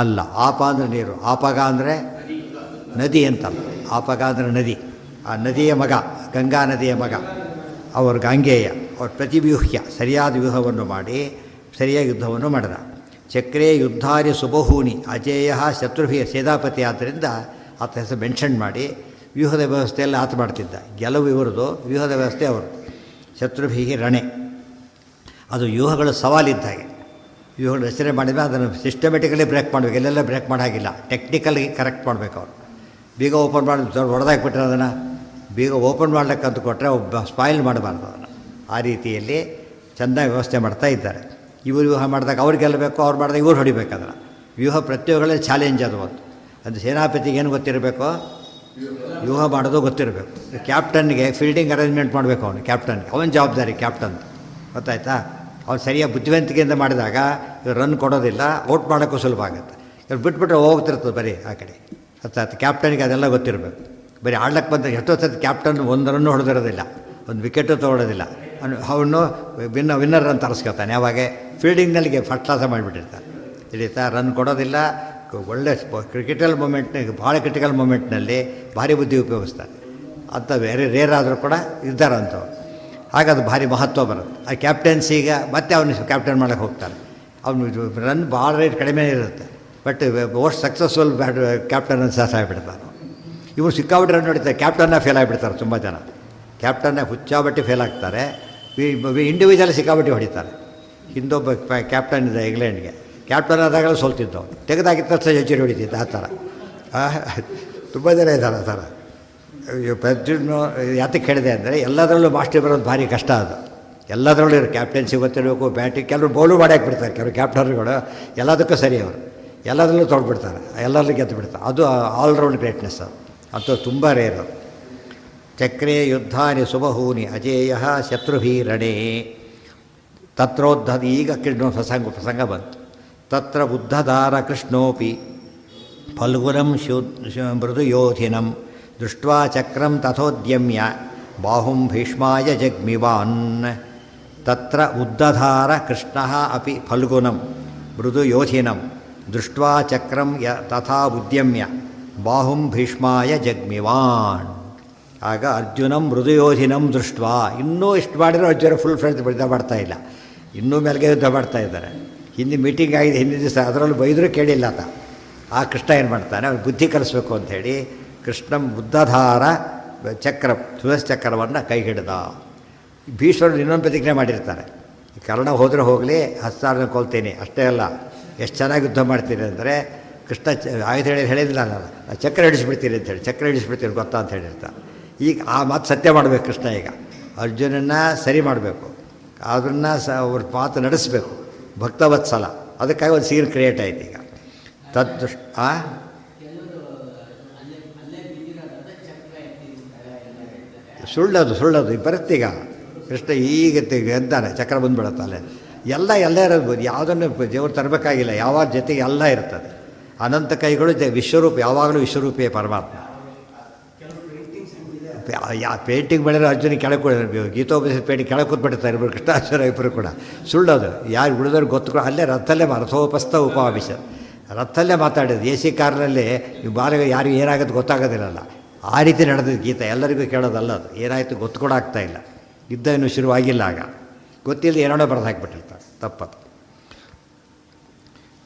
ಅಲ್ಲ, ಆಪ ಅಂದರೆ ನೀರು, ಆಪಗ ಅಂದರೆ ನದಿ ಅಂತಲ್ಲ. ಆಪಗ ಅಂದರೆ ನದಿ. ಆ ನದಿಯ ಮಗ, ಗಂಗಾ ನದಿಯ ಮಗ ಅವರು ಗಾಂಗೇಯ. ಅವರು ಪ್ರತಿವ್ಯೂಹ್ಯ, ಸರಿಯಾದ ವ್ಯೂಹವನ್ನು ಮಾಡಿ ಸರಿಯಾಗಿ ಯುದ್ಧವನ್ನು ಮಾಡಿದ. ಚಕ್ರೇ ಯುದ್ಧಾರಿ ಸುಬಹೂನಿ ಅಜೇಯ ಶತ್ರುಭಿ. ಸೇನಾಪತಿ ಆದ್ದರಿಂದ ಆತ ಹೆಸರು ಮೆನ್ಷನ್ ಮಾಡಿ ವ್ಯೂಹದ ವ್ಯವಸ್ಥೆಯೆಲ್ಲ ಆತ ಮಾಡ್ತಿದ್ದ. ಗೆಲುವು ಇವರದು, ವ್ಯೂಹದ ವ್ಯವಸ್ಥೆ ಅವರು. ಶತ್ರುಭಿ ರಣೆ, ಅದು ವ್ಯೂಹಗಳು ಸವಾಲಿದ್ದಾಗೆ. ವ್ಯೂಹಗಳು ರಚನೆ ಮಾಡಿದರೆ ಅದನ್ನು ಸಿಸ್ಟಮೆಟಿಕಲಿ ಬ್ರೇಕ್ ಮಾಡಬೇಕು. ಎಲ್ಲೆಲ್ಲ ಬ್ರೇಕ್ ಮಾಡೋಂಗಿಲ್ಲ, ಟೆಕ್ನಿಕಲ್ಗೆ ಕರೆಕ್ಟ್ ಮಾಡಬೇಕು ಅವರು. ಬೀಗ ಓಪನ್ ಮಾಡಿ ಹೊಡೆದಾಕ್ಬಿಟ್ರೆ ಅದನ್ನು ಬೀಗ ಓಪನ್ ಮಾಡ್ಲಿಕ್ಕೆ ಅಂತ ಕೊಟ್ಟರೆ ಒಬ್ಬ ಸ್ಪಾಯಿಲ್ ಮಾಡಬಾರ್ದು ಅದನ್ನು. ಆ ರೀತಿಯಲ್ಲಿ ಚೆಂದಾಗಿ ವ್ಯವಸ್ಥೆ ಮಾಡ್ತಾ ಇದ್ದಾರೆ. ಇವರು ವ್ಯೂಹ ಮಾಡಿದಾಗ ಅವ್ರು ಗೆಲ್ಲಬೇಕು, ಅವ್ರು ಮಾಡಿದಾಗ ಇವ್ರು ಹೊಡಿಬೇಕು. ಅದನ್ನು ವ್ಯೂಹ ಪ್ರತಿಯೊಬ್ಬಗಳಲ್ಲಿ ಚಾಲೆಂಜ್ ಅದು ಒಂದು. ಅದು ಸೇನಾಪತಿಗೆ ಏನು ಗೊತ್ತಿರಬೇಕು? ವ್ಯೂಹ ಮಾಡೋದು ಗೊತ್ತಿರಬೇಕು. ಕ್ಯಾಪ್ಟನ್ಗೆ ಫೀಲ್ಡಿಂಗ್ ಅರೇಂಜ್ಮೆಂಟ್ ಮಾಡಬೇಕು. ಅವನು ಕ್ಯಾಪ್ಟನ್ಗೆ, ಅವನ ಜವಾಬ್ದಾರಿ ಕ್ಯಾಪ್ಟನ್, ಗೊತ್ತಾಯ್ತಾ. ಅವ್ನು ಸರಿಯಾಗಿ ಬುದ್ಧಿವಂತಿಕೆಯಿಂದ ಮಾಡಿದಾಗ ಇವ್ರು ರನ್ ಕೊಡೋದಿಲ್ಲ, ಔಟ್ ಮಾಡೋಕ್ಕೂ ಸುಲಭ ಆಗುತ್ತೆ. ಇವ್ರು ಬಿಟ್ಬಿಟ್ರೆ ಹೋಗ್ತಿರ್ತದೆ ಬರೀ ಆ ಕಡೆ. ಅರ್ಥಾತ್ ಕ್ಯಾಪ್ಟನ್ಗೆ ಅದೆಲ್ಲ ಗೊತ್ತಿರಬೇಕು. ಬರೀ ಆಡ್ಲಕ್ಕೆ ಬಂದ ಎಷ್ಟೋ ಸತಿ ಕ್ಯಾಪ್ಟನ್ ಒಂದು ರನ್ನು ಹೊಡೆದಿರೋದಿಲ್ಲ, ಒಂದು ವಿಕೆಟು ತೊಗೊಳೋದಿಲ್ಲ. ಅವನು ವಿನ್ನರ್ ಅಂತ ತರಿಸ್ಕೊತಾನೆ. ಯಾವಾಗ ಫೀಲ್ಡಿಂಗ್ನಲ್ಲಿಗೆ ಫಸ್ಟ್ ಕ್ಲಾಸ ಮಾಡಿಬಿಟ್ಟಿರ್ತಾನೆ. ತಿಳಿತಾ, ರನ್ ಕೊಡೋದಿಲ್ಲ. ಒಳ್ಳೆ ಕ್ರಿಟಿಕಲ್ ಮೂಮೆಂಟ್ನಾಗ, ಭಾಳ ಕ್ರಿಟಿಕಲ್ ಮೂಮೆಂಟ್ನಲ್ಲಿ ಭಾರಿ ಬುದ್ಧಿ ಉಪಯೋಗಿಸ್ತಾರೆ. ಅಂಥ ಬೇರೆ ರೇರ್ ಆದರೂ ಕೂಡ ಇದ್ದಾರಂಥವ್ರು. ಹಾಗದು ಭಾರಿ ಮಹತ್ವ ಬರುತ್ತೆ. ಆ ಕ್ಯಾಪ್ಟನ್ಸಿಗೆ ಮತ್ತೆ ಅವನು ಕ್ಯಾಪ್ಟನ್ ಮಾಡೋಕ್ಕೆ ಹೋಗ್ತಾನೆ. ಅವನು ರನ್ ಭಾಳ ರೇಟ್ ಕಡಿಮೆ ಇರುತ್ತೆ, ಬಟ್ ಮೋಸ್ಟ್ ಸಕ್ಸಸ್ಫುಲ್ ಕ್ಯಾಪ್ಟನ್ ಅಂತ ಆಗಿಬಿಡ್ತಾನೆ. ಇವರು ಸಿಕ್ಕಾಬಿಟ್ಟು ರನ್ ಹೊಡಿತಾರೆ, ಕ್ಯಾಪ್ಟನ್ನ ಫೇಲ್ ಆಗಿಬಿಡ್ತಾರೆ. ತುಂಬ ಜನ ಕ್ಯಾಪ್ಟನ್ನ ಹುಚ್ಚಾಬಟ್ಟಿ ಫೇಲ್ ಆಗ್ತಾರೆ. ಇಂಡಿವಿಜುವಲ್ ಸಿಕ್ಕಾಬಟ್ಟಿ ಹೊಡಿತಾರೆ. ಹಿಂದೊಬ್ಬ ಕ್ಯಾಪ್ಟನ್ ಇದೆ ಇಂಗ್ಲೆಂಡ್ಗೆ, ಕ್ಯಾಪ್ಟನ್ ಆದಾಗಲೂ ಸೋಲ್ತಿದ್ದವು, ತೆಗೆದಾಗಿದ್ದ ತಕ್ಷಣ ಸೆಂಚುರಿ ಹೊಡಿತಿದ್ದ. ಆ ಥರ ತುಂಬ ಜನ ಇದ್ದಾರೆ. ಆ ಥರ ಪ್ರತಿಯೊಂದು ಯಾತಕ್ಕೆ ಹೇಳಿದೆ ಅಂದರೆ, ಎಲ್ಲದರಲ್ಲೂ ಮಾಸ್ಟರ್ ಬರೋದು ಭಾರಿ ಕಷ್ಟ. ಅದು ಎಲ್ಲದರಲ್ಲೂ ಇರೋ ಕ್ಯಾಪ್ಟನ್ಸಿ ಗೊತ್ತಿರಬೇಕು, ಬ್ಯಾಟಿಂಗ್. ಕೆಲವರು ಬೌಲು ಮಾಡಿ ಹಾಕ್ಬಿಡ್ತಾರೆ, ಕೆಲವರು ಕ್ಯಾಪ್ಟನ್ಗಳು ಎಲ್ಲದಕ್ಕೂ ಸರಿ. ಅವರು ಎಲ್ಲದರಲ್ಲೂ ತೊಗೊಳ್ಬಿಡ್ತಾರೆ, ಎಲ್ಲರಲ್ಲೂ ಗೆದ್ದು ಬಿಡ್ತಾರೆ. ಅದು ಆಲ್ರೌಂಡ್ ಗ್ರೇಟ್ನೆಸ್. ಅದು ತುಂಬ ರೇರು. ಚಕ್ರೇ ಯುದ್ಧಾನಿ ಸುಬಹೂನಿ ಅಜೇಯ ಶತ್ರುಭೀರಣೆ ತತ್ರೋದ್ಧ. ಈಗ ಪ್ರಸಂಗ ಬಂತು. ತತ್ರ ಉದ್ಧದಾರ ಕೃಷ್ಣೋಪಿ ಫಲ್ಗುಣಂ ಮೃದುಯೋಧಿನಂ ದೃಷ್ಟ್ವಾ ಚಕ್ರಂ ತಥೋದ್ಯಮ್ಯ ಬಾಹುಂ ಭೀಷ್ಮಾಯ ಜಗ್ಮಿವಾನ್. ತತ್ರ ಉದ್ಧಧಾರ ಕೃಷ್ಣ ಅಪಿ ಫಲ್ಗುಣಂ ಮೃದುಯೋಧಿನಂ ದೃಷ್ಟ್ವಾ ಚಕ್ರಂ ತಥಾ ಉದ್ಯಮ್ಯ ಬಾಹುಂ ಭೀಷ್ಮಾಯ ಜಗ್ಮಿವಾನ್. ಆಗ ಅರ್ಜುನಂ ಮೃದುಯೋಧಿನಂ ದೃಷ್ಟ್ವಾ. ಇನ್ನೂ ಇಷ್ಟು ಮಾಡಿದ್ರೆ ಅರ್ಜುನ ಫುಲ್ ಫ್ರೆಂಡ್ಸ್ ಯುದ್ಧ ಮಾಡ್ತಾ ಇಲ್ಲ, ಇನ್ನೂ ಮೇಲ್ಗೆ ಯುದ್ಧ ಮಾಡ್ತಾ ಇದ್ದಾರೆ. ಹಿಂದೆ ಮೀಟಿಂಗ್ ಆಗಿದೆ ಹಿಂದಿನ ದಿವಸ, ಅದರಲ್ಲೂ ಬೈದರೂ ಕೇಳಿಲ್ಲ ಆತ. ಆ ಕೃಷ್ಣ ಏನು ಮಾಡ್ತಾನೆ, ಅವ್ನು ಬುದ್ಧಿ ಕಲಿಸ್ಬೇಕು ಅಂಥೇಳಿ ಕೃಷ್ಣಂ ಬುದ್ಧಧಾರ ಚಕ್ರ ಸುದರ್ಶನ ಚಕ್ರವನ್ನು ಕೈ ಹಿಡ್ದ. ಭೀಷ್ಮರು ಇನ್ನೊಂದು ಪ್ರತಿಜ್ಞೆ ಮಾಡಿರ್ತಾರೆ, ಕರ್ಣ ಹೋದರೆ ಹೋಗಲಿ 10 ಸಾವಿರ ಕೊಲ್ತೀನಿ, ಅಷ್ಟೇ ಅಲ್ಲ ಎಷ್ಟು ಚೆನ್ನಾಗಿ ಯುದ್ಧ ಮಾಡ್ತೀನಿ ಅಂದರೆ ಕೃಷ್ಣ ಆಯುಧ ಹೇಳಿದಿಲ್ಲ ನಾನು ಚಕ್ರ ಹಿಡಿಸ್ಬಿಡ್ತೀನಿ ಅಂತೇಳಿ, ಚಕ್ರ ಹಿಡಿಸ್ಬಿಡ್ತೀನಿ ಗೊತ್ತಾ ಅಂತ ಹೇಳಿರ್ತಾನೆ. ಈಗ ಆ ಮಾತು ಸತ್ಯ ಮಾಡಬೇಕು ಕೃಷ್ಣ. ಈಗ ಅರ್ಜುನನ್ನು ಸರಿ ಮಾಡಬೇಕು, ಅದನ್ನು ಅವ್ರ ಮಾತು ನಡೆಸಬೇಕು, ಭಕ್ತವತ್ಸಲ. ಅದಕ್ಕಾಗಿ ಒಂದು ಸೀನ್ ಕ್ರಿಯೇಟ್ ಆಯ್ತು. ಈಗ ತದ್ದೃಷ್ಟ ಸುಳ್ಳದು ಬರುತ್ತೀಗ ಕೃಷ್ಣ ಈಗ ಅಂತಾನೆ ಚಕ್ರ ಬಂದುಬಿಡುತ್ತೆ ಅಲ್ಲೇ. ಎಲ್ಲ ಇರೋದು, ಯಾವುದನ್ನು ದೇವರು ತರಬೇಕಾಗಿಲ್ಲ, ಯಾವಾಗ ಜೊತೆಗೆ ಎಲ್ಲ ಇರ್ತದೆ. ಅನಂತ ಕೈಗಳು ವಿಶ್ವರೂಪ, ಯಾವಾಗಲೂ ವಿಶ್ವರೂಪಿಯೇ ಪರಮಾತ್ಮ. ಪೇಂಟಿಂಗ್ ಮಾಡಿದ್ರೆ ಅರ್ಜುನ ಕೆಳಗೆ ಗೀತೋಪದೇಶ ಪೇಂಟಿಂಗ್ ಕೆಳಗೆ ಕೂತ್ಬಿಡ್ತಾರೆ ಇಬ್ಬರು, ಕೃಷ್ಣಾಚಾರ್ಯ ಇಬ್ಬರು ಕೂಡ. ಸುಳ್ಳೋದು, ಯಾರು ಉಳಿದವ್ರಿಗೆ ಗೊತ್ತು. ಅಲ್ಲೇ ರಥೋಪಸ್ಥ ಉಪವಿಶ, ರಥಲ್ಲೇ ಮಾತಾಡಿದ್ದು. ಎ ಸಿ ಕಾರ್ನಲ್ಲಿ ಬಾಲಿಗೆ ಯಾರಿಗೂ ಏನಾಗೋದು ಗೊತ್ತಾಗೋದಿಲ್ಲಲ್ಲ. ಆ ರೀತಿ ನಡೆದಿದ್ದು ಗೀತ, ಎಲ್ಲರಿಗೂ ಕೇಳೋದಲ್ಲ. ಅದು ಏನಾಯಿತು ಗೊತ್ತು ಕೂಡ ಆಗ್ತಾಯಿಲ್ಲ, ಯುದ್ಧ ಇನ್ನೂ ಶುರುವಾಗಿಲ್ಲ. ಆಗ ಗೊತ್ತಿಲ್ಲ, ಏನೋ ಬರೆದು ಹಾಕಿಬಿಟ್ಟಿರ್ತಾರೆ, ತಪ್ಪದು.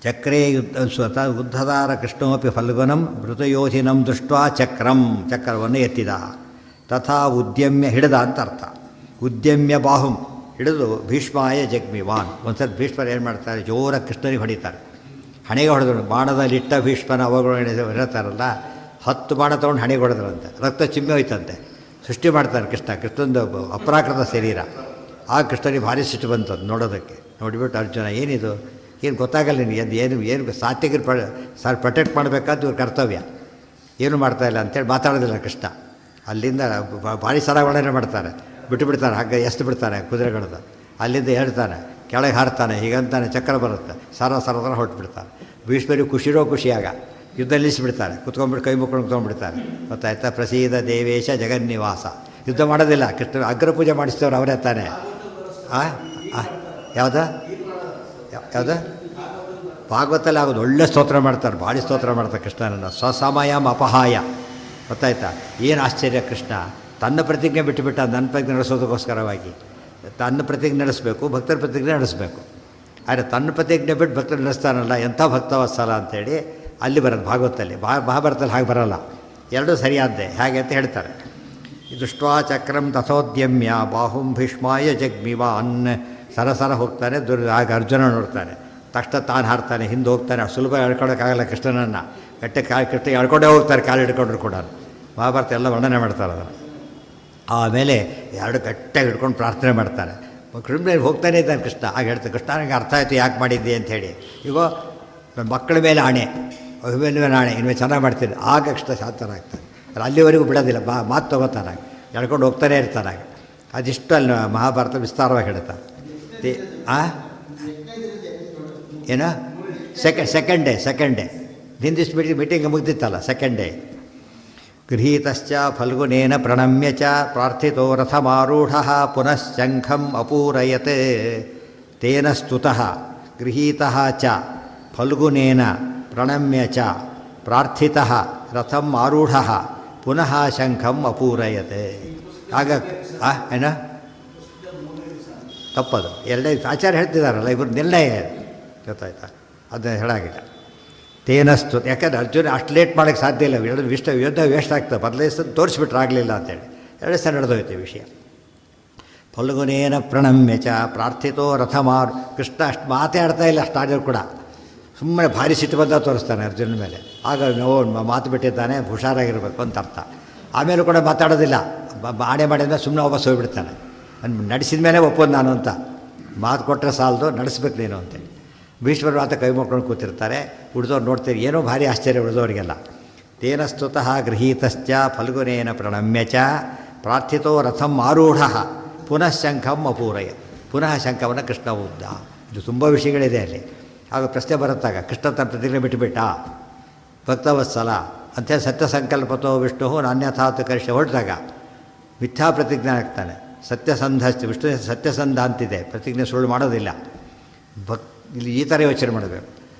ಚಕ್ರೇ ಸ್ವತಃ ಉದ್ಧದಾರ ಕೃಷ್ಣೋಪಿ ಫಲ್ಗುನಂ ಮೃತಯೋಧಿನಂ ದೃಷ್ಟ ಚಕ್ರವನ್ನು ಎತ್ತಿದ. ತಥಾ ಉದ್ಯಮ್ಯ ಹಿಡಿದ ಅಂತ ಅರ್ಥ. ಉದ್ಯಮ್ಯ ಬಾಹುಂ ಹಿಡಿದು ಭೀಷ್ಮಾಯ ಜಗ್ಮಿವಾನ್. ಒಂದ್ಸರಿ ಭೀಷ್ಮರು ಏನು ಮಾಡ್ತಾರೆ, ಜೋರ ಕೃಷ್ಣನಿಗೆ ಹೊಡಿತಾರೆ. ಹಣೆಗೆ ಹೊಡೆದ್ರು, ಬಾಣದಲ್ಲಿಟ್ಟ ಭೀಷ್ಮನ ಅವಗುಣ ಇರ್ತಾರಲ್ಲ, 10 ಬಾಣ ತೊಗೊಂಡು ಹಣೆಗೆ ಹೊಡೆದ್ರಂತೆ, ರಕ್ತ ಚಿಮ್ಮಿ ಹೋಯ್ತಂತೆ. ಸೃಷ್ಟಿ ಮಾಡ್ತಾರೆ ಕೃಷ್ಣಂದು ಅಪರಾಕೃತ ಶರೀರ. ಆ ಕೃಷ್ಣನಿಗೆ ಭಾರಿ ಸಿಟ್ಟು ಬಂತದ್ದು ನೋಡೋದಕ್ಕೆ. ನೋಡಿಬಿಟ್ಟು ಅರ್ಜುನ, ಏನಿದು, ಏನು ಗೊತ್ತಾಗಲ್ಲ ನಿನಗೆ, ಏನು ಸಾತ್ವಿಕರು ಪ್ರೊಟೆಕ್ಟ್ ಮಾಡಬೇಕಾದ ಇವ್ರ ಕರ್ತವ್ಯ, ಏನು ಮಾಡ್ತಾಯಿಲ್ಲ ಅಂತೇಳಿ ಮಾತಾಡೋದಿಲ್ಲ ಕೃಷ್ಣ. ಅಲ್ಲಿಂದ ಭಾರಿ ಸರವಣನೆ ಮಾಡ್ತಾರೆ, ಬಿಟ್ಟುಬಿಡ್ತಾರೆ, ಹಗ್ಗ ಎಸ್ದು ಬಿಡ್ತಾನೆ ಕುದುರೆಗಳದ್ದು. ಅಲ್ಲಿಂದ ಹೇಳ್ತಾನೆ, ಕೆಳಗೆ ಹಾರ್ತಾನೆ, ಹೀಗಂತಾನೆ ಚಕ್ರ ಬರುತ್ತೆ, ಸರ ಹೊರಟುಬಿಡ್ತಾರೆ. ಭೀಷ್ಮರಿಗೆ ಖುಷಿಯಾಗ ಯುದ್ಧ ನಿಲ್ಲಿಸಿಬಿಡ್ತಾರೆ, ಕುತ್ಕೊಂಡ್ಬಿಟ್ಟು ಕೈ ಮುಕ್ಕೊಂಡು ತೊಗೊಂಡ್ಬಿಡ್ತಾರೆ. ಗೊತ್ತಾಯ್ತಾ, ಪ್ರಸೀದ ದೇವೇಶ ಜಗನ್ನಿವಾಸ. ಯುದ್ಧ ಮಾಡೋದಿಲ್ಲ ಕೃಷ್ಣ, ಅಗ್ರ ಪೂಜೆ ಮಾಡಿಸ್ತೇವ್ರು ಅವರೇ ತಾನೆ. ಯಾವುದು ಭಾಗವತಲ್ಲಿ ಆಗೋದು, ಒಳ್ಳೆ ಸ್ತೋತ್ರ ಮಾಡ್ತಾರೆ, ಭಾರಿ ಸ್ತೋತ್ರ ಮಾಡ್ತಾರೆ ಕೃಷ್ಣನನ್ನು. ಸ್ವಸಮಯಂ ಅಪಹಾಯ. ಗೊತ್ತಾಯ್ತಾ, ಏನು ಆಶ್ಚರ್ಯ, ಕೃಷ್ಣ ತನ್ನ ಪ್ರತಿಜ್ಞೆ ಬಿಟ್ಟುಬಿಟ್ಟ, ನನ್ನ ಪ್ರತಿಜ್ಞೆ ನಡೆಸೋದಕ್ಕೋಸ್ಕರವಾಗಿ. ತನ್ನ ಪ್ರತಿಜ್ಞೆ ನಡೆಸಬೇಕು, ಭಕ್ತರ ಪ್ರತಿಜ್ಞೆ ನಡೆಸಬೇಕು. ಆದರೆ ತನ್ನ ಪ್ರತಿಜ್ಞೆ ಬಿಟ್ಟು ಭಕ್ತರು ನಡೆಸ್ತಾನಲ್ಲ, ಎಂಥ ಭಕ್ತವತ್ಸಲ ಅಂಥೇಳಿ ಅಲ್ಲಿ ಬರೋದು ಭಾಗವತಲ್ಲಿ. ಮಹಾಭಾರತದಲ್ಲಿ ಹಾಗೆ ಬರೋಲ್ಲ, ಎರಡೂ ಸರಿಯಾದ್ದೆ. ಹೇಗೆ ಅಂತ ಹೇಳ್ತಾರೆ. ದೃಷ್ಟ್ವಾ ಚಕ್ರಂ ತಥೋದ್ಯಮ್ಯ ಬಾಹುಂ ಭೀಷ್ಮಾಯ ಜಗ್ಮಿವಾನ್. ಸರಸರ ಹೋಗ್ತಾನೆ, ಆಗ ಅರ್ಜುನ ನೋಡ್ತಾನೆ, ತಕ್ಷಣ ತಾನು ಹಾರ್ತಾನೆ, ಹಿಂದೆ ಹೋಗ್ತಾನೆ. ಸುಲಭ ಹೇಳ್ಕೊಳಕ್ಕಾಗಲ್ಲ ಕೃಷ್ಣನನ್ನು, ಕೃಷ್ಣ ಎಳ್ಕೊಂಡೇ ಹೋಗ್ತಾರೆ, ಕಾಲು ಹಿಡ್ಕೊಂಡ್ರು ಕೂಡ. ಮಹಾಭಾರತ ಎಲ್ಲ ವರ್ಣನೆ ಮಾಡ್ತಾರೆ ಅದನ್ನು. ಆಮೇಲೆ ಎರಡು ಗಟ್ಟಿಯಾಗಿ ಹಿಡ್ಕೊಂಡು ಪ್ರಾರ್ಥನೆ ಮಾಡ್ತಾರೆ. ಕೃಷ್ಣ ಹೋಗ್ತಾನೆ ಇದ್ದಾನೆ ಕೃಷ್ಣ. ಆಗ ಹೇಳ್ತಾರೆ, ಕೃಷ್ಣ ನನಗೆ ಅರ್ಥ ಆಯಿತು ಯಾಕೆ ಮಾಡಿದ್ದೆ ಅಂಥೇಳಿ. ಈಗ ನನ್ನ ಮಕ್ಕಳ ಮೇಲೆ ಆಣೆ, ಅಭಿಮನ್ಯುವಿನ ಆಣೆ, ಇನ್ಮೇಲೆ ಚೆನ್ನಾಗಿ ಮಾಡ್ತೀನಿ. ಆಗ ಕೃಷ್ಣ ಶಾಂತನಾಗ್ತಾನೆ. ಅಲ್ಲಿವರೆಗೂ ಬಿಡೋದಿಲ್ಲ, ಮಾತು ತೊಗೋತಾನಾಗ, ಎಳ್ಕೊಂಡು ಹೋಗ್ತಾನೆ ಇರ್ತಾನಾಗ. ಅದಿಷ್ಟು ಅಲ್ಲಿ ಮಹಾಭಾರತ ವಿಸ್ತಾರವಾಗಿ ಹೇಳ್ತಾರೆ. ಏನು ಸೆಕೆಂಡ್ ಡೇ ಹಿಂದಿಷ್ಟು ಮೀಟಿಂಗ್ ಮುಗ್ದಿತ್ತಲ್ಲ, ಸೆಕೆಂಡ್ ಡೇ. ಗೃಹೀತಶ್ಚ ಫಲ್ಗುನೇನ ಪ್ರಣಮ್ಯ ಚ ಪ್ರಾರ್ಥಿತೋ ರಥಮಾರೂಢ ಪುನಶ್ಚಂಖಂ ಅಪೂರಯತೆ. ತೇನ ಸ್ತುತಃ ಗೃಹೀತಃ ಚ ಫಲ್ಗುನೇನ ಪ್ರಣಮ್ಯ ಚ ಪ್ರಾರ್ಥಿತಃ ರಥಂ ಆರೂಢ ಪುನಃ ಶಂಖಂ ಅಪೂರಯತೆ. ಆಗ ಏನು ತಪ್ಪದು, ಎರಡೇ ಆಚಾರ್ಯ ಹೇಳ್ತಿದ್ದಾರಲ್ಲ, ಇವ್ರ ನಿರ್ಣಯ ಗೊತ್ತಾಯ್ತಾ, ಅದನ್ನ ಹೇಳಾಗಿಲ್ಲ. ತೇನಸ್ತು, ಯಾಕಂದರೆ ಅರ್ಜುನ ಅಷ್ಟು ಲೇಟ್ ಮಾಡೋಕ್ಕೆ ಸಾಧ್ಯ ಇಲ್ಲ, ಯುದ್ಧ ವೇಸ್ಟ್ ಆಗ್ತದೆ, ಬದಲಾಯಿಸೋದು ತೋರಿಸ್ಬಿಟ್ರೆ ಆಗಲಿಲ್ಲ ಅಂತೇಳಿ 2 ಸಲ ನಡೆದೋಯ್ತು ವಿಷಯ. ಫಲ್ಗುನೇನ ಪ್ರಣಮ್ಯ ಚ ಪ್ರಾರ್ಥಿತೋ ರಥಮಾರು. ಕೃಷ್ಣ ಅಷ್ಟು ಮಾತಾಡ್ತಾ ಇಲ್ಲ, ಅಷ್ಟು ಆಡಿದ್ರು ಕೂಡ ಸುಮ್ಮನೆ ಭಾರಿ ಸಿಟ್ಟು ಬಂದ ತೋರಿಸ್ತಾನೆ ಅರ್ಜುನ ಮೇಲೆ. ಆಗ ನಾವು ಮಾತು ಬಿಟ್ಟಿದ್ದಾನೆ, ಹುಷಾರಾಗಿರಬೇಕು ಅಂತ ಅರ್ಥ. ಆಮೇಲೂ ಕೂಡ ಮಾತಾಡೋದಿಲ್ಲ, ಆಣೆ ಮಾಡಿದ್ರೆ ಸುಮ್ಮನೆ ವಾಪಸ್ ಹೋಗಿಬಿಡ್ತಾನೆ. ನಡೆಸಿದ ಮೇಲೆ ಒಪ್ಪೋದು ನಾನು ಅಂತ. ಮಾತು ಕೊಟ್ಟರೆ ಸಾಲದು, ನಡೆಸ್ಬೇಕು ನೀನು ಅಂತೇಳಿ. ಭೀಷ್ಮರು ಮಾತ್ರ ಕೈ ಮುಕ್ಕೊಂಡು ಕೂತಿರ್ತಾರೆ. ಉಳಿದವ್ರು ನೋಡ್ತೀರಿ, ಏನೋ ಭಾರಿ ಆಶ್ಚರ್ಯ ಉಳಿದವರಿಗೆಲ್ಲ. ತೇನ ಸ್ತುತಃ ಗೃಹೀತಶ್ಚ ಫಲ್ಗುನೇನ ಪ್ರಣಮ್ಯ ಚ ಪ್ರಾರ್ಥಿತೋ ರಥಂ ಆರೂಢ ಪುನಃ ಶಂಖಂ ಅಪೂರಯ. ಪುನಃ ಶಂಖವನ್ನು ಕೃಷ್ಣ ಉದ್ದ. ಇದು ತುಂಬ ವಿಷಯಗಳಿದೆ ಅಲ್ಲಿ. ಆಗ ಪ್ರಶ್ನೆ ಬರುತ್ತಾಗ, ಕೃಷ್ಣ ತನ್ನ ಪ್ರತಿಜ್ಞೆ ಬಿಟ್ಟುಬಿಟ್ಟ, ಭಕ್ತವತ್ಸಲ ಅಂಥೇಳಿ ಸತ್ಯ ಸಂಕಲ್ಪತೋ ವಿಷ್ಣು ನಾನ್ಯಥಾತ್ ಕರಿಷ್ಠ ಹೊರಟಾಗ ಮಿಥ್ಯಾ ಪ್ರತಿಜ್ಞೆ ಆಗ್ತಾನೆ. ಸತ್ಯಸಂಧ ವಿಷ್ಣು ಸತ್ಯಸಂಧ ಅಂತಿದೆ, ಪ್ರತಿಜ್ಞೆ ಸುಳ್ಳು ಮಾಡೋದಿಲ್ಲ. ಇಲ್ಲಿ ಈ ಥರ ಯೋಚನೆ ಮಾಡಬೇಕು.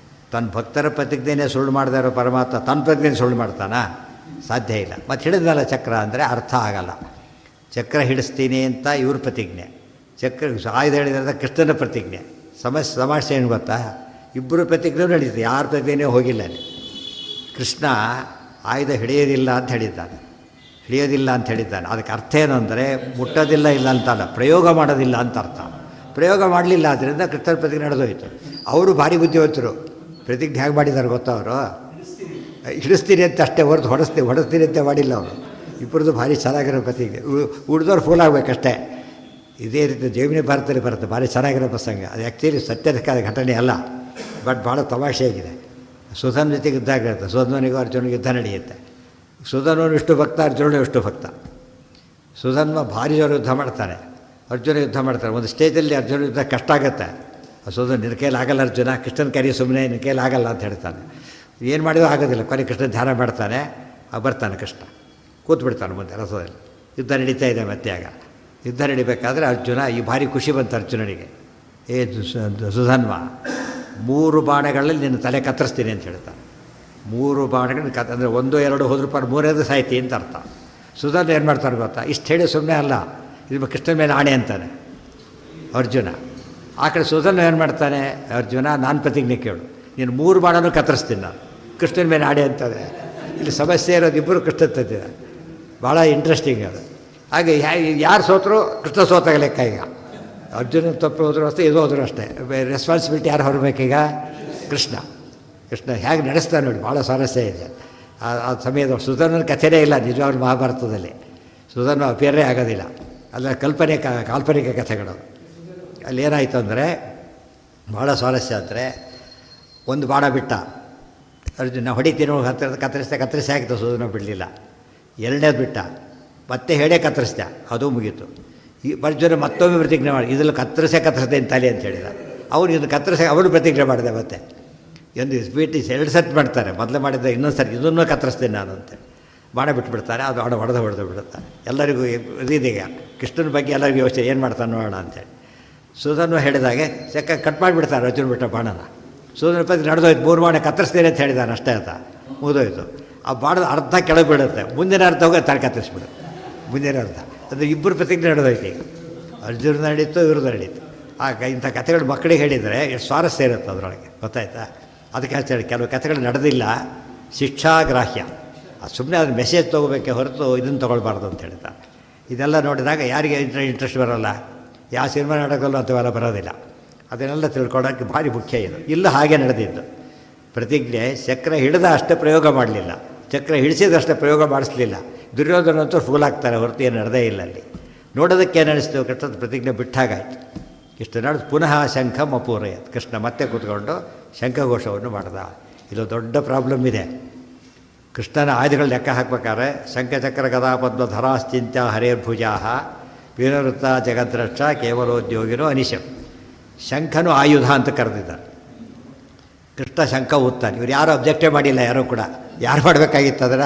ತನ್ನ ಭಕ್ತರ ಪ್ರತಿಜ್ಞೆನೇ ಸುಳ್ಳು ಮಾಡದೇ ಇರೋ ಪರಮಾತ್ಮ ತನ್ನ ಪ್ರತಿಜ್ಞೆ ಸುಳ್ಳು ಮಾಡ್ತಾನಾ? ಸಾಧ್ಯ ಇಲ್ಲ. ಮತ್ತು ಹಿಡಿದ್ನಲ್ಲ ಚಕ್ರ ಅಂದರೆ ಅರ್ಥ ಆಗಲ್ಲ. ಚಕ್ರ ಹಿಡಿಸ್ತೀನಿ ಅಂತ ಇವ್ರ ಪ್ರತಿಜ್ಞೆ, ಚಕ್ರ ಆಯುಧ ಹೇಳಿದ್ರೆ ಕೃಷ್ಣನ ಪ್ರತಿಜ್ಞೆ, ಸಮಸ್ಯೆ ಏನು ಗೊತ್ತಾ, ಇಬ್ಬರು ಪ್ರತಿಜ್ಞೆ ನಡೀತದೆ, ಯಾರ ಪ್ರತಿಜ್ಞೆ ಹೋಗಿಲ್ಲ ಅಲ್ಲಿ. ಕೃಷ್ಣ ಆಯುಧ ಹಿಡಿಯೋದಿಲ್ಲ ಅಂತ ಹೇಳಿದ್ದಾನೆ, ಅದಕ್ಕೆ ಅರ್ಥ ಏನು ಅಂದರೆ ಮುಟ್ಟೋದಿಲ್ಲ ಇಲ್ಲ ಅಂತಲ್ಲ, ಪ್ರಯೋಗ ಮಾಡೋದಿಲ್ಲ ಅಂತ ಅರ್ಥ. ಪ್ರಯೋಗ ಮಾಡಲಿಲ್ಲ ಆದ್ದರಿಂದ ಕೃಷ್ಣನ ಪ್ರತಿಜ್ಞೆ ನಡೆದೋಯ್ತು. ಅವರು ಭಾರಿ ಬುದ್ಧಿವಂತರು, ಪ್ರತಿಜ್ಞೆ ಹೇಗೆ ಮಾಡಿದ್ದಾರೆ ಗೊತ್ತಾ, ಅವರು ಹಿಡಿಸ್ತೀನಿ ಅಂತ ಅಷ್ಟೇ ಹೊರತು ಹೊಡೆಸ್ತೀನಿ ಅಂತ ಮಾಡಿಲ್ಲ ಅವರು. ಇಬ್ಬರದು ಭಾರಿ ಚೆನ್ನಾಗಿರೋ ಪ್ರತಿಜ್ಞೆ. ಉಳಿದವ್ರು ಫೂಲ್ ಆಗಬೇಕಷ್ಟೇ. ಇದೇ ರೀತಿ ಜೈಮಿನಿ ಭಾರತದಲ್ಲಿ ಬರುತ್ತೆ, ಭಾರಿ ಚೆನ್ನಾಗಿರೋ ಪ್ರಸಂಗ. ಅದು ಆ್ಯಕ್ಚುಲಿ ಸತ್ಯದ ಘಟನೆ ಅಲ್ಲ, ಬಟ್ ಭಾಳ ತಮಾಷೆಯಾಗಿದೆ. ಸುಧನ್ ಜೊತೆಗೆ ಯುದ್ಧ ಆಗಿರುತ್ತೆ, ಸುಧನ್ವನಿಗೂ ಅರ್ಜುನಿಗೆ ಯುದ್ಧ ನಡೆಯುತ್ತೆ. ಸುಧನ್ವನು ಇಷ್ಟು ಭಕ್ತ, ಅರ್ಜುನನು ಇಷ್ಟು ಭಕ್ತ. ಸುಧನ್ವ ಭಾರಿ ಜೋರು ಯುದ್ಧ ಮಾಡ್ತಾನೆ, ಅರ್ಜುನ ಯುದ್ಧ ಮಾಡ್ತಾರೆ. ಒಂದು ಸ್ಟೇಜಲ್ಲಿ ಅರ್ಜುನ ಯುದ್ಧ ಕಷ್ಟ ಆಗುತ್ತೆ. ಸುಧನ್ ನಿನ್ನ ಕೈಲಿ ಆಗಲ್ಲ ಅರ್ಜುನ, ಕೃಷ್ಣನ ಕರಿ ಸುಮ್ಮನೆ ನಿನ್ನ ಕೈಲಿ ಆಗಲ್ಲ ಅಂತ ಹೇಳ್ತಾನೆ. ಏನು ಮಾಡಿದರೂ ಆಗೋದಿಲ್ಲ. ಕೊನೆ ಕೃಷ್ಣ ಧ್ಯಾನ ಮಾಡ್ತಾನೆ, ಬರ್ತಾನೆ ಕೃಷ್ಣ, ಕೂತ್ಬಿಡ್ತಾನೆ ಮುಂದೆ ರಥದಲ್ಲಿ. ಯುದ್ಧ ನಡೀತಾ ಇದೆ. ಮತ್ತೆ ಆಗ ಯುದ್ಧ ನಡಿಬೇಕಾದ್ರೆ ಅರ್ಜುನ ಈ ಭಾರಿ ಖುಷಿ ಬಂತು ಅರ್ಜುನನಿಗೆ. ಸುಧನ್ವ 3 ಬಾಣಗಳಲ್ಲಿ ನಿನ್ನ ತಲೆ ಕತ್ತರಿಸ್ತೀನಿ ಅಂತ ಹೇಳ್ತಾನೆ. 3 ಬಾಣಗಳನ್ನ ಅಂದರೆ 1 2 ಹೋದ್ರೂ ಪರ 3ನೇದು ಸಾಯ್ತಿ ಅಂತ ಅರ್ಥ. ಸುಧನ್ ಏನು ಮಾಡ್ತಾನೆ ಗೊತ್ತಾ, ಇಷ್ಟು ಹೇಳಿ ಸುಮ್ಮನೆ ಅಲ್ಲ, ಇದು ಕೃಷ್ಣನ ಮೇಲೆ ಆಣೆ ಅಂತಾನೆ ಅರ್ಜುನ. ಆ ಕಡೆ ಸುಧನ್ ಏನು ಮಾಡ್ತಾನೆ, ಅರ್ಜುನ ನಾನು ಪ್ರತಿಜ್ಞೆ ಕೇಳು, ನೀನು 3 ಬಾಣನೂ ಕತ್ತರಿಸ್ತೀನಿ ನಾನು, ಕೃಷ್ಣನ ಮೇಲೆ ಆಣೆ ಅಂತಾನೆ. ಇಲ್ಲಿ ಸಮಸ್ಯೆ ಇರೋದು ಇಬ್ಬರು ಕೃಷ್ಣ ತಂದಿದೆ. ಭಾಳ ಇಂಟ್ರೆಸ್ಟಿಂಗ್ ಅದು. ಹಾಗೆ ಯಾರು ಸೋತರು ಕೃಷ್ಣ ಸೋತಾಗ ಲೆಕ್ಕ. ಈಗ ಅರ್ಜುನ ತಪ್ಪು ಹೋದರೂ ಅಷ್ಟೇ, ಇದು ಹೋದರೂ ಅಷ್ಟೇ. ರೆಸ್ಪಾನ್ಸಿಬಿಲಿಟಿ ಯಾರು ಹೊರಬೇಕೀಗ? ಕೃಷ್ಣ ಹೇಗೆ ನಡೆಸ್ತಾನೆ ನೋಡಿ, ಭಾಳ ಸ್ವಾರಸ್ಯ ಇದೆ. ಆ ಸಮಯದ ಸುಧನ್ವನ ಕಥೆನೇ ಇಲ್ಲ ನಿಜವಾಗ್ಲೂ ಮಹಾಭಾರತದಲ್ಲಿ. ಸುಧನ್ವ ಅಪೇರೇ ಆಗೋದಿಲ್ಲ, ಅಲ್ಲ ಕಾಲ್ಪನಿಕ ಕಥೆಗಳು. ಅಲ್ಲಿ ಏನಾಯಿತು ಅಂದರೆ ಭಾಳ ಸ್ವಾರಸ್ಯ ಅಂದರೆ, ಒಂದು ಬಾಣ ಬಿಟ್ಟ ಅರ್ಜುನ, ಹೊಡಿತೀನಿ ಕತ್ತರಿಸಿ ಆಗ್ತದೆ, ಸುಧನ್ವ ಬಿಡಲಿಲ್ಲ. 2ನೇದು ಬಿಟ್ಟ, ಮತ್ತೆ ಹೇಳೇ ಕತ್ತರಿಸ್ದೆ, ಅದು ಮುಗೀತು. ಈ ಅರ್ಜುನ ಮತ್ತೊಮ್ಮೆ ಪ್ರತಿಜ್ಞೆ ಮಾಡಿ, ಇದರಲ್ಲಿ ಕತ್ತರಿಸ್ದೆ ತಲೆ ಅಂತ ಹೇಳಿದ. ಅವನು ಇದನ್ನು ಅವನು ಪ್ರತಿಜ್ಞೆ ಮಾಡಿದೆ. ಮತ್ತೆ ಒಂದು ಸ್ವೀಟ್ 2 ಸೆಟ್ ಮಾಡ್ತಾರೆ, ಮೊದಲೇ ಮಾಡಿದ್ದೆ, ಇನ್ನೊಂದು ಸರಿ ಇದನ್ನು ಕತ್ತರಿಸ್ತೀನಿ ನಾನು ಅಂತೇಳಿ ಬಾಣ ಬಿಟ್ಬಿಡ್ತಾರೆ. ಅದು ಬಾಣ ಹೊಡೆದು ಬಿಡುತ್ತಾರೆ. ಎಲ್ಲರಿಗೂ ಇದೀಗ ಕೃಷ್ಣನ ಬಗ್ಗೆ ಎಲ್ಲರಿಗೂ ಯೋಚನೆ, ಏನು ಮಾಡ್ತಾನೆ ನೋಡೋಣ ಅಂತೇಳಿ. ಸುಧನ್ವ ಹೇಳಿದಾಗೆ ಕಟ್ ಮಾಡಿಬಿಡ್ತಾರೆ ಅರ್ಜುನ ಬಿಟ್ಟ ಬಾಣನ. ಸುಧನ್ವ ಪ್ರತಿ ನಡೆದೋಯ್ತು, 3 ಬಾಣ ಕತ್ತರಿಸ್ತೀನಿ ಅಂತ ಹೇಳಿದಾನೆ, ಅಷ್ಟೇ ಆತ ಮುಗಿದೋಯ್ತು. ಆ ಬಾಣದ ಅರ್ಧ ಕೆಳಗೆ ಬೀಳುತ್ತೆ, ಮುಂದಿನ ಅರ್ಧ ಹೋಗಿ ತಲೆ ಕತ್ತರಿಸ್ಬಿಡುತ್ತೆ. ಮುಂದಿನ ಅರ್ಧ ಅಂದರೆ ಇಬ್ಬರು ಪ್ರತಿಜ್ಞೆ ನಡೆದೋಯ್ತು. ಈಗ ಅರ್ಜುನ ನಡೀತು, ಇವ್ರದ್ದು ನಡೀತು. ಆಗ ಇಂಥ ಕಥೆಗಳು ಮಕ್ಕಳಿಗೆ ಹೇಳಿದರೆ ಎಷ್ಟು ಸ್ವಾರಸ್ಯ ಇರುತ್ತೆ ಅದರೊಳಗೆ, ಗೊತ್ತಾಯ್ತಾ? ಅದಕ್ಕೆ ಹೇಳ್ತಾರೆ, ಕೆಲವು ಕಥೆಗಳು ನಡೆದಿಲ್ಲ, ಶಿಕ್ಷಾಗ್ರಾಹ್ಯ. ಸುಮ್ಮನೆ ಅದು ಮೆಸೇಜ್ ತೊಗೋಬೇಕೆ ಹೊರತು ಇದನ್ನು ತೊಗೊಳ್ಬಾರ್ದು ಅಂತ ಹೇಳ್ತಾರೆ. ಇದೆಲ್ಲ ನೋಡಿದಾಗ ಯಾರಿಗೆ ಇಂಟ್ರೆಸ್ಟ್ ಬರೋಲ್ಲ, ಯಾವ ಸಿನಿಮಾ ನಾಟಕಲ್ಲೂ ಅಂಥವೆಲ್ಲ ಬರೋದಿಲ್ಲ. ಅದನ್ನೆಲ್ಲ ತಿಳ್ಕೊಳ್ಳೋಕ್ಕೆ ಭಾರಿ ಮುಖ್ಯ ಇದು. ಇಲ್ಲ ಹಾಗೆ ನಡೆದಿದ್ದು ಪ್ರತಿಜ್ಞೆ. ಚಕ್ರ ಹಿಡಿದ ಅಷ್ಟೇ ಪ್ರಯೋಗ ಮಾಡಲಿಲ್ಲ, ಚಕ್ರ ಹಿಡಿಸಿದಷ್ಟೇ ಪ್ರಯೋಗ ಮಾಡಿಸ್ಲಿಲ್ಲ. ದುರ್ಯೋಧನಂತೂ ಫೂಲ್ ಆಗ್ತಾರೆ ಹೊರತು ಏನು ನಡೆದೇ ಇಲ್ಲ. ಅಲ್ಲಿ ನೋಡೋದಕ್ಕೆ ಏನು ಅನಿಸ್ತು, ಕೃಷ್ಣದ ಪ್ರತಿಜ್ಞೆ ಬಿಟ್ಟಾಗಾಯ್ತು. ಇಷ್ಟು ನಡೆದು ಪುನಃ ಶಂಖಂ ಅಪೂರಯತ್, ಕೃಷ್ಣ ಮತ್ತೆ ಕೂತ್ಕೊಂಡು ಶಂಖಘೋಷವನ್ನು ಮಾಡ್ದ. ಇದು ದೊಡ್ಡ ಪ್ರಾಬ್ಲಮ್ ಇದೆ. ಕೃಷ್ಣನ ಆಯುಧಗಳು ಲೆಕ್ಕ ಹಾಕ್ಬೇಕಾದ್ರೆ ಶಂಖಚಕ್ರ ಗದಾ ಪದ್ಮ ಧರಾಶ್ಚಿಂತ್ಯ ಹರೇರ್ಭುಜಾ ವೀರವೃತ್ತ ಜಗದ್ರಕ್ಷ ಕೇವಲೋದ್ಯೋಗಿನೋ ಅನಿಶಂ. ಶಂಖನು ಆಯುಧ ಅಂತ ಕರೆದಿದ್ದಾರೆ. ಕೃಷ್ಣ ಶಂಖ ಓದ್ತಾನೆ. ಇವ್ರು ಯಾರೂ ಅಬ್ಜೆಕ್ಟೇ ಮಾಡಿಲ್ಲ, ಯಾರೂ ಕೂಡ. ಯಾರು ಮಾಡಬೇಕಾಗಿತ್ತು ಅದರ?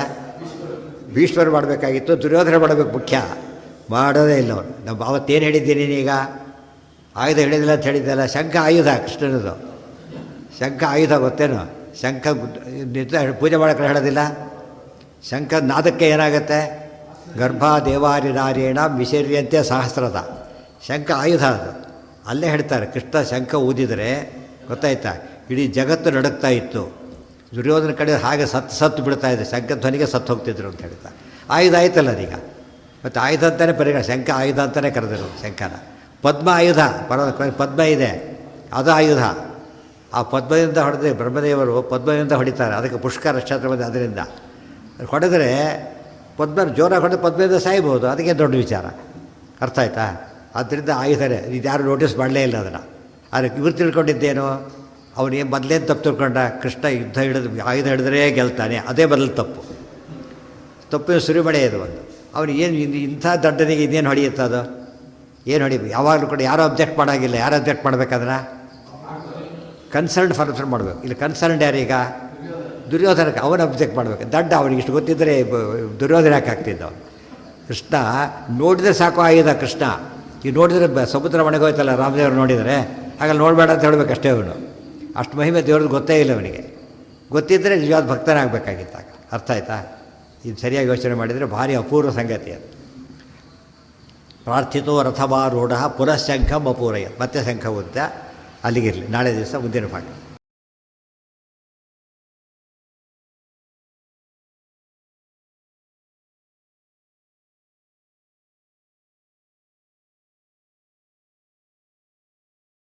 ಭೀಷ್ಮರು ಮಾಡಬೇಕಾಗಿತ್ತು, ದುರ್ಯೋಧನ ಮಾಡಬೇಕು ಮುಖ್ಯ. ಮಾಡೋದೇ ಇಲ್ಲ ಅವರು. ನಾವು ಅವತ್ತೇನು ಹೇಳಿದ್ದೀನಿ ನೀನೀಗ? ಆಯುಧ ಹೇಳಿದಿಲ್ಲ ಅಂತ ಹೇಳಿದ್ದಲ್ಲ. ಶಂಖ ಆಯುಧ, ಕೃಷ್ಣನದು ಶಂಖ ಆಯುಧ ಗೊತ್ತೇನು? ಶಂಖ ಪೂಜೆ ಮಾಡೋಕ್ಕೆ ಹೇಳೋದಿಲ್ಲ. ಶಂಖ ನಾದಕ್ಕೆ ಏನಾಗುತ್ತೆ? ಗರ್ಭ ದೇವಾರಿ ನಾರೇಣ ವಿಶರ್ಯಂತೆ ಸಹಸ್ರದ. ಶಂಖ ಆಯುಧ ಅದು. ಅಲ್ಲೇ ಹೇಳ್ತಾರೆ, ಕೃಷ್ಣ ಶಂಖ ಊದಿದರೆ ಗೊತ್ತಾಯ್ತಾ, ಇಡೀ ಜಗತ್ತು ನಡುಗ್ತಾ ಇತ್ತು. ದುರ್ಯೋಧನ ಕಡೆ ಹಾಗೆ ಸತ್ತು ಬಿಡ್ತಾ ಇದೆ, ಶಂಖ ಧ್ವನಿಗೆ ಸತ್ತು ಹೋಗ್ತಿದ್ರು ಅಂತ ಹೇಳ್ತಾರೆ. ಆಯುಧ ಆಯ್ತಲ್ಲ ಅದೀಗ. ಮತ್ತು ಆಯುಧ ಅಂತಲೇ ಪರಿಗಣ, ಶಂಖ ಆಯುಧ ಅಂತಲೇ ಕರೆದಿರು ಶಂಖನ. ಪದ್ಮ ಆಯುಧ, ಪದ್ಮ ಇದೆ, ಅದು ಆಯುಧ. ಆ ಪದ್ಮದಿಂದ ಹೊಡೆದ್ರೆ ಬ್ರಹ್ಮದೇವರು ಪದ್ಮದಿಂದ ಹೊಡಿತಾರೆ, ಅದಕ್ಕೆ ಪುಷ್ಕರ ನಕ್ಷತ್ರ ಬಂದು ಅದರಿಂದ ಹೊಡೆದರೆ ಪದ್ಮ ಜೋರಾಗಿ ಹೊಡೆದು ಪದ್ಮದಿಂದ ಸಾಯ್ಬೋದು, ಅದಕ್ಕೆ ದೊಡ್ಡ ವಿಚಾರ. ಅರ್ಥ ಆಯ್ತಾ? ಆದ್ದರಿಂದ ಆಯುಧನೇ. ಇದು ಯಾರು ನೋಟಿಸ್ ಮಾಡಲೇ ಇಲ್ಲ ಅದನ್ನು. ಆದರೆ ಇವ್ರು ತಿಳ್ಕೊಂಡಿದ್ದೇನು, ಅವನೇನು ಮೊದಲೇನು ತಪ್ಪು ತಿಳ್ಕೊಂಡ, ಕೃಷ್ಣ ಯುದ್ಧ ಆಯುಧ ಹಿಡಿದ್ರೆ ಗೆಲ್ತಾನೆ, ಅದೇ ಬದಲು ತಪ್ಪಿನ ಸುರಿಮಳೆ ಇದು ಒಂದು. ಅವನು ಏನು ಇಂಥ ದೊಡ್ಡನಿಗೆ ಇನ್ನೇನು ಹೊಡೆಯುತ್ತೆ ಅದು? ಏನು ಹೊಡಿಬೇಕು? ಯಾವಾಗಲೂ ಕೂಡ ಯಾರೂ ಅಬ್ಜೆಕ್ಟ್ ಮಾಡೋಂಗಿಲ್ಲ. ಯಾರು ಅಬ್ಜೆಕ್ಟ್ ಮಾಡ್ಬೇಕಾದ್ರೆ ಕನ್ಸರ್ನ್ಡ್ ಪರ್ಸನ್ ಮಾಡಬೇಕು. ಇಲ್ಲಿ ಕನ್ಸರ್ನ್ಡ್ ಯಾರೀಗ? ದುರ್ಯೋಧನಕ್ಕೆ. ಅವನು ಅಬ್ಜೆಕ್ಟ್ ಮಾಡಬೇಕು. ದಡ್ಡ, ಅವನಿಗೆ ಇಷ್ಟು ಗೊತ್ತಿದ್ದರೆ ದುರ್ಯೋಧನ ಯಾಕೆ ಆಗ್ತಿದ್ದ ಅವನು? ಕೃಷ್ಣ ನೋಡಿದರೆ ಸಾಕು ಆಯುಧ. ಕೃಷ್ಣ ಈಗ ನೋಡಿದರೆ ಸಮುದ್ರ ಒಣಗೋಯ್ತಲ್ಲ, ರಾಮದೇವರು ನೋಡಿದರೆ, ಹಾಗಲ್ಲಿ ನೋಡಬೇಡ ಅಂತ ಹೇಳಬೇಕಷ್ಟೇ. ಅವನು ಅಷ್ಟು ಮಹಿಮೆ ದೇವ್ರದ್ದು ಗೊತ್ತೇ ಇಲ್ಲ ಅವನಿಗೆ. ಗೊತ್ತಿದ್ದರೆ ನಿಜವಾದ ಭಕ್ತನಾಗಬೇಕಾಗಿತ್ತಾಗ. ಅರ್ಥ ಆಯ್ತಾ? ಇದು ಸರಿಯಾಗಿ ಯೋಚನೆ ಮಾಡಿದರೆ ಭಾರಿ ಅಪೂರ್ವ ಸಂಗತಿ ಅದು. ಪ್ರಾರ್ಥಿತೋ ರಥವಾರೂಢ ಪುನಃ ಶಂಖಂ ಅಪೂರಯ. ಮತ್ತೆ ಶಂಖ ಉದ್ದ. ಅಲ್ಲಿಗಿರಲಿ, ನಾಳೆ ದಿವಸ ಮುಂದಿನ ಪಾಠ.